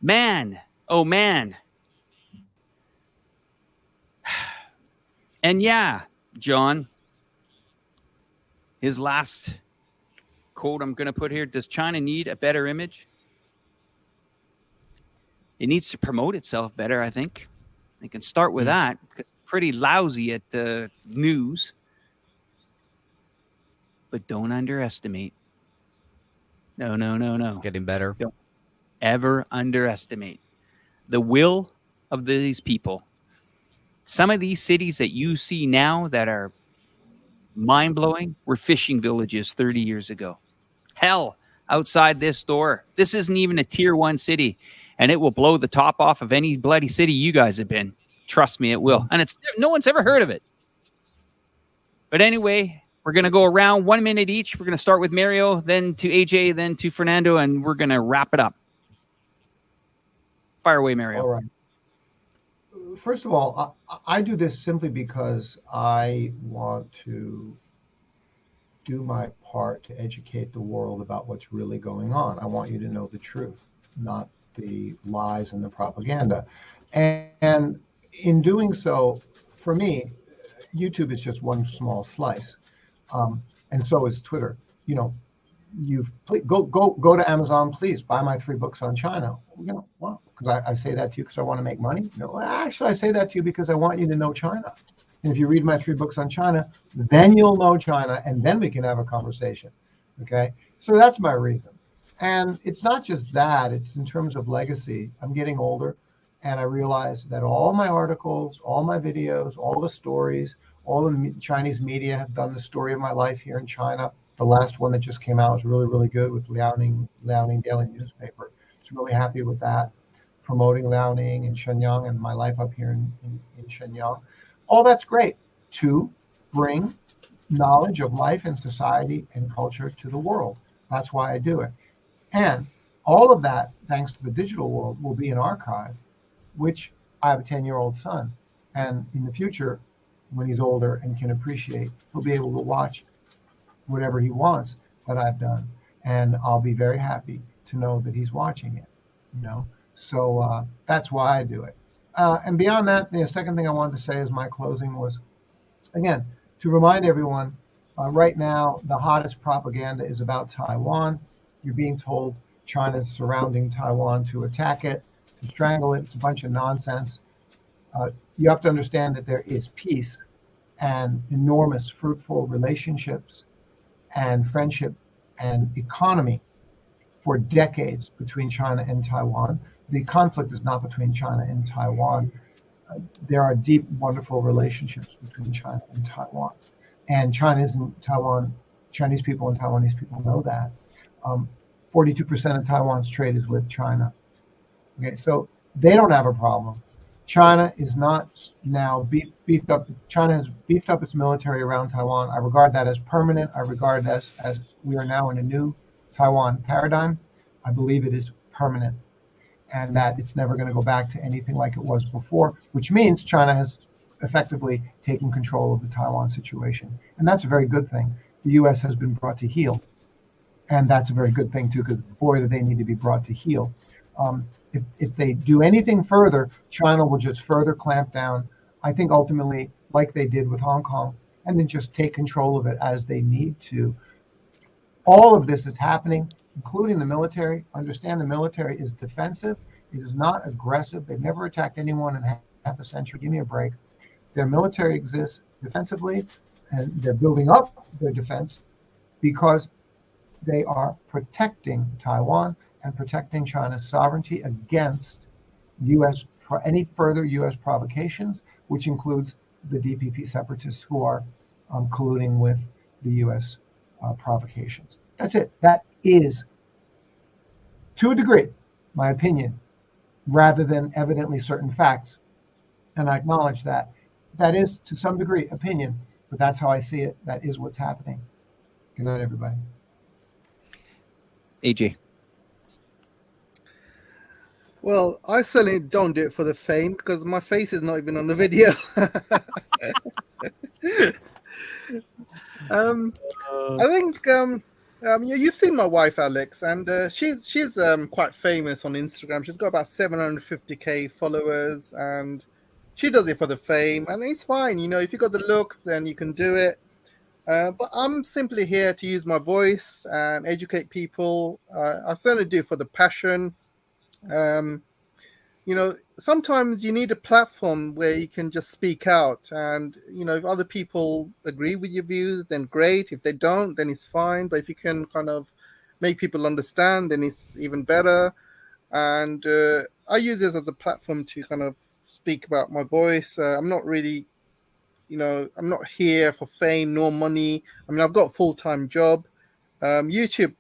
Man, oh man. And yeah, John, his last quote I'm going to put here, does China need a better image? It needs to promote itself better, I think. They can start with that. Pretty lousy at the news. but don't underestimate. No. It's getting better. Don't ever underestimate the will of these people. Some of these cities that you see now that are mind-blowing were fishing villages 30 years ago. Hell, outside this door, this isn't even a tier 1 city, and it will blow the top off of any bloody city you guys have been. Trust me, it will. And no one's ever heard of it. But anyway, we're going to go around 1 minute each. We're going to start with Mario, then to AJ, then to Fernando, and we're going to wrap it up. Fire away, Mario. All right. First of all, I do this simply because I want to do my part to educate the world about what's really going on. I want you to know the truth, not the lies and the propaganda. And in doing so, for me, YouTube is just one small slice, and so is Twitter. You know, go to Amazon, please buy my 3 books on China. You know, well, because I say that to you because I want to make money. No, actually, I say that to you because I want you to know China. And if you read my 3 books on China, then you'll know China, and then we can have a conversation. Okay, so that's my reason. And it's not just that; it's in terms of legacy. I'm getting older, and I realize that all my articles, all my videos, all the stories, all the Chinese media have done the story of my life here in China. The last one that just came out was really, really good with Liaoning Daily Newspaper. So really happy with that, promoting Liaoning and Shenyang and my life up here in Shenyang. All that's great to bring knowledge of life and society and culture to the world. That's why I do it. And all of that, thanks to the digital world, will be an archive, which I have a 10-year-old son. And in the future, when he's older and can appreciate, he'll be able to watch whatever he wants that I've done. And I'll be very happy to know that he's watching it, you know. So that's why I do it. And beyond that, the second thing I wanted to say as my closing was, again, to remind everyone, right now, the hottest propaganda is about Taiwan. You're being told China's surrounding Taiwan to attack it, to strangle it. It's a bunch of nonsense. You have to understand that there is peace and enormous fruitful relationships and friendship and economy for decades between China and Taiwan. The conflict is not between China and Taiwan. There are deep, wonderful relationships between China and Taiwan. And Chinese people and Taiwanese people know that. 42% of Taiwan's trade is with China. Okay, so they don't have a problem. China is not now beefed up. China has beefed up its military around Taiwan. I regard that as permanent. I regard it as we are now in a new Taiwan paradigm. I believe it is permanent, and that it's never going to go back to anything like it was before, which means China has effectively taken control of the Taiwan situation. And that's a very good thing. The U.S. has been brought to heel. And that's a very good thing, too, because, boy, do they need to be brought to heel. If they do anything further, China will just further clamp down, I think, ultimately, like they did with Hong Kong, and then just take control of it as they need to. All of this is happening, including the military. Understand the military is defensive. It is not aggressive. They've never attacked anyone in half a century. Give me a break. Their military exists defensively, and they're building up their defense because they are protecting Taiwan and protecting China's sovereignty against any further U.S. provocations, which includes the DPP separatists who are colluding with the U.S. Provocations. That's it. That is, to a degree, my opinion, rather than evidently certain facts. And I acknowledge that. That is, to some degree, opinion, but that's how I see it. That is what's happening. Good night, everybody. AJ. Well, I certainly don't do it for the fame because my face is not even on the video. I think you've seen my wife, Alex, and she's quite famous on Instagram. She's got about 750k followers, and she does it for the fame, and it's fine. You know, if you got the looks, then you can do it. But I'm simply here to use my voice and educate people. I certainly do it for the passion. sometimes you need a platform where you can just speak out, and if other people agree with your views, then great. If they don't, then it's fine. But if you can kind of make people understand, then it's even better. And I use this as a platform to kind of speak about my voice. I'm not really, I'm not here for fame nor money. I mean, I've got a full-time job. YouTube,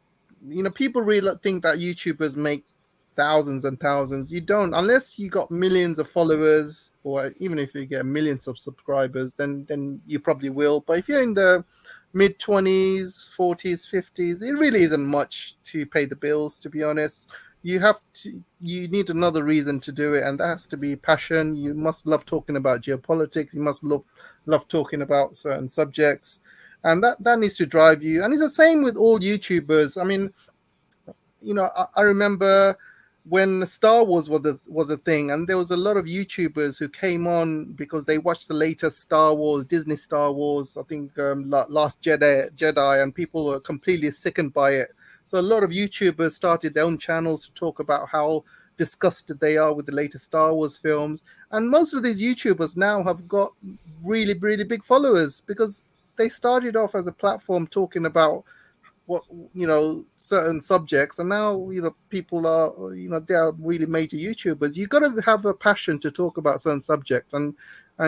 people really think that YouTubers make thousands and thousands. You don't, unless you got millions of followers, or even if you get millions of subscribers, then you probably will. But if you're in the mid-20s, 40s, 50s, it really isn't much to pay the bills, to be honest. You need another reason to do it, and that has to be passion. You must love talking about geopolitics. You must love talking about certain subjects, and that needs to drive you. And it's the same with all YouTubers. I mean, I remember when Star Wars was a thing, and there was a lot of YouTubers who came on because they watched the latest Star Wars, Disney Star Wars, I think Last Jedi, and people were completely sickened by it. So a lot of YouTubers started their own channels to talk about how disgusted they are with the latest Star Wars films. And most of these YouTubers now have got really, really big followers because they started off as a platform talking about what, certain subjects. And now, people are, they are really major YouTubers. You've got to have a passion to talk about certain subject and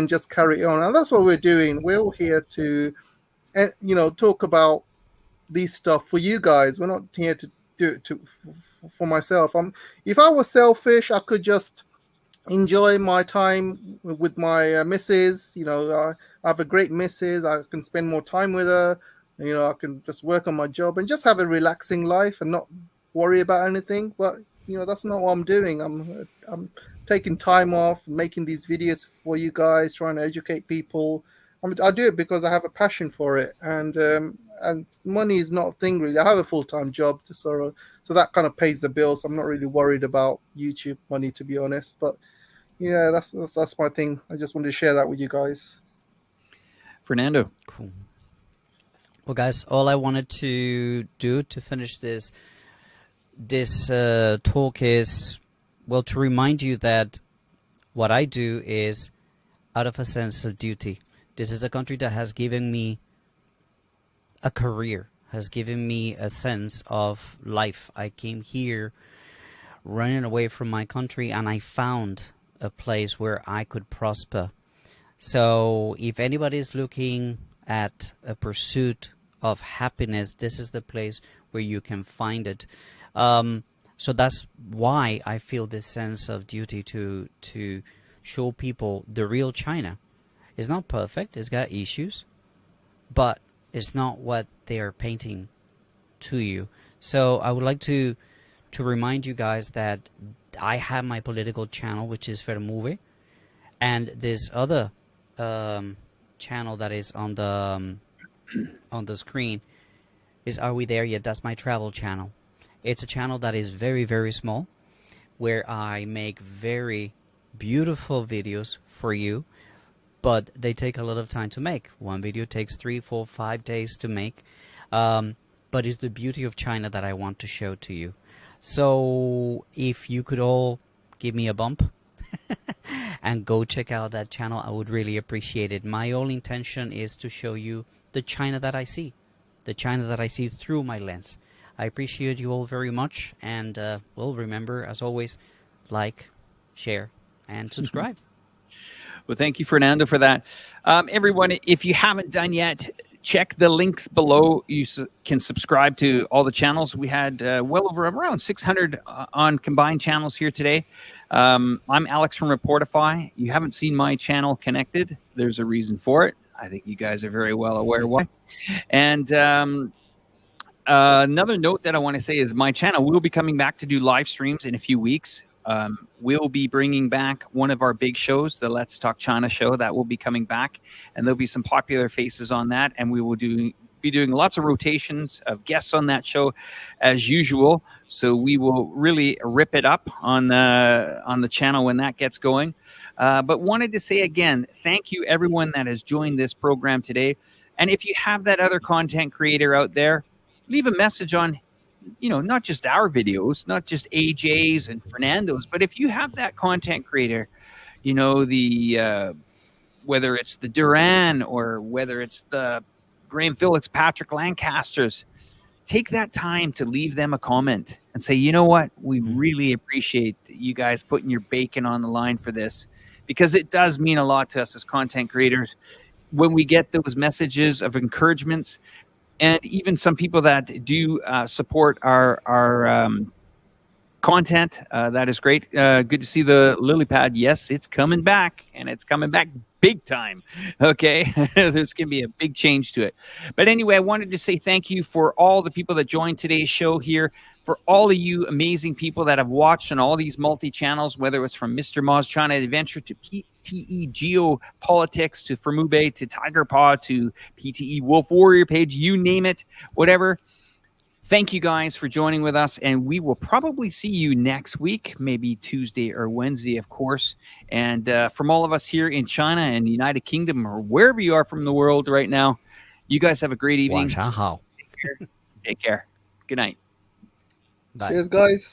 just carry on. And that's what we're doing. We're all here to, talk about these stuff for you guys. We're not here to do it for myself. If I was selfish, I could just enjoy my time with my missus. I have a great missus. I can spend more time with her. I can just work on my job and just have a relaxing life and not worry about anything. But that's not what I'm doing. I'm taking time off, making these videos for you guys, trying to educate people. I do it because I have a passion for it, and money is not a thing really. I have a full-time job, so that kind of pays the bills. I'm not really worried about YouTube money, to be honest. But yeah, that's my thing. I just wanted to share that with you guys. Fernando. Cool. Well, guys, all I wanted to do to finish this talk is, well, to remind you that what I do is out of a sense of duty. This is a country that has given me a career, has given me a sense of life. I came here running away from my country, and I found a place where I could prosper. So if anybody is looking at a pursuit of happiness, this is the place where you can find it. So that's why I feel this sense of duty to show people the real China. It's not perfect, it's got issues, but it's not what they are painting to you. So I would like to remind you guys that I have my political channel, which is Fermube, and this other channel that is on the screen is Are We There Yet? That's my travel channel. It's a channel that is very, very small, where I make very beautiful videos for you, but they take a lot of time to make. One video takes 3, 4, 5 days to make, but it's the beauty of China that I want to show to you. So if you could all give me a bump and go check out that channel, I would really appreciate it. My only intention is to show you the China that I see, the China that I see through my lens. I appreciate you all very much, and well, remember, as always, like, share, and subscribe. Well, thank you, Fernando, for that. Everyone, if you haven't done yet, check the links below. You can subscribe to all the channels. We had well over around 600 on combined channels here today. I'm Alex from Reporterfy. You haven't seen my channel connected. There's a reason for it. I think you guys are very well aware why. And another note that I want to say is my channel will be coming back to do live streams in a few weeks. We'll be bringing back one of our big shows, the Let's Talk China show. That will be coming back, and there'll be some popular faces on that, and we will be doing lots of rotations of guests on that show as usual. So we will really rip it up on the channel when that gets going. But wanted to say again, thank you everyone that has joined this program today. And if you have that other content creator out there, leave a message on not just our videos, not just AJ's and Fernando's, but if you have that content creator, the whether it's the Duran or whether it's the Graham Phillips, Patrick Lancasters, take that time to leave them a comment and say, you know what, we really appreciate you guys putting your bacon on the line for this, because it does mean a lot to us as content creators when we get those messages of encouragements. And even some people that do support our content, that is great. Good to see the lily pad. Yes, it's coming back, and it's coming back big time. Okay, there's going to be a big change to it. But anyway, I wanted to say thank you for all the people that joined today's show here, for all of you amazing people that have watched on all these multi-channels, whether it was from Mr. Moz China Adventure to PTE Geopolitics to Fermube to Tiger Paw to PTE Wolf Warrior page, you name it, whatever. Thank you guys for joining with us, and we will probably see you next week, maybe Tuesday or Wednesday, of course. And from all of us here in China and the United Kingdom, or wherever you are from the world right now, you guys have a great evening. Take care. Take care. Good night. Bye. Cheers, guys.